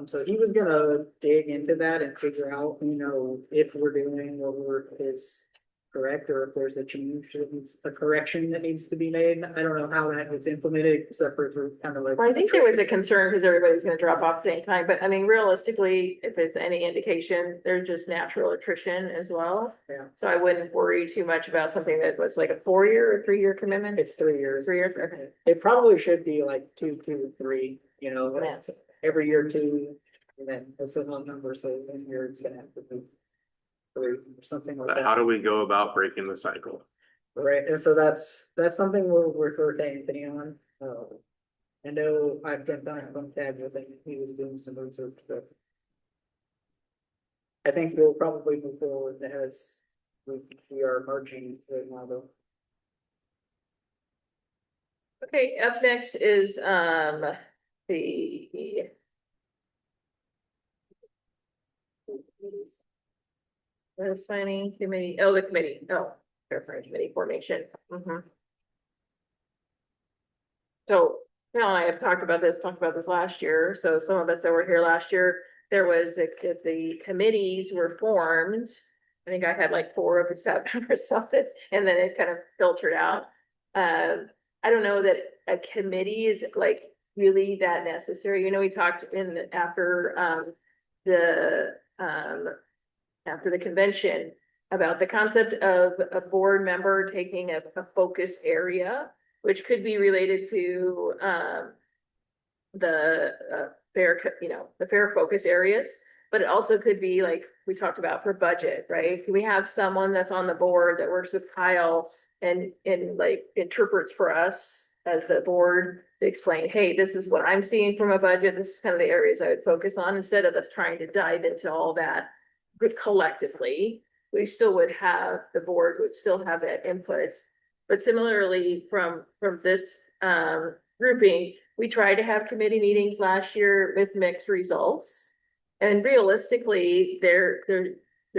So he was gonna dig into that and figure out, you know, if we're doing what is correct, or if there's a change, that needs a correction that needs to be made. I don't know how that gets implemented, except for through kind of like. Well, I think there was a concern because everybody's gonna drop off at the same time, but I mean, realistically, if it's any indication, there's just natural attrition as well. Yeah. So I wouldn't worry too much about something that was like a 4-year or 3-year commitment. It's 3 years. 3 years, okay. It probably should be like 2, 2, 3, you know, every year two, and then it's a long number, so one year it's gonna have to be three or something like But that. how do we go about breaking the cycle? Right, and so that's something we'll refer to Anthony on. I know I've been back on tag with him, he was doing some research, but I think we'll probably move forward as we are merging right now though. Okay, up next is, the planning committee, the committee, fair committee formation. So, Val and I have talked about this last year, so some of us that were here last year, there was the committees were formed. I think I had like 4 of the 7 or something, and then it kind of filtered out. I don't know that a committee is like really that necessary. You know, we talked after the convention about the concept of a board member taking a focus area, which could be related to the fair focus areas, but it also could be like we talked about for budget, right? Can we have someone that's on the board that works with Kyle and like interprets for us as the board to explain, hey, this is what I'm seeing from a budget. This is kind of the areas I would focus on, instead of us trying to dive into all that collectively. We still would have, the board would still have that input. But similarly from this grouping, we tried to have committee meetings last year with mixed results. And realistically, there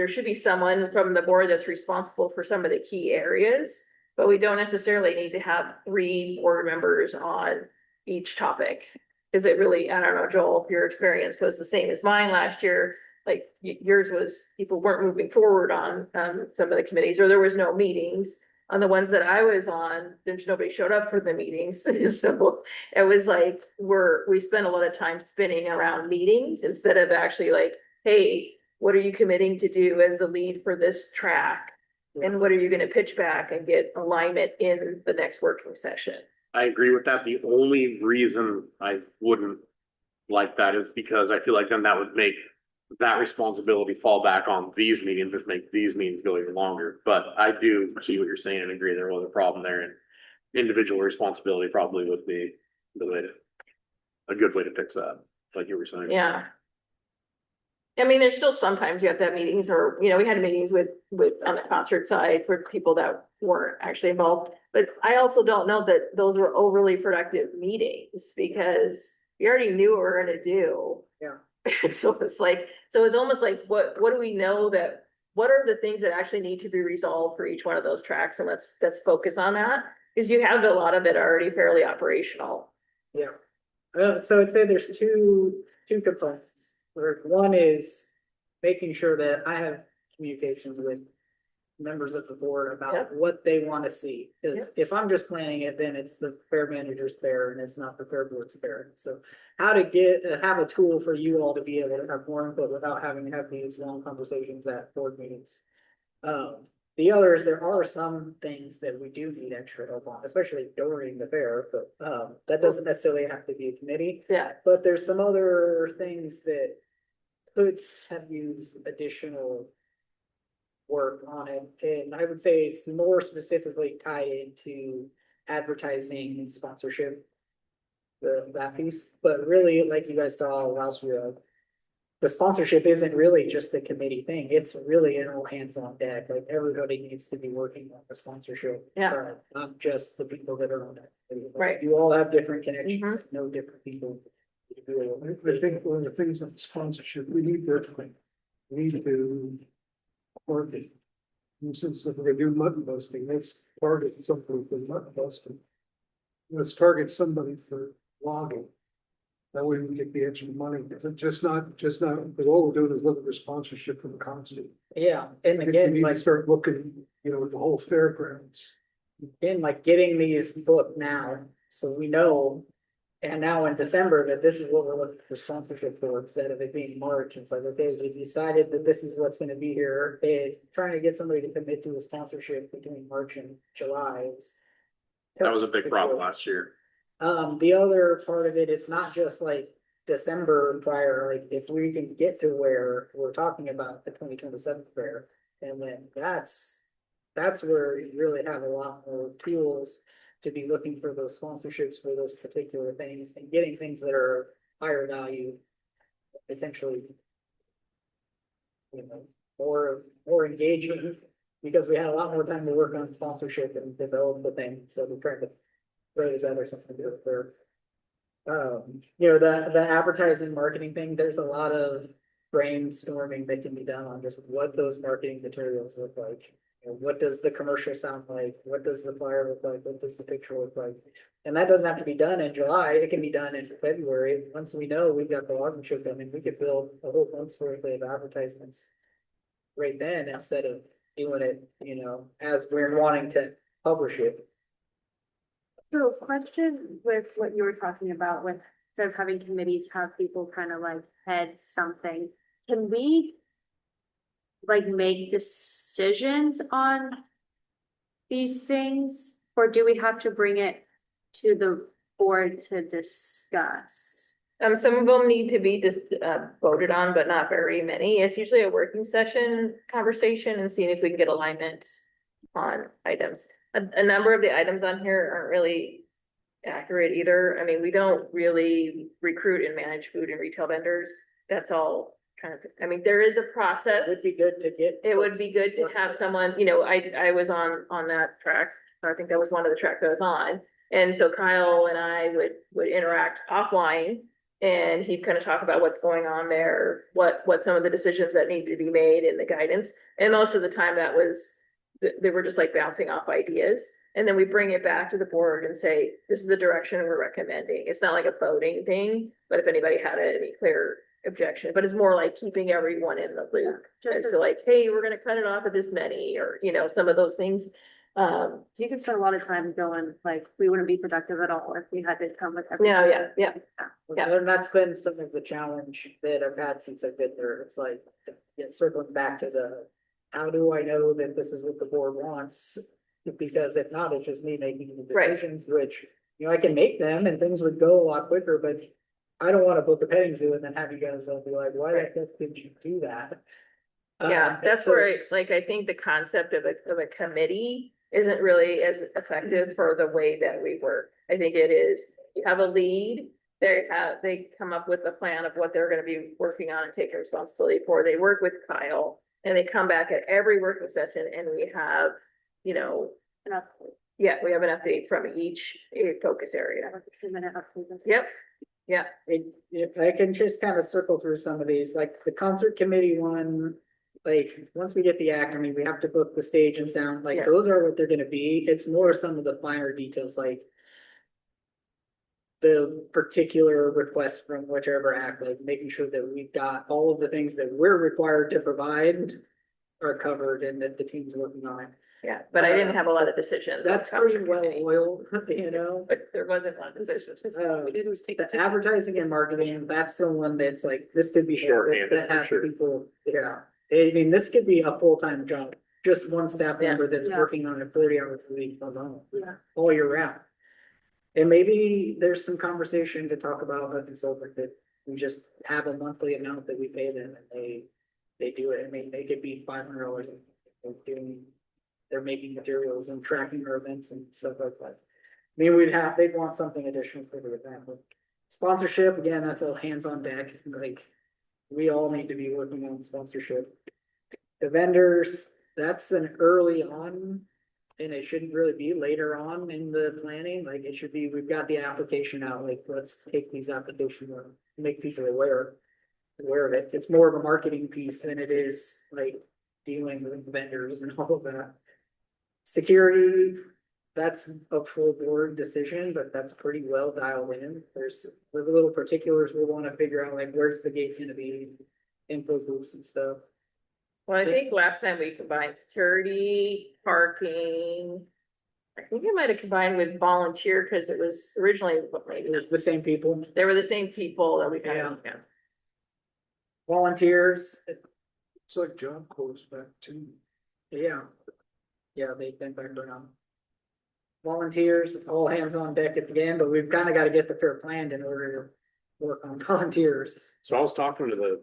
should be someone from the board that's responsible for some of the key areas, but we don't necessarily need to have 3 board members on each topic. Is it really, I don't know, Joel, if your experience was the same as mine last year, like yours was people weren't moving forward on some of the committees, or there was no meetings. On the ones that I was on, there's nobody showed up for the meetings. So it was like, we spent a lot of time spinning around meetings instead of actually like, hey, what are you committing to do as the lead for this track? And what are you gonna pitch back and get alignment in the next working session? I agree with that. The only reason I wouldn't like that is because I feel like then that would make that responsibility fall back on these meetings, which make these meetings go even longer. But I do see what you're saying and agree there was a problem there, and individual responsibility probably would be a good way to fix that, like you were saying. Yeah. I mean, there's still sometimes you have to have meetings, or, you know, we had meetings with on the concert side for people that weren't actually involved. But I also don't know that those were overly productive meetings, because we already knew what we were gonna do. Yeah. So it's almost like, what do we know what are the things that actually need to be resolved for each one of those tracks? And let's focus on that, because you have a lot of it already fairly operational. Yeah. So I'd say there's two components. Where one is making sure that I have communication with members of the board about Yep. what they want to see. Because if I'm just planning it, then it's the fair manager's fair and it's not the fair board's fair. So how to have a tool for you all to be able to have more input without having to have these long conversations at board meetings. The other is there are some things that we do need extra help on, especially during the fair, but that doesn't necessarily have to be a committee. Yeah. But there's some other things that could have used additional work on it, and I would say it's more specifically tied into advertising and sponsorship. That piece, but really, like you guys saw last year, the sponsorship isn't really just the committee thing, it's really an all hands on deck, like everybody needs to be working on the sponsorship. Yeah. side, not just the people that are on that. committee. Right. You all have different connections, no different people. I think one of the things on sponsorship, we need to market. And since if we do mutton busting, let's target somebody for mutton busting. Let's target somebody for logging. That way we get the extra money. It's just not, because all we're doing is looking for sponsorship from the council. Yeah, and I think we again, need to like, start looking, at the whole fairgrounds. getting these booked now, so we know. And now in December, that this is what we're looking for sponsorship for, instead of it being March, it's like, okay, we decided that this is what's gonna be here, and trying to get somebody to commit to a sponsorship between March and July. That was a big problem last year. The other part of it, it's not just like December prior, like if we can get to where we're talking about the 2027 fair. And then that's where you really have a lot more tools to be looking for those sponsorships for those particular things and getting things that are higher value. Potentially. You know, more engaging, because we had a lot more time to work on sponsorship and develop the thing, so we're trying to write it out or something to do it there. You know, the advertising marketing thing, there's a lot of brainstorming that can be done on just what those marketing materials look like. You know, what does the commercial sound like? What does the flyer look like? What does the picture look like? And that doesn't have to be done in July, it can be done in February. Once we know we've got the logging show coming, we could build a whole month's worth of advertisements. Right then, instead of doing it, you know, as we're wanting to publish it. So question with what you were talking about with, instead of having committees, have people kind of like head something, can we like make decisions on these things, or do we have to bring it to the board to discuss? Some of them need to be just voted on, but not very many. It's usually a working session conversation and seeing if we can get alignment on items. A number of the items on here aren't really accurate either. I mean, we don't really recruit and manage food and retail vendors. That's all kind of, I mean, there is a process. It would be good to get. It would be good to have someone, you know, I was on that track. I think that was one of the tracks I was on. And so Kyle and I would interact offline, and he'd kind of talk about what's going on there, what some of the decisions that need to be made in the guidance. And most of the time that was, they were just like bouncing off ideas. And then we bring it back to the board and say, this is the direction we're recommending. It's not like a voting thing, but if anybody had any clear objection, but it's more like keeping everyone in the loop. Just So like, hey, we're gonna cut it off at this many, or, you know, some of those things. So you can spend a lot of time going, like, we wouldn't be productive at all if we had to come with everything. Yeah. And that's been some of the challenge that I've had since I've been there. It's like, circling back to the, how do I know that this is what the board wants? Because if not, it's just me making the Right. decisions, which, you know, I can make them and things would go a lot quicker, but I don't want to book a petting zoo and then have you guys all be like, why the heck did you do that? Yeah, that's so- where it's like, I think the concept of a committee isn't really as effective for the way that we work. I think it is, you have a lead, they come up with a plan of what they're gonna be working on and taking responsibility for. They work with Kyle, and they come back at every working session, and we have, you know, Enough. yeah, we have an update from each focus area. Like a 2-minute update. Yep, yeah. If I can just kind of circle through some of these, like the concert committee one, like, once we get the act, I mean, we have to book the stage and sound, like, Yeah. those are what they're gonna be. It's more some of the finer details, like the particular request from whichever act, like making sure that we've got all of the things that we're required to provide are covered and that the team's working on it. Yeah, but I didn't have a lot of decisions. on That's concert pretty well committee. oiled, you know? But there wasn't a lot of decisions. We did was take. The advertising and marketing, that's the one that's like, this could be. Shorthanded, that for half the sure. people, yeah, I mean, this could be a full-time job, just one staff Yeah. member that's Yeah. working on it 40 hours a week alone, Yeah. all year round. And maybe there's some conversation to talk about the consultant that we just have a monthly amount that we pay them and they do it. I mean, they could be $500. They're making materials and tracking our events and stuff like that. I mean, they'd want something additional for the event. But sponsorship, again, that's all hands on deck. Like, we all need to be working on sponsorship. The vendors, that's an early on, and it shouldn't really be later on in the planning. Like, it should be, we've got the application out, like, let's take these applications and make people aware of it. It's more of a marketing piece than it is like dealing with vendors and all of that. Security, that's a full board decision, but that's pretty well dialed in. There's the little particulars we'll want to figure out, like, where's the gate gonna be, info booths and stuff. Well, I think last time we combined security, parking. I think it might have combined with volunteer, because it was originally, maybe It was the same people, they were the same people that we kind of, yeah. volunteers, It's like job corps back too. yeah. Yeah, they've been back around. volunteers, all hands on deck at the end, but we've kind of got to get the fair planned in order to work on volunteers. So I was talking to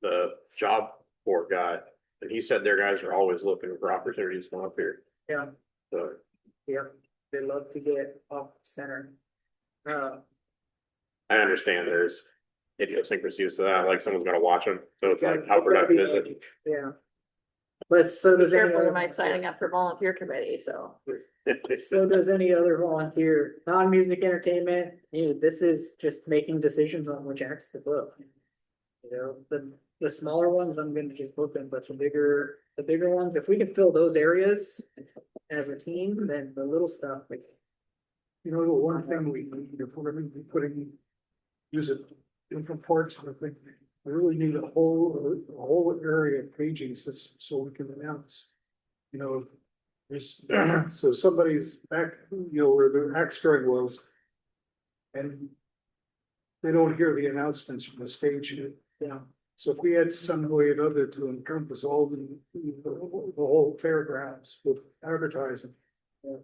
the job board guy, and he said their guys are always looking for opportunities to come up here, Yeah, so. yeah, they love to get off center. I understand there's idiosyncrasies to that, like someone's gotta watch them, so it's like, how Gotta be productive is it? lucky. Yeah. But so does any Careful, you other, might signing up for volunteer committee, so. so does any other volunteer, non-music entertainment, this is just making decisions on which acts to book. You know, the smaller ones, I'm gonna just book them, but the bigger ones, if we can fill those areas as a team, then the little stuff, like, You know, the one thing we need, if we're gonna be putting, use it different parts of the thing, we really need a whole area of paging system so we can announce. You know, there's, so somebody's back, you know, where the axe throwing was. And they don't hear the announcements from the stage. yeah, So if we had some way or other to encompass all the whole fairgrounds with advertising.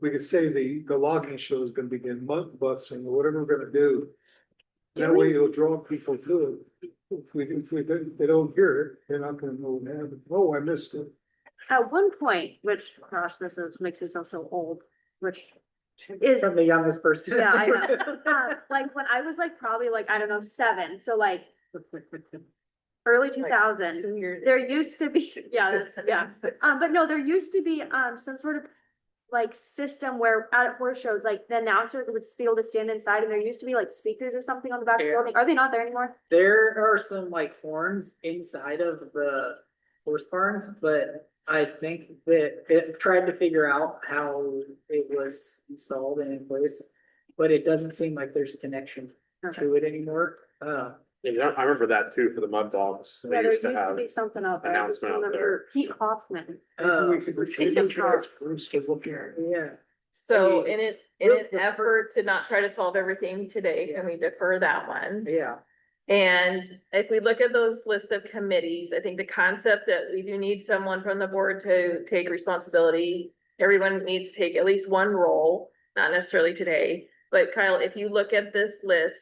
We could say the logging show is gonna begin mud busting or whatever we're gonna do. That way it'll draw people to it. If they don't hear it, they're not gonna know what happened. Oh, I missed it. At one point, which, gosh, makes me feel so old, which is, from the youngest person. yeah, I know. Like when I was like, probably like, I don't know, 7, so like early 2000, there used to be, yeah, that's, yeah. But no, there used to be, some sort of like system where at horse shows, like the announcer would be able to stand inside and there used to be like speakers or something on the back of the Yeah. building. Are they not there anymore? There are some like horns inside of the horse barns, but I think that it tried to figure out how it was installed and in place. But it doesn't seem like there's connection to it anymore. Yeah, I remember that too for the mud dogs. They Yeah, there used used to have, to be something out there. I just announcement out remember Pete Hoffman. We could Chief of Parks. Bruce could look at it. Yeah. So I mean, in an the- effort to not try to solve everything today, can we defer that one? Yeah, And if we look at those list of committees, I think the concept that we do need someone from the board to take responsibility. Everyone needs to take at least one role, not necessarily today, but Kyle, if you look at this list.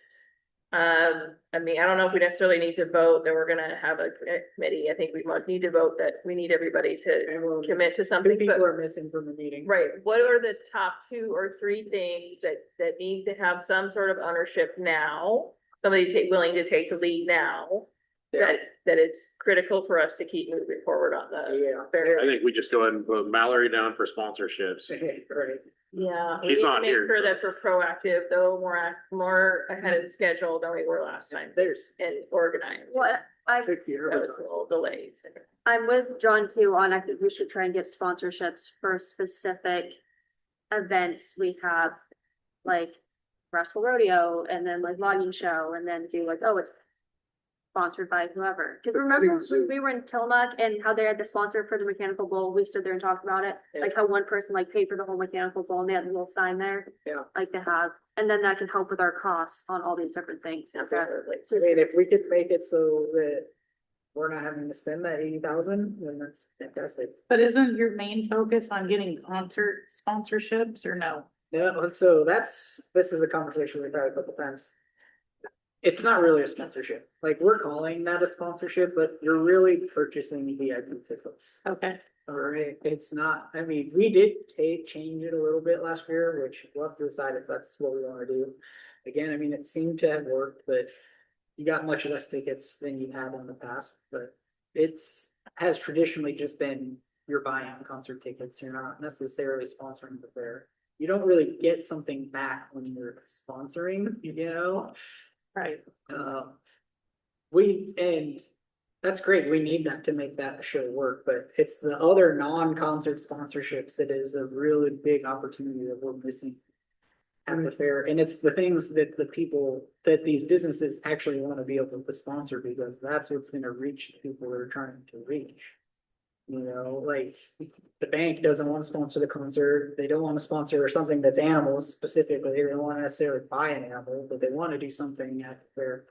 I mean, I don't know if we necessarily need to vote that we're gonna have a committee. I think we might need to vote that we need everybody to and well, commit to two something, people but. are missing from the meeting. Right, what are the top 2 or 3 things that need to have some sort of ownership now? Somebody willing to take the lead now, that it's critical for us to keep moving forward on the. Yeah. fair. I think we just go ahead and put Mallory down for sponsorships. Right. Yeah, we She's need to not make here, sure so. that we're proactive, though, more ahead of schedule than we were last time There's. and organized. What, That was a little delayed. I'm with John too on, I think we should try and get sponsorships for specific events we have. Like Restful Rodeo and then like logging show and then do like, oh, it's sponsored by whoever. Cause remember when we were in Tillamook and how they had the sponsor for the mechanical bull, we stood there and talked about it. Yeah. Like how one person like paid for the whole mechanical bull and they had a little sign there. Yeah. Like to have, and then that can help with our costs on all these different things. Is that- I mean, if we could make it so that we're not having to spend that 80,000, then that's fantastic. But isn't your main focus on getting concert sponsorships or no? Yeah, so this is a conversation we've had a couple times. It's not really a sponsorship, like we're calling that a sponsorship, but you're really purchasing VIP tickets. Okay, Alright, it's not, I mean, we did change it a little bit last year, which we'll have to decide if that's what we wanna do. Again, I mean, it seemed to have worked, but you got much less tickets than you had in the past, but has traditionally just been you're buying concert tickets, you're not necessarily sponsoring the fair. You don't really get something back when you're sponsoring, you know? right. And that's great, we need that to make that show work, but it's the other non-concert sponsorships that is a really big opportunity that we're missing at the fair, and it's the things that that these businesses actually want to be able to sponsor, because that's what's gonna reach the people they're trying to reach. You know, like, the bank doesn't want to sponsor the concert, they don't want to sponsor something that's animals specifically, they don't want to necessarily buy an animal, but they want to do something at the fair.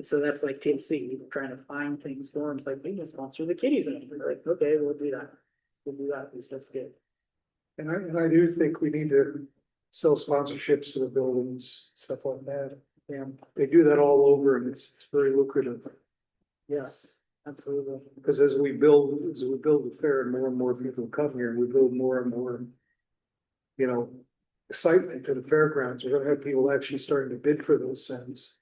So that's like TLC, trying to find things for them, it's like, we can sponsor the kitties, and they're like, okay, we'll do that, because that's good. And I do think we need to sell sponsorships to the buildings, stuff like that. Yeah, they do that all over and it's very lucrative. Yes, absolutely. Because as we build the fair and more people come here and we build more and more, you know, excitement to the fairgrounds, we're gonna have people actually starting to bid for those things.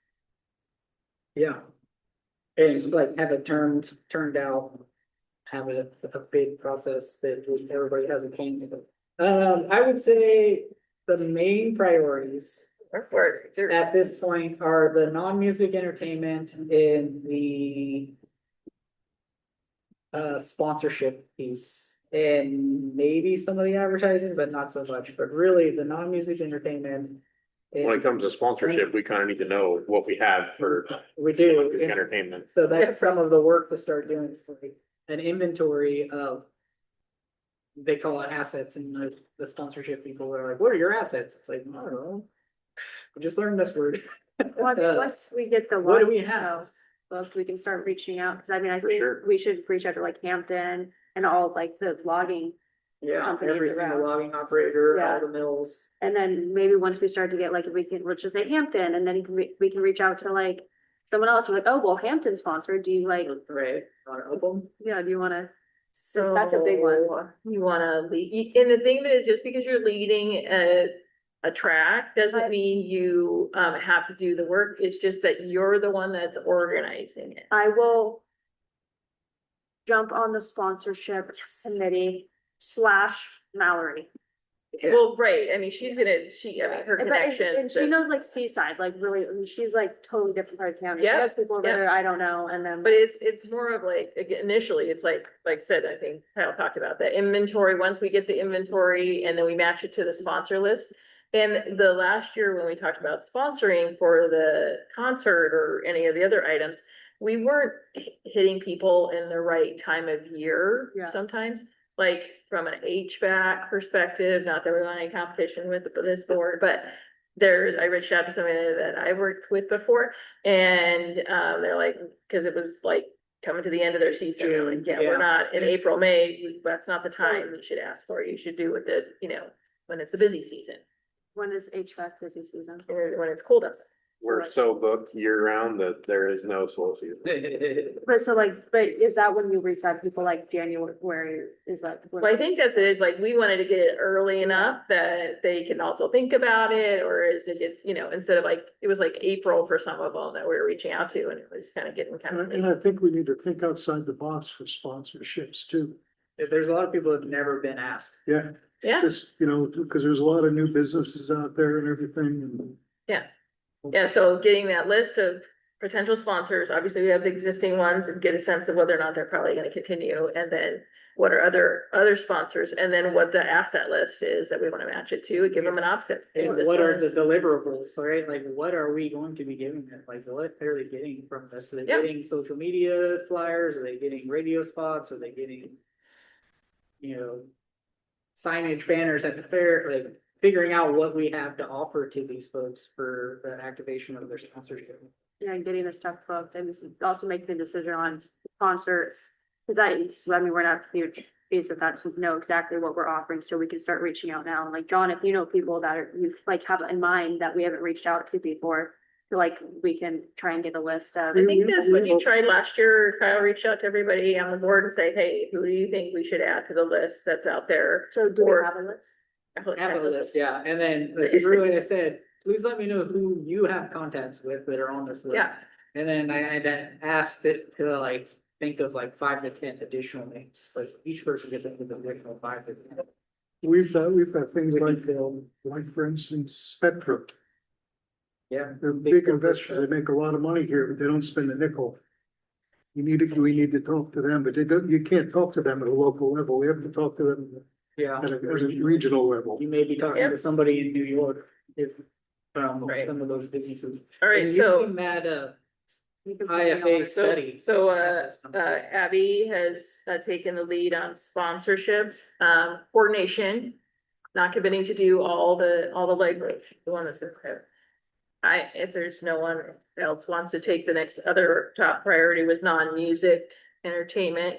Yeah. And like have it turned out, have a big process that everybody has a chance of. I would say the main priorities at this point are the non-music entertainment and the sponsorship piece and maybe some of the advertising, but not so much, but really the non-music entertainment. When it comes to sponsorship, we kind of need to know what we have for We do. entertainment. So that's some of the work to start doing, is like an inventory of. They call it assets and the sponsorship people are like, what are your assets? It's like, I don't know. I just learned this word. Well, I mean, once we get the. What do we launch, have? Booked, we can start reaching out, because I mean, I For think sure. we should reach out to like Hampton and all like the logging. Yeah, Companies every single around. logging operator, Yeah. all the mills. And then maybe once we start to get like, if we can, let's just say Hampton, and then we can reach out to like someone else, we're like, oh, well, Hampton sponsored, do you like, Right, on open. yeah, do you wanna? So. That's a big one. You wanna lead, and the thing that is, just because you're leading a track doesn't mean you have to do the work. It's just that you're the one that's organizing it. I will jump on the sponsorship committee / Mallory. Yeah. Well, right, I mean, she's gonna, I mean, her And connection. she knows like Seaside, like really, I mean, she's like totally different part of the county. She Yeah, has people over yeah. there, I don't know, and then. But it's more of like, again, initially, it's like I said, I think Kyle talked about the inventory, once we get the inventory and then we match it to the sponsor list. And the last year when we talked about sponsoring for the concert or any of the other items, we weren't hitting people in the right time of year Yeah. sometimes. Like from an HVAC perspective, not that we're on any competition with this board, but I reached out to somebody that I worked with before and they're like, cause it was like coming to the end of their season, they're like, yeah, Yeah. we're not in April, May, that's not the time you should ask for, you should do with it, when it's the busy season, When is HVAC busy season? or when it's cold outside. We're so booked year round that there is no slow season. But so like, but is that when you reach out to people like January, is that? when- Well, I think that's it, is like, we wanted to get it early enough that they can also think about it, or is it just, instead of like, it was like April for some of them that we were reaching out to, and it was kind of getting kind of. And I think we need to think outside the box for sponsorships too. There's a lot of people that have never been asked. Yeah, Yeah, just, because there's a lot of new businesses out there and everything and. yeah, so getting that list of potential sponsors, obviously we have the existing ones and get a sense of whether or not they're probably gonna continue, and then what are other sponsors, and then what the asset list is that we wanna match it to, and give them an option. And This what are one the is- deliverables, right? Like, what are we going to be giving them? Like, what are they getting from this? Are they Yeah. getting social media flyers? Are they getting radio spots? Are they getting, signage banners at the fair? Like, figuring out what we have to offer to these folks for the activation of their sponsorship. Yeah, and getting the stuff booked and also making the decision on concerts. Cause I mean, we're not huge fees with that, to know exactly what we're offering, so we can start reaching out now. Like, John, if you know people that you like have in mind that we haven't reached out to before, so like, we can try and get a list of. I think that's what you tried last year. Kyle reached out to everybody on the board and say, hey, who do you think we should add to the list that's out there? So do we Or- have a list? Have a list, yeah. And then, like Ruben has said, please let me know who you have contacts with that are on this list. Yeah. And then I had asked it to like, think of like 5 to 10 additional names, like each person gets an additional 5 to 10. We've got things like for instance, Spectrum. Yeah. They're big investors. They make a lot of money here, but they don't spend a nickel. We need to talk to them, but you can't talk to them at a local level. We have to talk to them Yeah. at a regional level. You may be talking Yep. to somebody in New York if, Right. some of those businesses. All right, And so. using that, You can put me on IFA it. study. So, Abby has taken the lead on sponsorship, coordination, not committing to do all the legwork, the one that's gonna have. If there's no one else wants to take the next other top priority was non-music entertainment.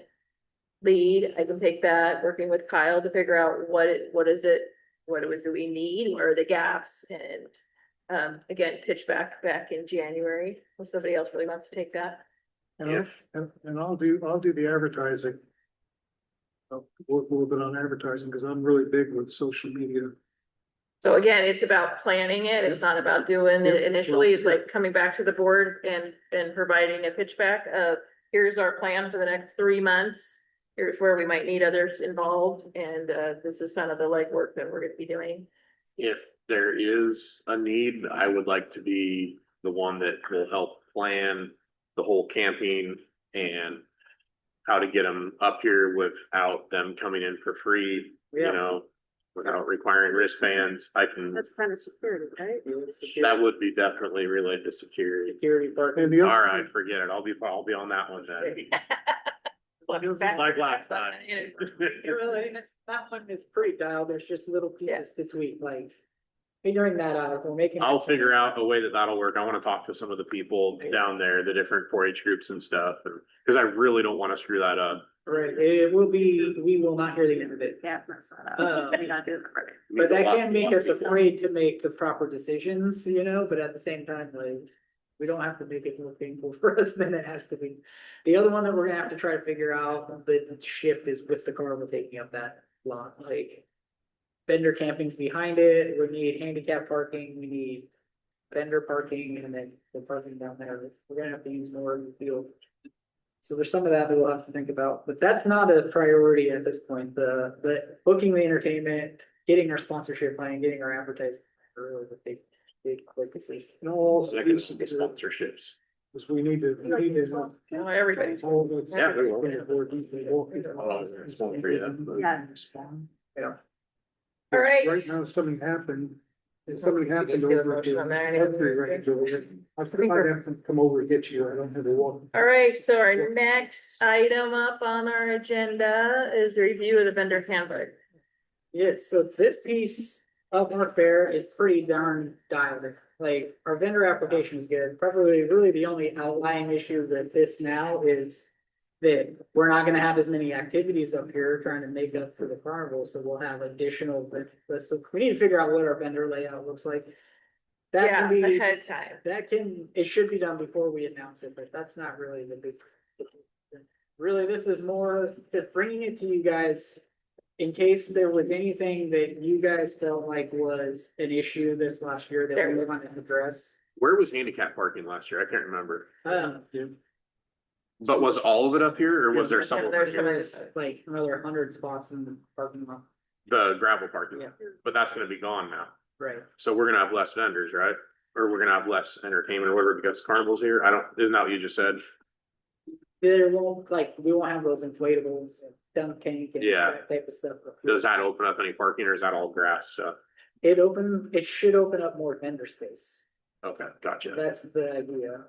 lead. I can take that, working with Kyle to figure out what is it we need, where are the gaps, and again, pitch back in January, if somebody else really wants to take that. And I'll do the advertising. I'll work a little bit on advertising, because I'm really big with social media. So again, it's about planning it. It's not about doing it Yep. initially. It's like coming back to the board and providing a pitch back of, here's our plan for the next 3 months. Here's where we might need others involved, and this is some of the legwork that we're gonna be doing. If there is a need, I would like to be the one that will help plan the whole camping and how to get them up here without them coming in for free, you Yeah. know, without requiring wristbands. I can, That's kind of security, right? that would be definitely related to security. Security part. And the All other, right, forget it. I'll be on that one then. Back- Like last time. Yeah, well, and that one is pretty dialed. There's just little pieces to tweak, like figuring that out. If we're making. I'll figure out a way that that'll work. I want to talk to some of the people down there, the different 4-H groups and stuff, because I really don't want to screw that up. Right, it will be, we will not hear the end of it. Yeah, that's not, Um, we gotta do it right. But that can make us afraid to make the proper decisions, you know, but at the same time, like, we don't have to make it more painful for us than it has to be. The other one that we're gonna have to try to figure out, the shift is with the Carnival taking up that lot, like. Vendor camping's behind it, we need handicap parking, we need vendor parking, and then the parking down there, we're gonna have to use more of the field. So there's some of that we'll have to think about, but that's not a priority at this point, the booking the entertainment, getting our sponsorship plan, getting our advertising. Are really the big focuses. no, also, Second, sponsorships. because we need to. Well, everybody's. All of us- Yeah, we will. Yeah. Yeah. All right. Right now, if something happened Get a over motion to on that. Archery range over here, I'd have to come over and get you, I don't have a walk. All right, so our next item up on our agenda is a review of the vendor handbook. Yes, so this piece of our fair is pretty darn dialed in. Like, our vendor application is good, probably really the only outlying issue with this now is. That we're not gonna have as many activities up here trying to make up for the carnival, so we'll have additional, but so we need to figure out what our vendor layout looks like. That Yeah, can be, ahead of time. it should be done before we announce it, but that's not really the big. Really, this is more just bringing it to you guys. In case there was anything that you guys felt like was an issue this last year that we wanted to address. Where was handicap parking last year? I can't remember. Yeah. But was all of it up here or was there some over There's some here? of There's like another 100 spots in the parking lot, The gravel parking, Yeah. but that's gonna be gone now. right? So we're gonna have less vendors, right? Or we're gonna have less entertainment or whatever because carnival's here. Isn't that what you just said? There won't, like, we won't have those inflatables and dump tank and Yeah. that type of stuff. Does that open up any parking or is that all grass stuff? It should open up more vendor space. Okay, gotcha. That's the idea.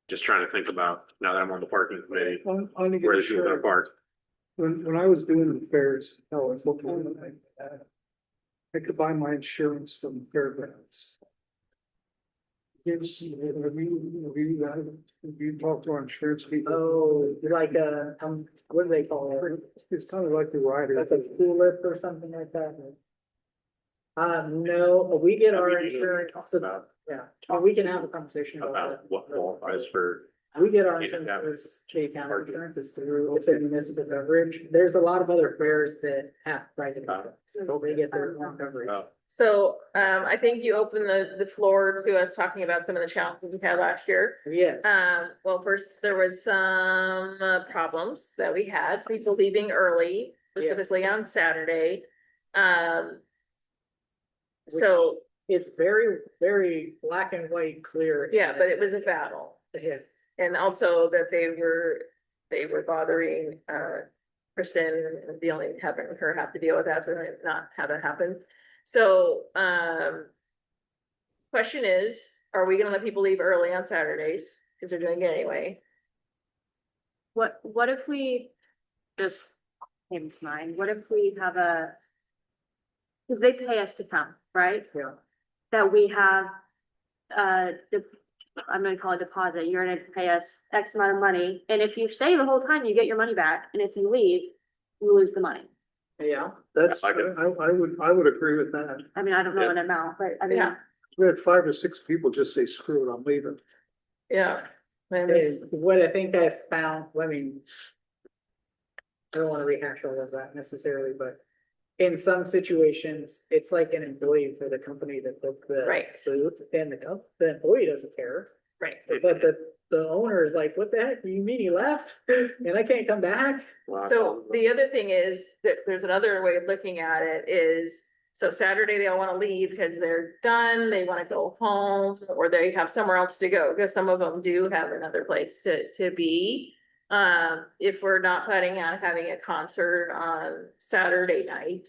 Just trying to think about, now that I'm on the parking committee, On to where get the people gonna sure, park. when I was doing the fairs, it's looking, I could buy my insurance from fairgrounds. Yes, have you talked to our insurance people? Oh, like, what do they call it? It's kind of like the rider. Like a tulip or something like that? No, we get our We need to insurance, talk so, about- yeah, we can have a conversation about About that. what qualifies for, We get our Yeah. insurance, state county insurance is through, it's a municipal coverage. There's a lot of other fairs that have private insurance, so they get their own coverage. oh, So, I think you opened the floor to us talking about some of the challenges we had last year. Yes, Well, first, there was some problems that we had, people leaving early, specifically on Saturday. So, it's very, very black and white clear. yeah, but it was a battle. Yeah, And also that they were bothering, Kristen and having her have to deal with that, so they not have it happen. So, question is, are we gonna let people leave early on Saturdays? Cause they're doing it anyway. What if we just came to mind, what if we have cause they pay us to come, right? yeah. That we have, the I'm gonna call it deposit, you're gonna pay us X amount of money, and if you stay the whole time, you get your money back, and if you leave, you lose the money. Yeah, that's, I like I would agree with that. I mean, I don't know an amount, but I mean, Yeah. We had 5 or 6 people just say, screw it, I'm leaving. Yeah. And it's- and what I think I found, I mean. I don't wanna rehash all of that necessarily, but in some situations, it's like an employee for the company that booked the. Right. So, and the employee doesn't care, Right. but the owner is like, what the heck, you mean he left? And I can't come back? So the other thing is that there's another way of looking at it is, so Saturday they all wanna leave because they're done, they wanna go home, or they have somewhere else to go, because some of them do have another place to be. If we're not planning on having a concert on Saturday night.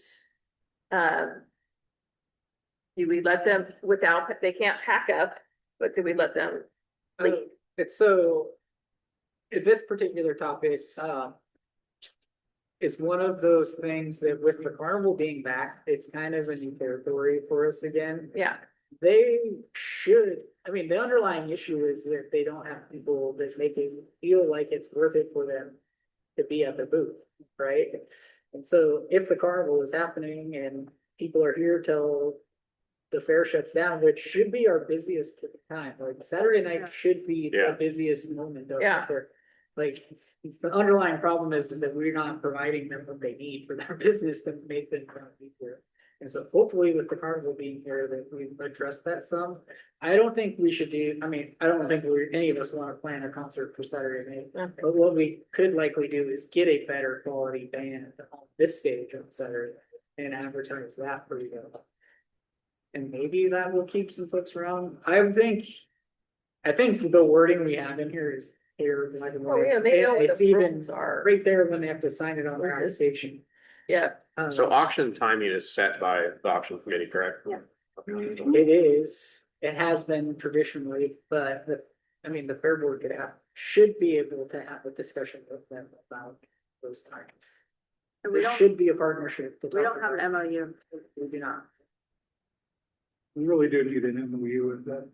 Do we let them without, they can't pack up, but do we let them leave? It's so, this particular topic, it's one of those things that with the carnival being back, it's kind of a new territory for us again. Yeah, They should, I mean, the underlying issue is that they don't have people that make it feel like it's worth it for them to be at the booth, right? And so if the carnival is happening and people are here till the fair shuts down, which should be our busiest time, like Saturday night should be the Yeah. busiest moment of Yeah. the fair. Like, the underlying problem is that we're not providing them what they need for their business to make them want to be here. And so hopefully with the carnival being here, that we've addressed that some. I don't think we should do, I mean, I don't think any of us want to plan a concert for Saturday night. Okay. But what we could likely do is get a better quality band on this stage on Saturday and advertise that for you. And maybe that will keep some folks around. I think the wording we have in here is clear, black and oh white. yeah, they know what It's the even rules are. right there when they have to sign it on their Right. application. Yeah, So auction timing is set by the auction committee, correct? Yeah. It is, it has been traditionally, but I mean, the fair board should be able to have a discussion with them about those times. and we There don't, should be a partnership. we don't have an MOU. We do not. We really do need an MOU with that.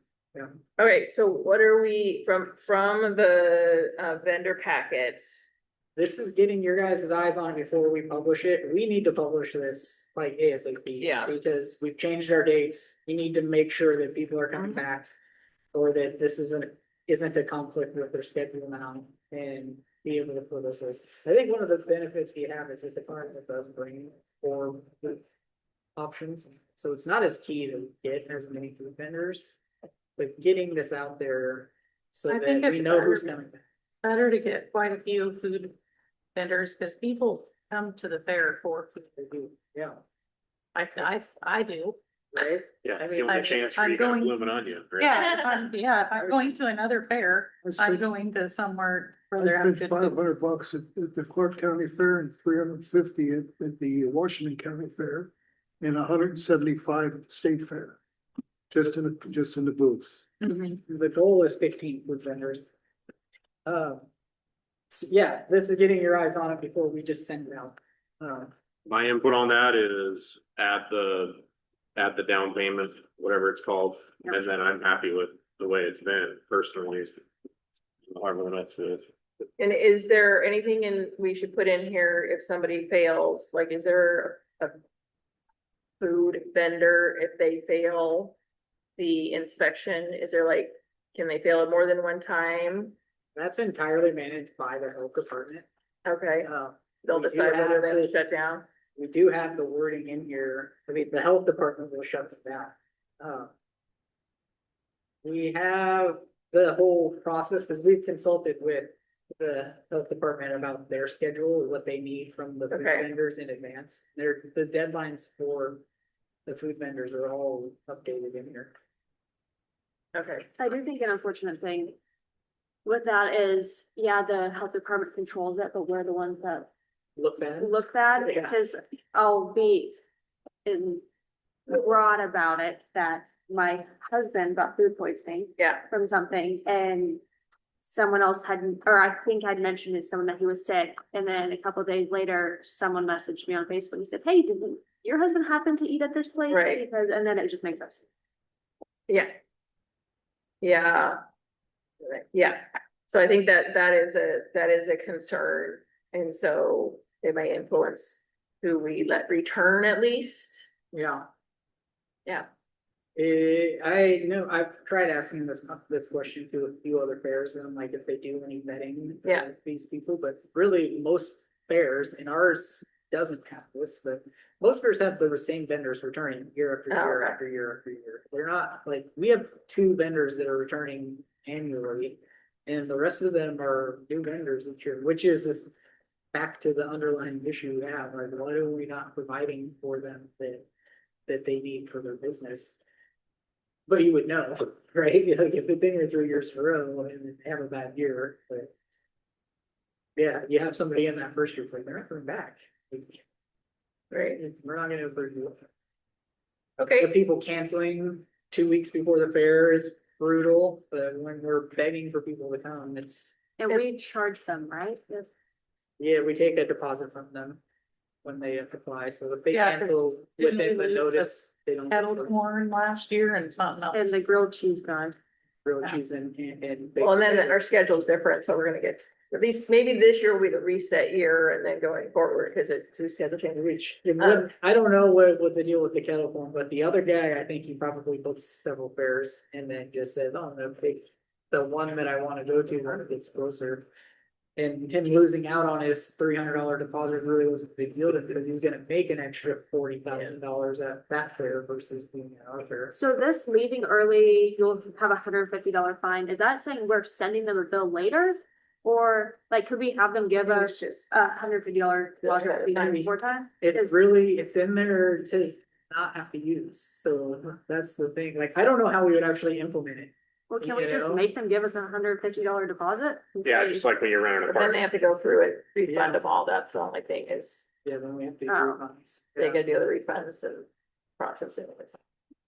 okay, so what are we, from the vendor packets? This is getting your guys' eyes on it before we publish it. We need to publish this like ASAP. Yeah. Because we've changed our dates. We need to make sure that people are coming Mhm. back. Or that this isn't a conflict with their schedule now and be able to put us this. I think one of the benefits we have is that the client does bring four options. So it's not as key to get as many food vendors, but getting this out there so I that think we it's know who's better. coming back. Better to get quite a few food vendors, because people come to the fair for food. They do, yeah, I do. right? Yeah, I it's the mean, only I'm- chance for I'm you to going- bloom an onion, right? Yeah, if I'm going to another fair, I'm going to somewhere where I they're having spent good food. $500 at the Clark County Fair and 350 at the Washington County Fair. And 175 at the State Fair. Just in the booths. Mhm. The goal is 15 food vendors. So yeah, this is getting your eyes on it before we just send it out. My input on that is add the down payment, whatever it's called, and then I'm happy with the way it's been personally. However, that's it. And is there anything we should put in here if somebody fails? Like, is there a food vendor if they fail the inspection? Is there like, can they fail it more than one time? That's entirely managed by the health department. Okay, they'll We do decide whether have they the- shut down. We do have the wording in here. I mean, the health department will shut them down. We have the whole process, because we've consulted with the health department about their schedule, what they need from the food Okay. vendors in advance. The deadlines for the food vendors are all updated in here. Okay, I do think an unfortunate thing with that is, yeah, the health department controls it, but we're the ones that Look bad. look bad, Yeah. because I'll be in broad about it, that my husband got food poisoning yeah, from something, and someone else had, or I think I'd mentioned to someone that he was sick, and then a couple of days later, someone messaged me on Facebook and said, hey, did your husband happen to eat at this place? Right. Because, and then it just makes us. yeah. Yeah, Yeah, so I think that that is a concern, and so it may influence who we let return at least. Yeah. Yeah. I know, I've tried asking this question to a few other fairs, and like if they do any vetting. Yeah. of these people, but really most fairs, and ours doesn't have this, but most fairs have the same vendors returning year after Oh, year okay. after year after year. They're not, like, we have 2 vendors that are returning annually. And the rest of them are new vendors each year, which is this back to the underlying issue we have, like, why are we not providing for them that they need for their business? But you would know, right? Like if they've been here 3 years in a row and they have a bad year, but. Yeah, you have somebody in that first year, like, they're not coming back. Right, We're not gonna approve you. okay, The people canceling 2 weeks before the fair is brutal, but when we're begging for people to come, it's, And we charge them, right? If- yeah, we take a deposit from them. When they apply, so if they Yeah, 'cause cancel didn't within we the lose notice, they don't. Kettle corn last year and something And else. the grilled cheese guy. Grilled cheese and. well, and then our schedule's different, so we're gonna get, at least maybe this year will be the reset year and then going forward, cause it's a schedule change reach. I don't know what the deal with the kettle corn, but the other guy, I think he probably booked several fairs and then just said, oh, no, pick the one that I wanna go to when it gets closer. And him losing out on his $300 deposit really wasn't a big deal to him, because he's gonna make an extra $40,000 at that fair versus being at our fair. So this leaving early, you'll have $150 fine. Is that saying we're sending them a bill later? Or like, could we have them give It's us just, $150 deposit I mean, before time? It's in there to not have to use, so that's the thing, like, I don't know how we would actually implement it. Well, can we you just know? make them give us $150 deposit? and Yeah, say- just like when you're renting a but then car. they have to go through it, Yeah. refund them all, that's the only thing is, Yeah, then we have to do Oh. refunds. they gotta do the refunds and process it.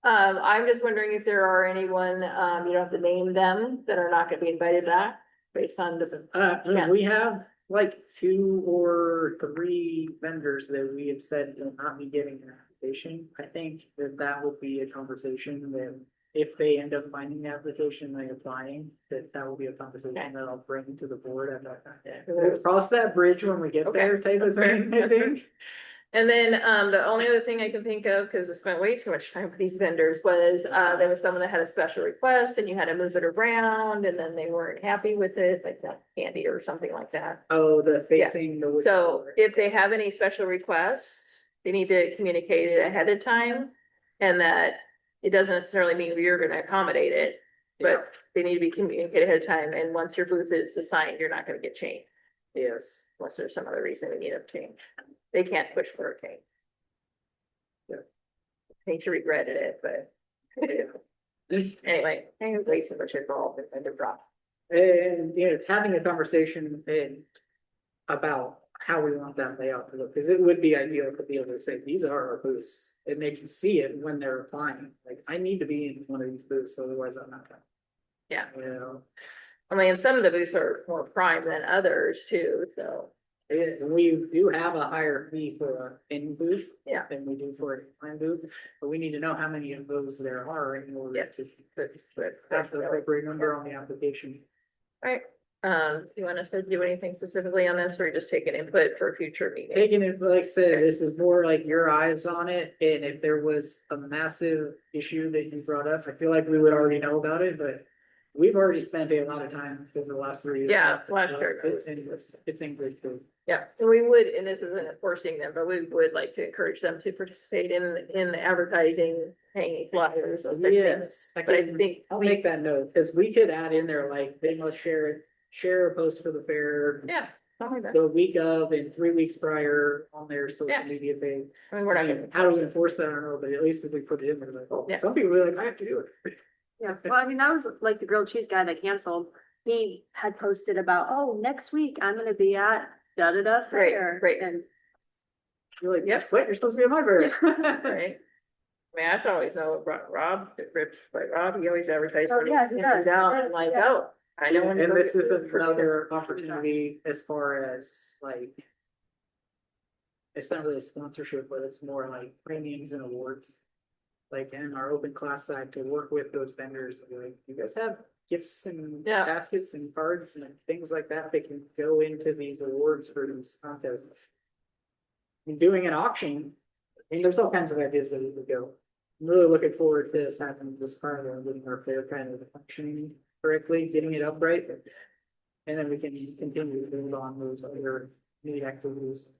I'm just wondering if there are anyone, you don't have to name them, that are not gonna be invited back based on the. Yeah. We have like 2 or 3 vendors that we have said will not be getting an application. I think that would be a conversation that if they end up finding the application, they applying, that will be a conversation Okay. that I'll bring to the board at that time. Yeah. We'll cross that bridge when we get Okay. there, type of That's fair. thing, I That's fair. think. And then, the only other thing I can think of, cause I spent way too much time with these vendors, was, there was someone that had a special request and you had to move it around and then they weren't happy with it, like that candy or something like that. Oh, the facing the. So if they have any special requests, they need to communicate it ahead of time. And that it doesn't necessarily mean you're gonna accommodate it, but they need to be communicated ahead of time, and once your booth is assigned, you're not gonna get changed. Yes. Unless there's some other reason we need a change. They can't push for a change. Yeah. Hate to regretted it, but. Anyway, I have way too much involved in vendor prop. And, having a conversation about how we want that layout to look, because it would be ideal to be able to say, these are our booths, and they can see it when they're applying, like, I need to be in one of these booths, otherwise I'm not gonna. Yeah. You know, I mean, some of the booths are more prime than others too, so. and we do have a higher fee for a in booth. Yeah. Than we do for an online booth, but we need to know how many of those there are in order Yeah. to But have the appropriate number on the application. Alright, you want us to do anything specifically on this, or just take an input for a future meeting? Taking it, like I said, this is more like your eyes on it, and if there was a massive issue that you brought up, I feel like we would already know about it, but. We've already spent a lot of time over the last 3 years. Yeah, last year. It's English too. Yeah, and we would, and this isn't forcing them, but we would like to encourage them to participate in the advertising, hanging flyers, those type of things. Yes, But I think I'll make that note, because we could add in there, like, they must share a post for the fair. Yeah, something like that. The week of and 3 weeks prior on their social Yeah. media page. I mean, we're not I mean, gonna. how do we enforce that? I don't know, but at least if we put it in there, like, oh, Yeah. some people are like, I have to do it. Yeah, well, I mean, that was like the grilled cheese guy that canceled. He had posted about, oh, next week I'm gonna be at da-da-da Right, fair. right. And You're like, Yep. wait, you're supposed to be at my fair. Right. I mean, I always know Rob, he always advertised. Oh, when yeah, he's he in and does, out, he I'm does, like, yeah. oh, I know when. to And go this get is food for another dinner. opportunity as far as like. It's not really a sponsorship, but it's more like premiums and awards. Like in our open class side to work with those vendors, and be like, you guys have gifts and Yeah. baskets and cards and things like that that can go into these awards for these contests. And doing an auction, and there's all kinds of ideas that we could go. I'm really looking forward to this happening this carnival and getting our fair kind of functioning correctly, getting it up right. And then we can continue to build on those other neat activities.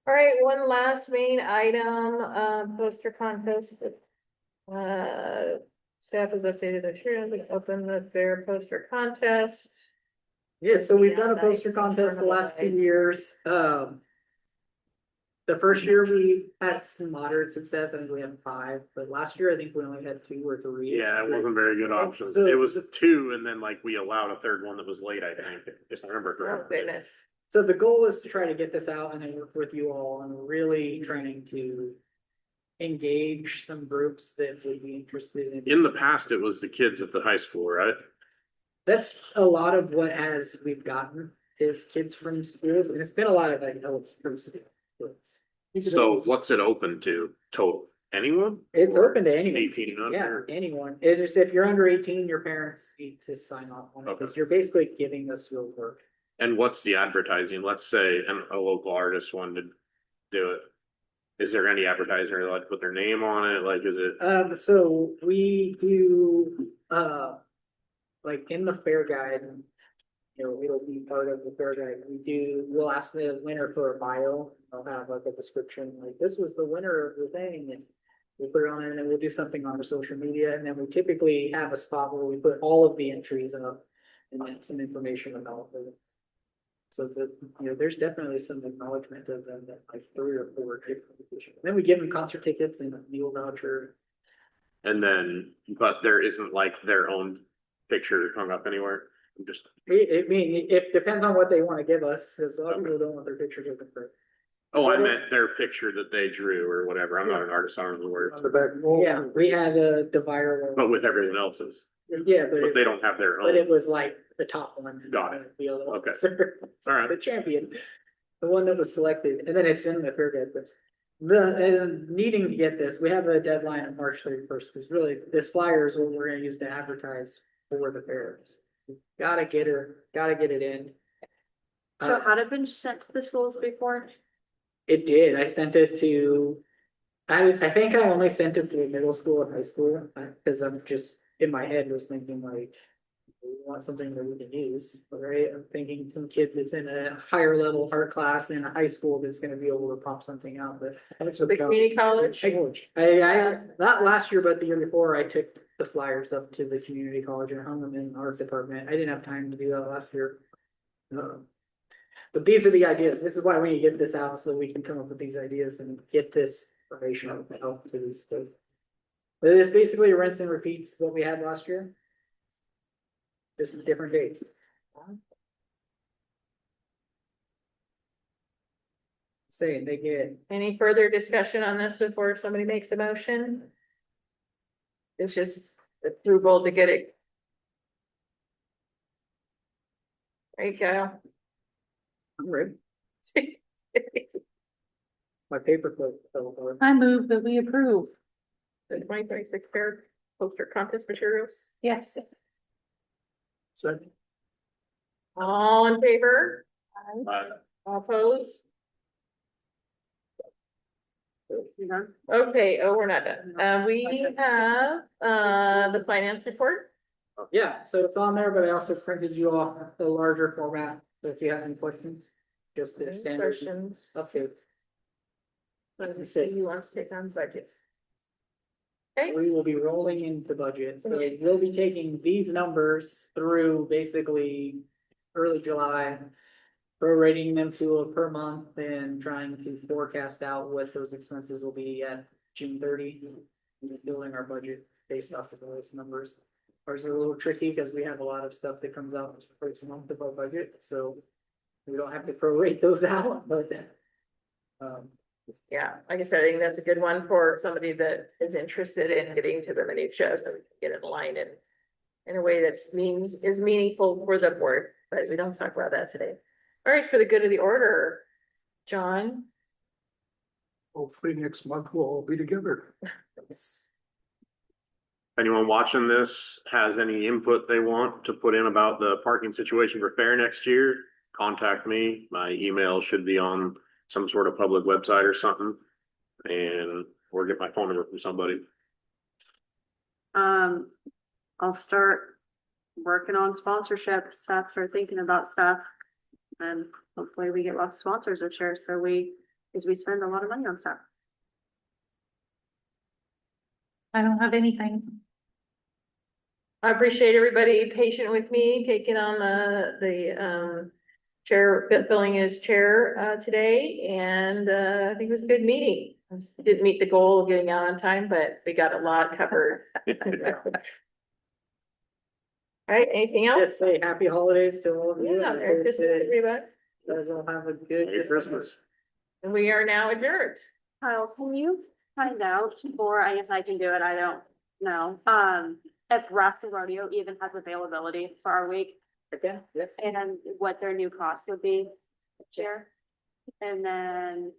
All right, one last main item, poster contest. Staff has updated their share, we open the fair poster contest. Yes, so we've done a Yeah, poster nice. contest the last 2 Nice. years. The first year we had some moderate success. I think we had 5, but last year I think we only had 2 or 3. Yeah, it wasn't very good option. So- It was 2 and then like we allowed a third one that was late, I think, if I remember Oh, correctly. goodness. So the goal is to try to get this out and then work with you all and really trying to engage some groups that would be interested in. In the past, it was the kids at the high school, right? That's a lot of what we've gotten is kids from schools, and it's been a lot of like from schools. So what's it open to total? Anyone? It's Or open to anyone. 18 and Yeah, under? anyone. It's just if you're under 18, your parents need to sign off on it, Okay. because you're basically giving us your work. And what's the advertising? Let's say a local artist wanted to do it. Is there any advertiser allowed to put their name on it? Like, is it? So we do, like in the fair guide, it'll be part of the fair guide. We'll ask the winner for a bio. I'll have like a description, like this was the winner of the thing, and we'll put it on there, and then we'll do something on our social media, and then we typically have a spot where we put all of the entries up and then some information about them. So that, there's definitely some acknowledgement of them, that like 3 or 4 different. Then we give them concert tickets and a meal voucher. And then, but there isn't like their own picture hung up anywhere. I'm just, It depends on what they want to give us, because a lot of people don't want their picture taken for. oh, I meant their picture that they drew or whatever. I'm not an artist, I don't know the words, On the back wall. Yeah, we had the viral. but with everyone else's, Yeah, but they don't have their But it own. was like the top one. Got it. The other one. Okay. It's All right. The champion, the one that was selected, and then it's in the fair guide, but. Needing to get this, we have a deadline of March 31st, because really, this flyer is what we're gonna use to advertise for the fairs. Gotta get it in. So had it been sent to the schools before? It did, I sent it to. I think I only sent it to middle school and high school, because I'm just, in my head was thinking like. We want something that we can use, right? I'm thinking some kid that's in a higher level art class in a high school that's gonna be able to pop something out, but. That's The about community college. I not last year, but the year before, I took the flyers up to the community college and hung them in the art department. I didn't have time to do that last year. But these are the ideas. This is why we need to get this out, so we can come up with these ideas and get this information out to these folks. But it's basically rinse and repeats what we had last year. Just different dates. Saying they get. Any further discussion on this before somebody makes a motion? It's just approval to get it. There you go. I'm ready. My paperclip fell apart. I move that we approve. The 2026 fair poster contest materials. Yes. So All in favor? Uh, All opposed? You know? Okay, we're not done. We have, the finance report. yeah, so it's on there, but I also printed you off the larger format, so if you have any questions, just the Any standard questions? update. Let me see who wants to take on budget. Okay, We will be rolling into budget, so we'll be taking these numbers through basically early July. Prorating them to a per month and trying to forecast out what those expenses will be at June 30. And then building our budget based off of those numbers. Ours is a little tricky because we have a lot of stuff that comes out the first month of our budget, so. We don't have to prorate those out, but. yeah, like I said, I think that's a good one for somebody that is interested in getting to the minutia, so we can get it aligned in a way that is meaningful for the board, but we don't talk about that today. All right, for the good of the order, John. Hopefully next month we'll all be together. anyone watching this has any input they want to put in about the parking situation for fair next year, contact me. My email should be on some sort of public website or something. And or get my phone number from somebody. I'll start working on sponsorship stuff or thinking about stuff. And hopefully we get lots of sponsors this year, so because we spend a lot of money on stuff. I don't have anything. I appreciate everybody patient with me, taking on the chair, filling as chair, today, and, I think it was a good meeting. Didn't meet the goal of getting out on time, but we got a lot covered. All right, anything else? Just say happy holidays to all of you. Yeah, Merry Christmas, everybody. You guys all have a good Merry Christmas. And we are now adjourned. Kyle, can you find out, or I guess I can do it, I don't know, if Rasta Rodeo even has availability for our week Okay, yes. and what their new cost would be this year? And then